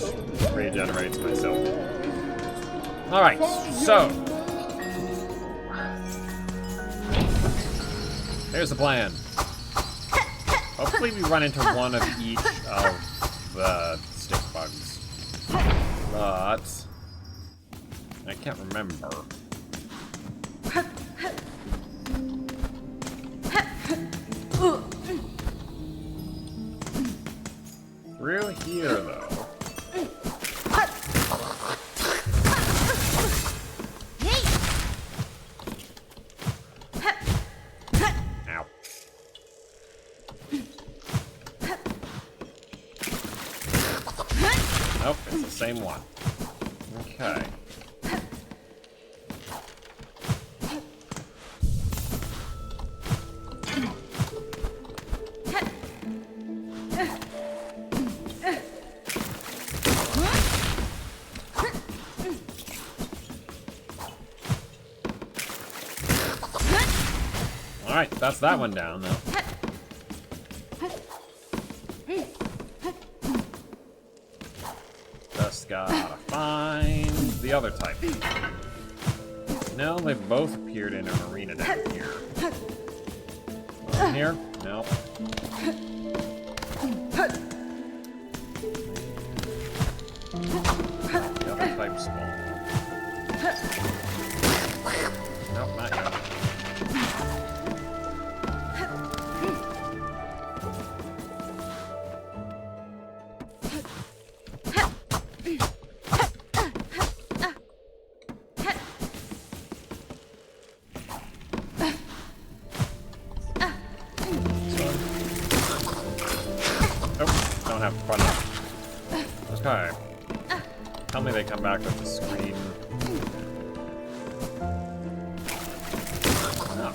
regenerates myself. Alright, so... here's the plan. Hopefully we run into one of each of the stick bugs. But... I can't remember. Through here, though. Ow. Nope, it's the same one. Okay. Alright, that's that one down, though. Just gotta find the other type. No, they both appeared in an arena down here. One here? No. The other type spawned. Nope, not yet. Don't have fun. Okay. Tell me they come back with the screen. Oh,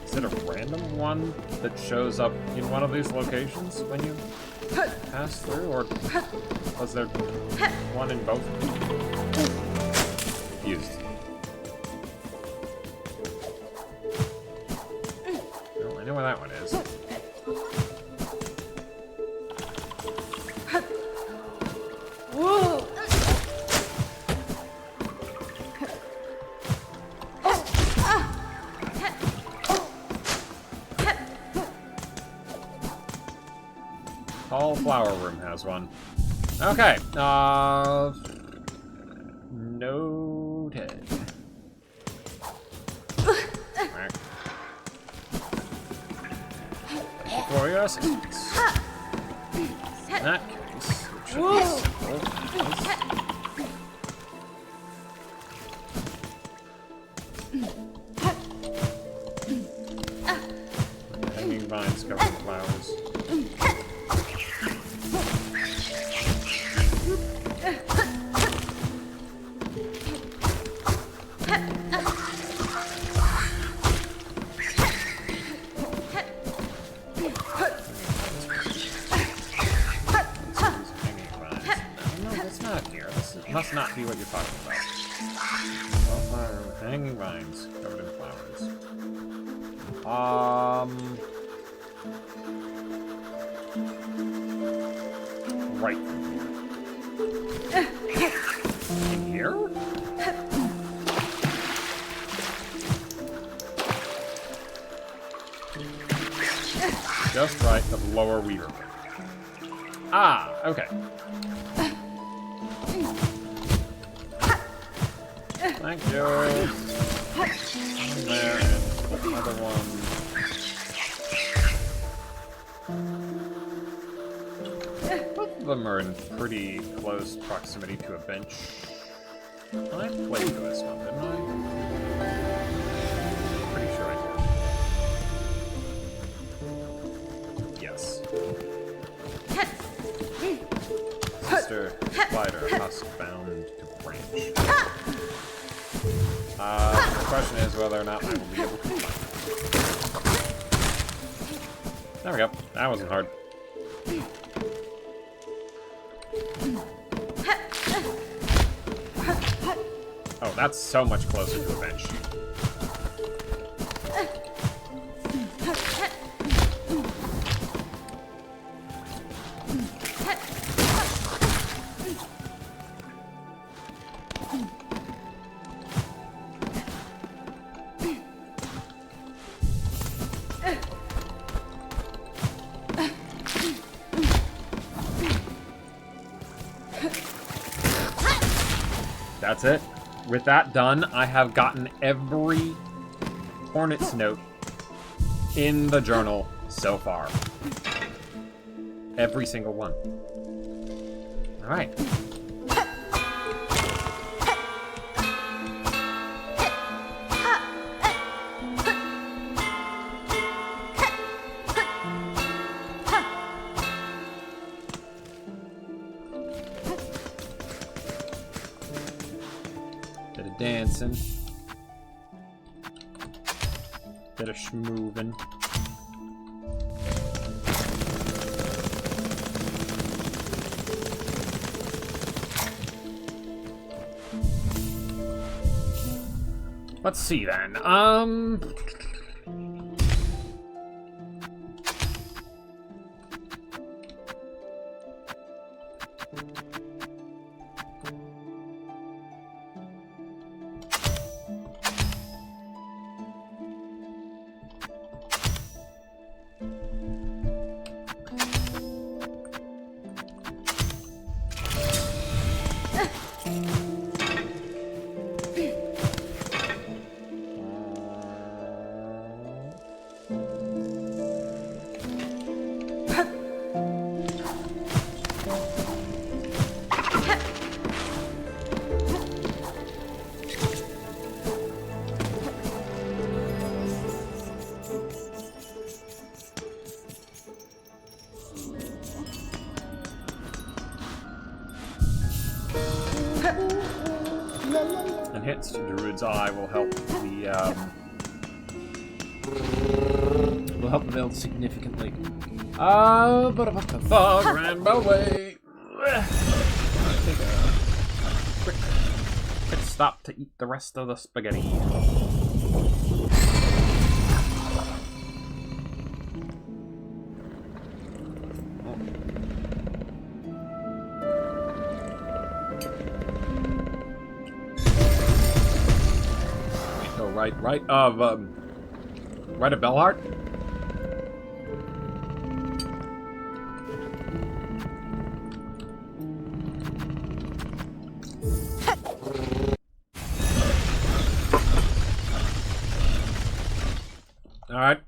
is it a random one that shows up in one of these locations when you pass through, or was there one in both? Confused. Oh, I know where that one is. Whoa! Tall Flower Room has one. Okay, noted. Alright. Thank you for your assistance. In that case, it should be simple. Hanging vines covered in flowers. Must not be what you're talking about. Wildflower, hanging vines covered in flowers. Right in here? Just right of Lower Weaver. Ah, okay. Thank you. And there, and the other one. Both of them are in pretty close proximity to a bench. I played for this one, didn't I? Pretty sure I did. Yes. Sister Spider, husk bound to branch. The question is whether or not I will be able to find it. There we go. That wasn't hard. Oh, that's so much closer to a bench. That's it. With that done, I have gotten every Hornet's note in the journal so far. Every single one. Alright. Bit of dancing. Bit of schmoovin'. Let's see then. And hits to Druid's Eye will help the build significantly. But about the fog ran my way. Take a quick stop to eat the rest of the spaghetti. Right of Bellheart. All right.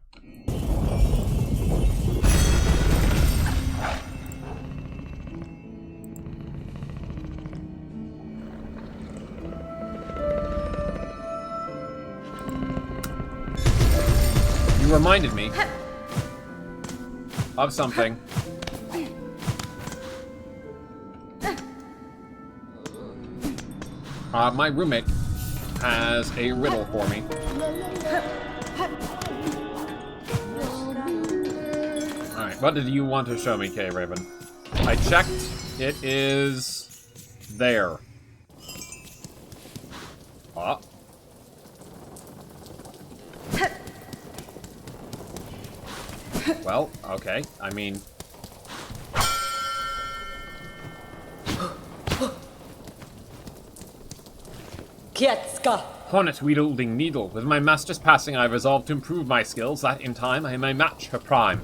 You reminded me of something. My roommate has a riddle for me. Alright, what did you want to show me, K-Raven? I checked. It is there. Ah. Well, okay. I mean... Kietska! Hornet-wielding needle. With my master's passing, I have resolved to improve my skills, that in time I may match her prime.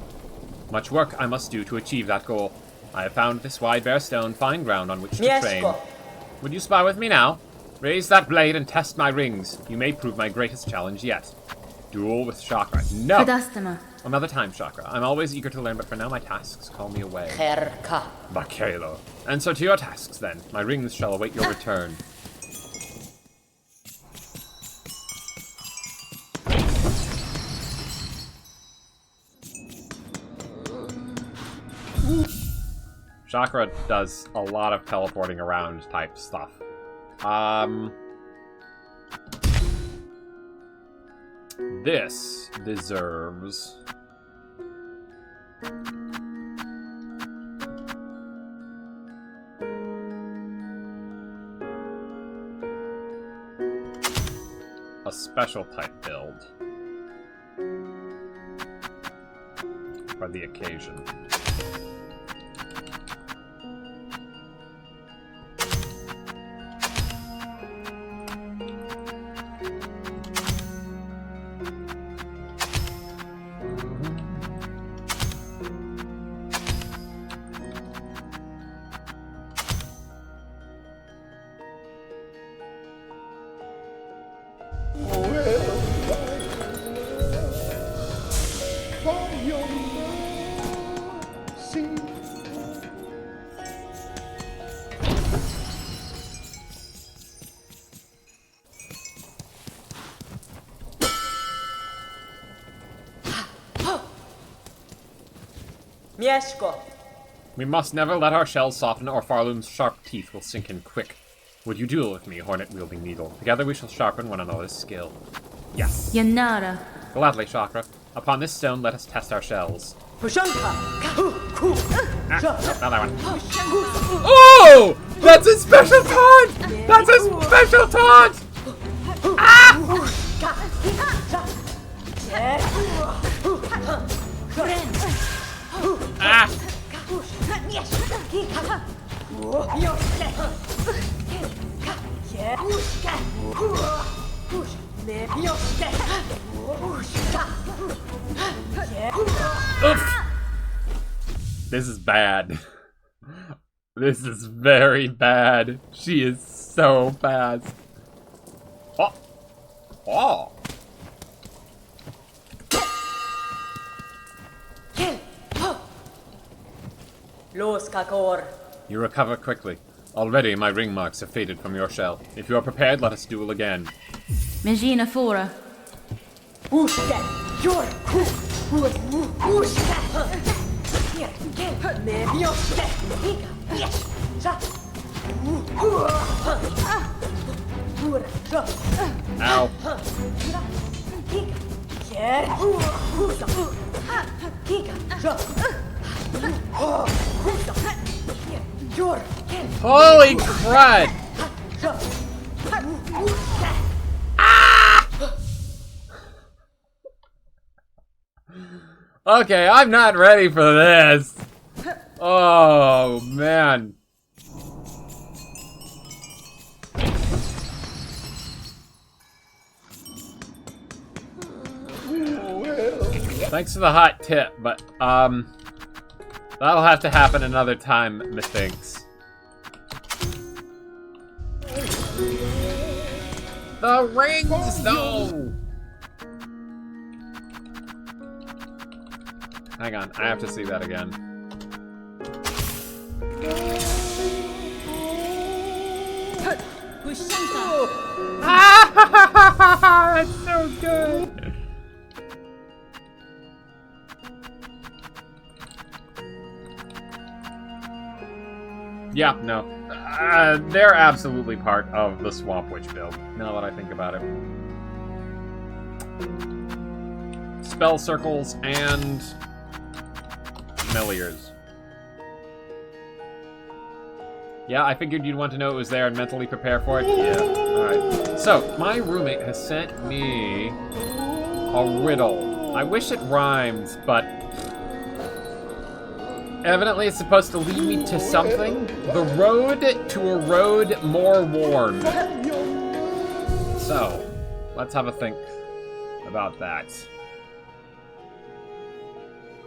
Much work I must do to achieve that goal. I have found this wide bare stone fine ground on which to train. Would you spar with me now? Raise that blade and test my rings. You may prove my greatest challenge yet. Duel with Chakra. No! Another time, Chakra. I'm always eager to learn, but for now my tasks call me away. Herka. Bakelo. And so to your tasks, then. My rings shall await your return. Chakra does a lot of teleporting around type stuff. This deserves... a special type build. For the occasion. We must never let our shells soften, or Farloom's sharp teeth will sink in quick. Would you duel with me, Hornet-wielding needle? Together we shall sharpen one another's skill. Yes. Yanara. Gladly, Chakra. Upon this stone, let us test our shells. Another one. Oh! That's a special taunt! That's a special taunt! Ah! Ah! Oof. This is bad. This is very bad. She is so fast. Oh. Oh. Los Kakor. You recover quickly. Already my ring marks have faded from your shell. If you are prepared, let us duel again. Megina Fora. Ushka. Your Ushka. Here, get me. Yoshka. Yes. Ow. Holy crud! Ah! Okay, I'm not ready for this. Oh, man. Thanks for the hot tip, but, that'll have to happen another time, methinks. The rings, though! Hang on, I have to see that again. Ah, that's so good! Yeah, no. They're absolutely part of the Swamp Witch build, now that I think about it. Spell circles and familiars. Yeah, I figured you'd want to know it was there and mentally prepare for it. Yeah, alright. So, my roommate has sent me a riddle. I wish it rhymed, but evidently it's supposed to lead me to something. The road to a road more worn. So, let's have a think about that.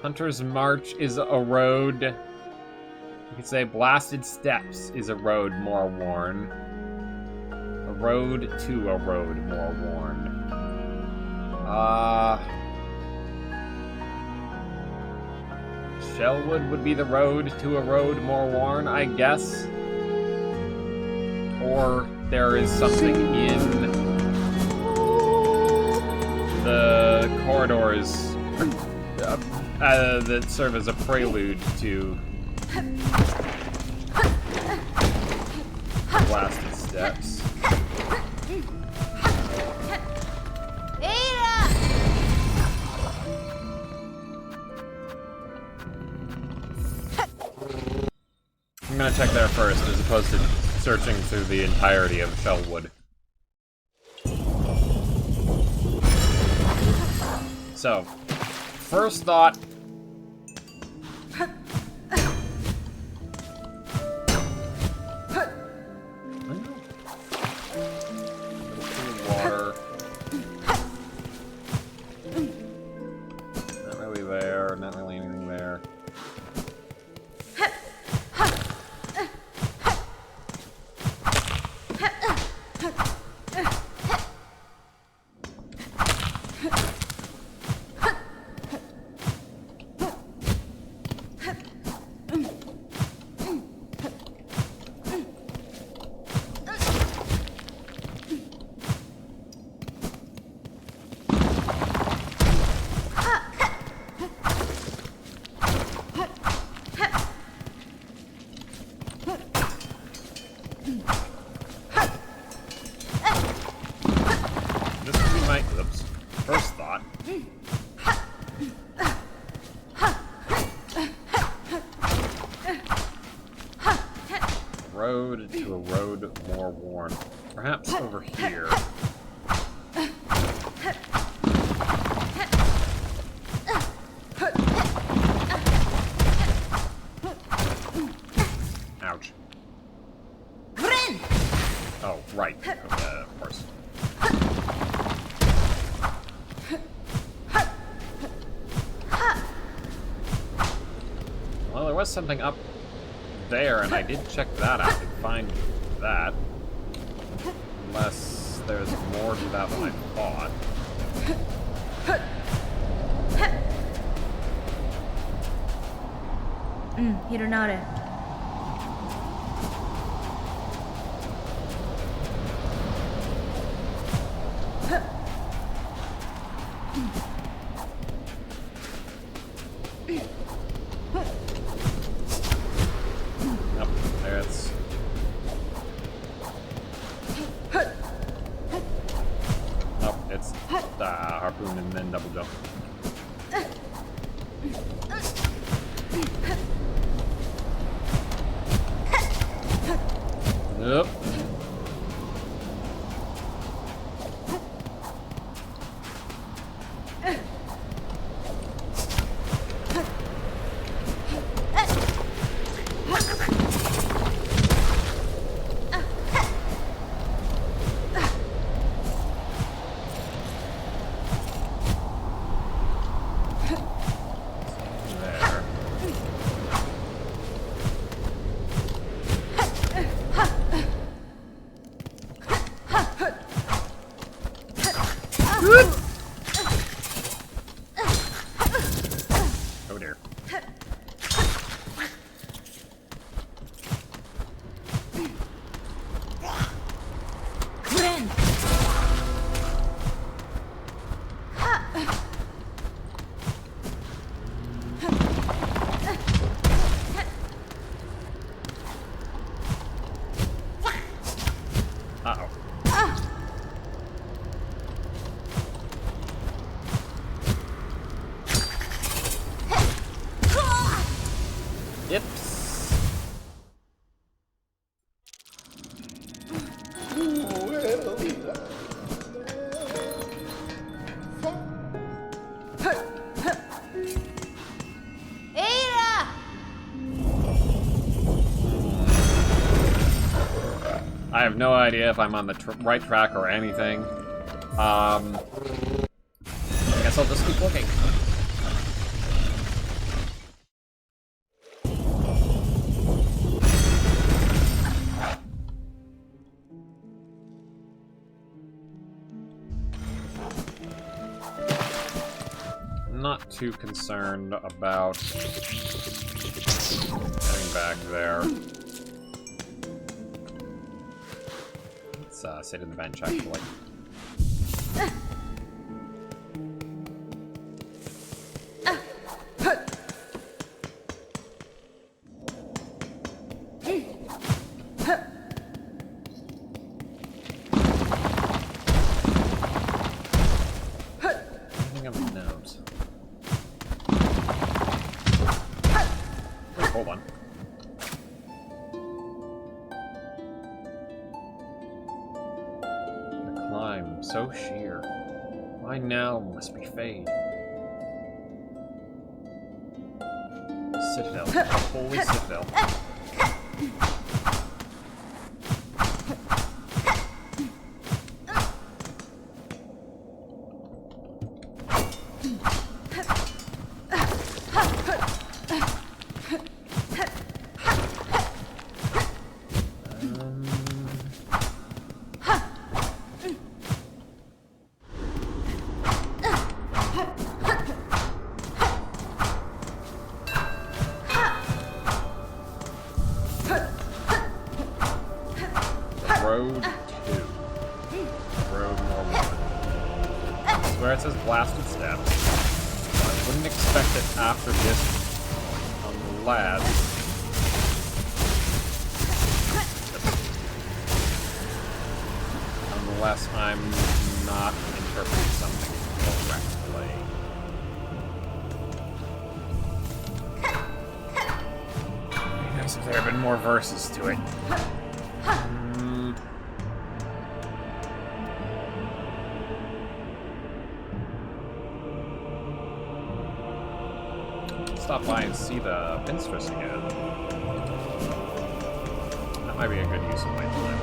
Hunter's March is a road. You could say Blasted Steps is a road more worn. A road to a road more worn. Shellwood would be the road to a road more worn, I guess. Or there is something in the corridors that serve as a prelude to Blasted Steps. I'm gonna check there first, as opposed to searching through the entirety of Shellwood. So, first thought. Water. Not really there, not really anything there. First thought. Road to a road more worn. Perhaps over here. Oh, right. Of course. Well, there was something up there, and I did check that out and find that. Unless there's more to that than I thought. Hironare. Yep, there it's... Oh, it's harpoon and then double jump. Yep. There. Oh dear. Friend. Uh-oh. Yips. Ada! I have no idea if I'm on the right track or anything. I guess I'll just keep looking. Not too concerned about getting back there. Let's sit in the bench actually. Anything of note? Wait, hold on. The climb, so sheer. Why now must be fade. Citadel, a holy citadel. Road 2. Road more 1. I swear it says blasted steps. I wouldn't expect it after this unless... Unless I'm not interpreting something correctly. It'd be nice if there had been more verses to it. Stop by and see the Pinstress again. That might be a good use of my time.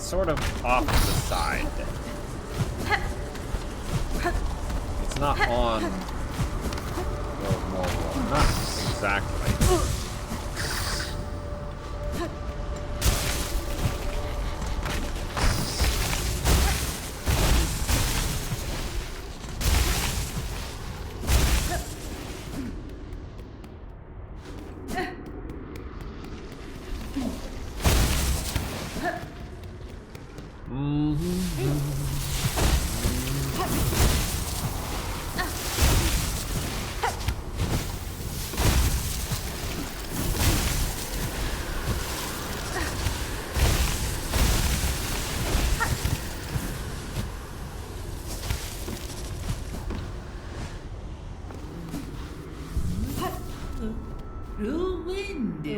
sort of off to the side. It's not on Road Mormor. Not exactly.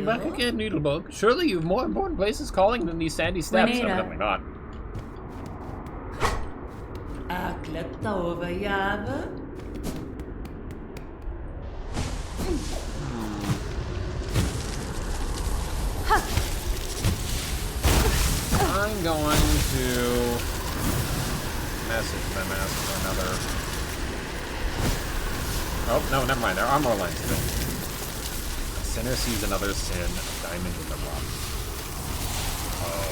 Back again, Needlebug. Surely you've more important places calling than these sandy steps. Wineta. Evidently not. Akletta Java. I'm going to message them, ask for another. Oh, no, never mind. There are more lines of it. A sinner sees another sin, a diamond in the rock. Oh.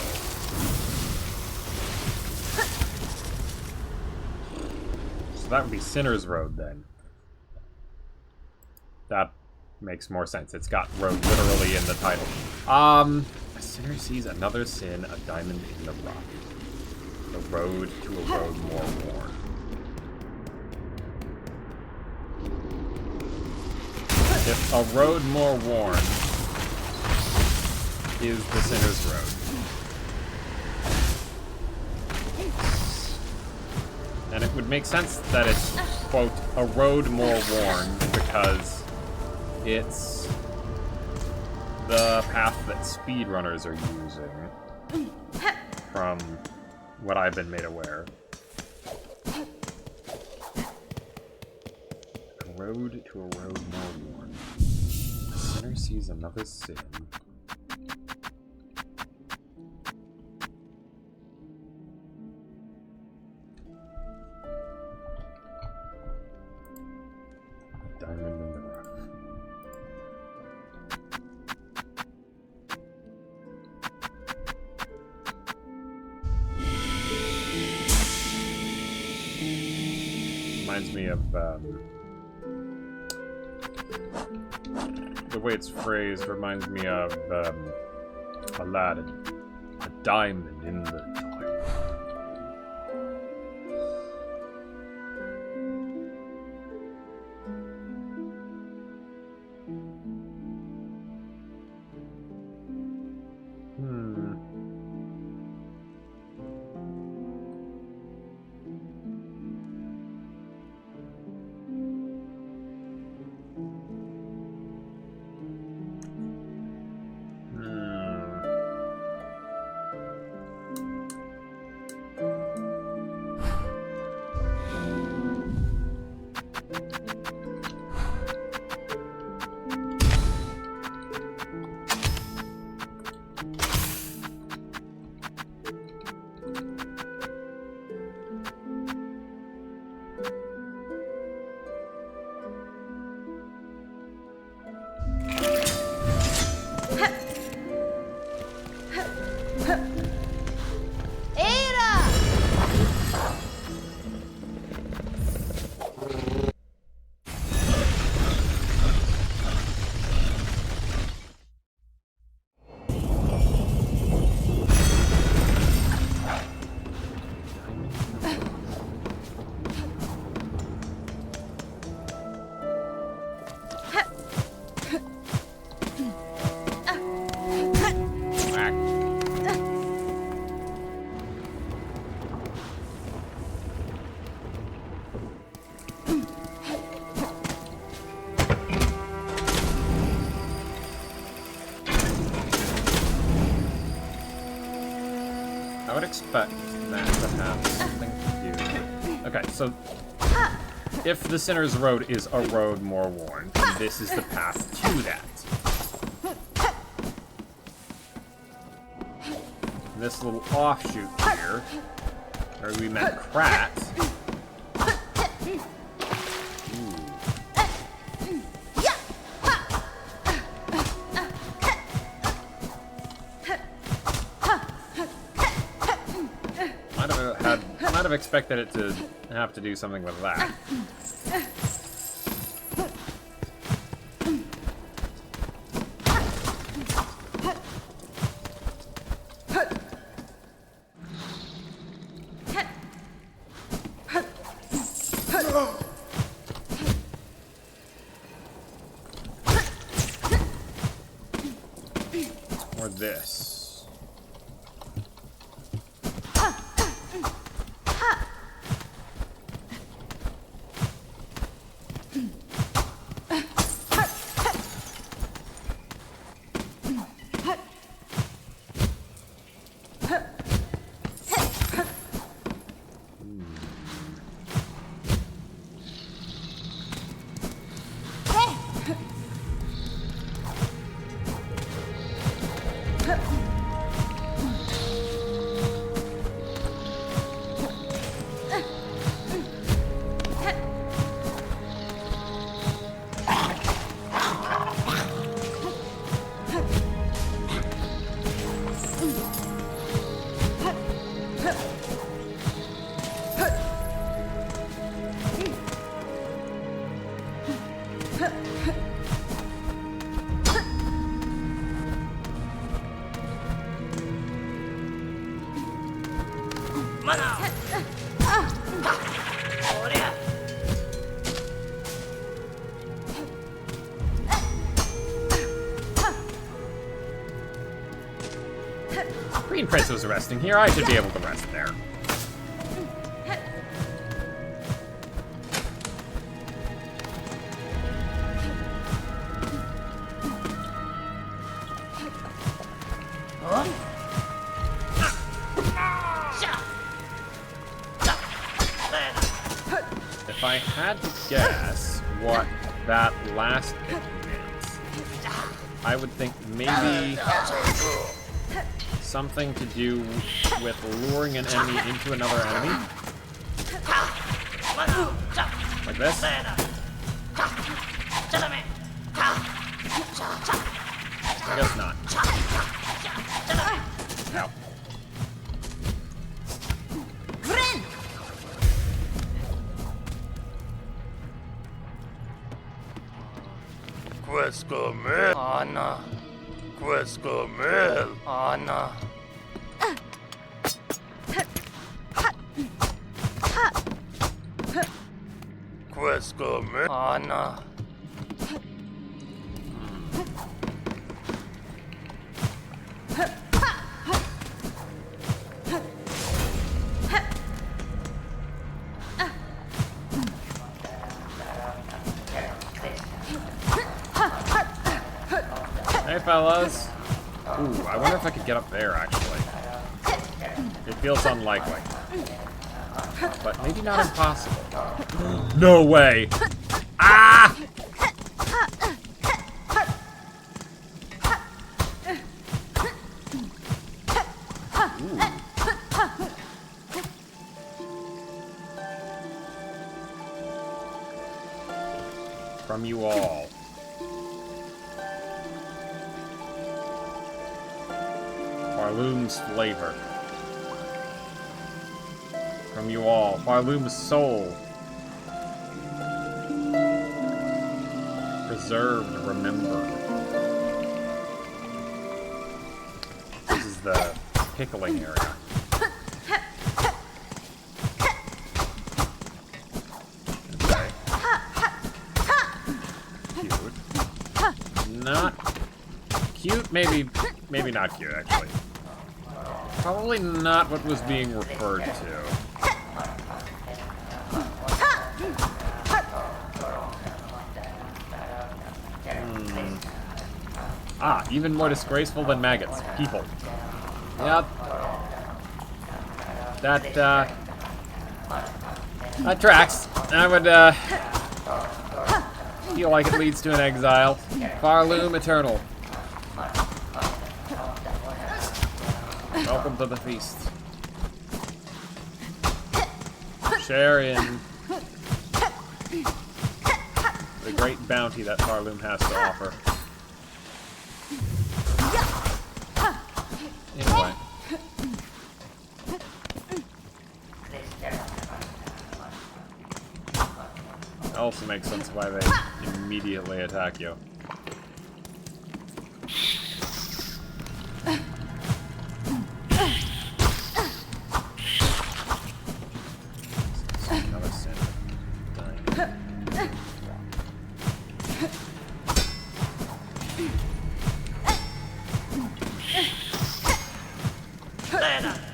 So that would be Sinner's Road, then. That makes more sense. It's got road literally in the title. A sinner sees another sin, a diamond in the rock. The road to a road more worn. If a road more worn is the sinner's road. And it would make sense that it's, quote, a road more worn because it's the path that speedrunners are using, from what I've been made aware. A road to a road more worn. A sinner sees another sin. A diamond in the rough. Reminds me of, the way it's phrased reminds me of, Aladdin. A diamond in the toilet. I would expect that to have something to do. Okay, so if the sinner's road is a road more worn, then this is the path to that. this little offshoot here, where we met Krat. Might have expected it to have to do something with that. Or this. Green Prince was resting here. I should be able to rest there. If I had to guess what that last bit meant, I would think maybe something to do with luring an enemy into another enemy. Like this. I guess not. Ow. Quescomel, Anna. Quescomel, Anna. Quescomel, Anna. Hey, fellas. Ooh, I wonder if I could get up there, actually. It feels unlikely. But maybe not impossible. No way! Ah! Ooh. From you all. Farloom's flavor. From you all. Farloom's soul. Preserved, remembered. This is the pickling area. Okay. Cute. Not cute, maybe not cute, actually. Probably not what was being referred to. Ah, even more disgraceful than maggots. People. Yep. That tracks. I would, feel like it leads to an exile. Farloom Eternal. Welcome to the feast. Share in the great bounty that Farloom has to offer. Anyway. It also makes sense why they immediately attack you. Another sin. Dying.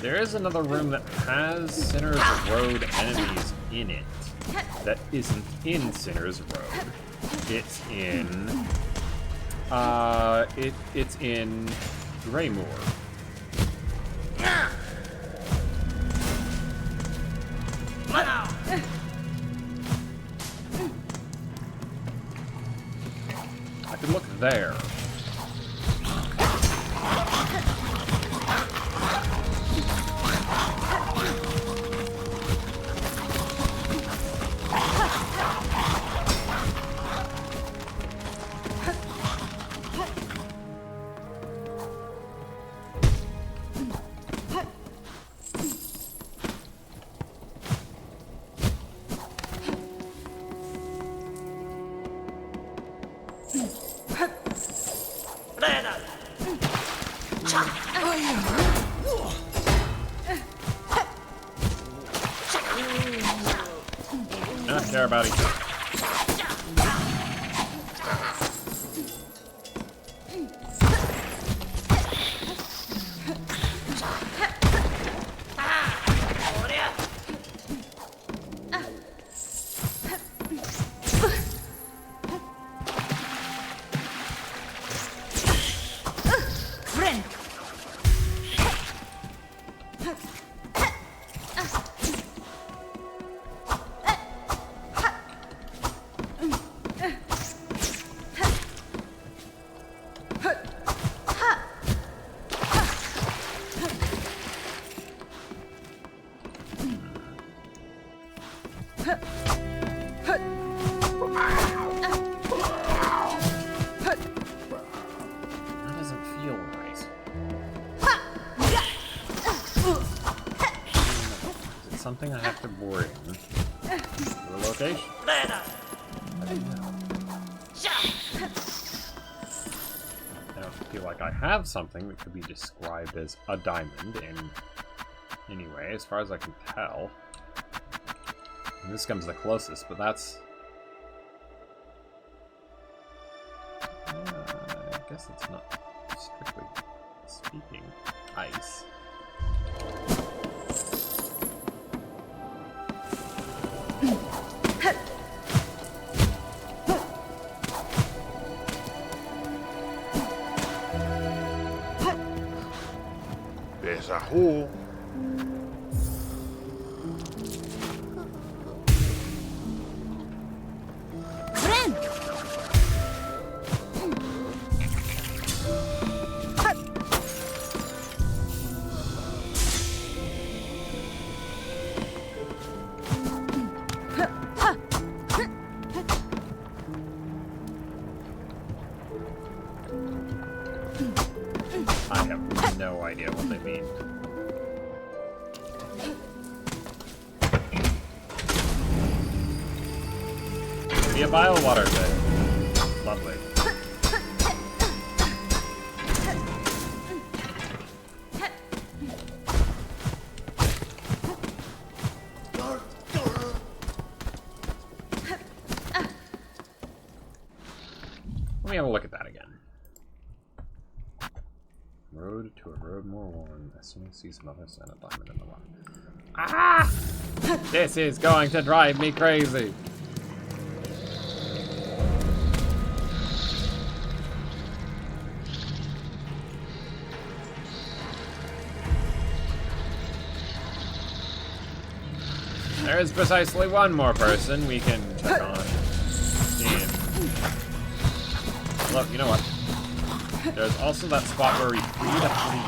There is another room that has Sinner's Road enemies in it that isn't in Sinner's Road. It's in it's in Greymoor. I could look there. I don't care about each other. Something I have to bring to the location. I don't feel like I have something that could be described as a diamond in any way, as far as I can tell. And this comes the closest, but that's... I guess it's not strictly speaking ice. There's a hole. I have no idea what they mean. Be a bile water thing. Lovely. Let me have a look at that again. Road to a road more worn. As soon as see some other sign of diamond in the rock. Ah! This is going to drive me crazy. There is precisely one more person we can check on. Look, you know what? There's also that spot where we freed a flea.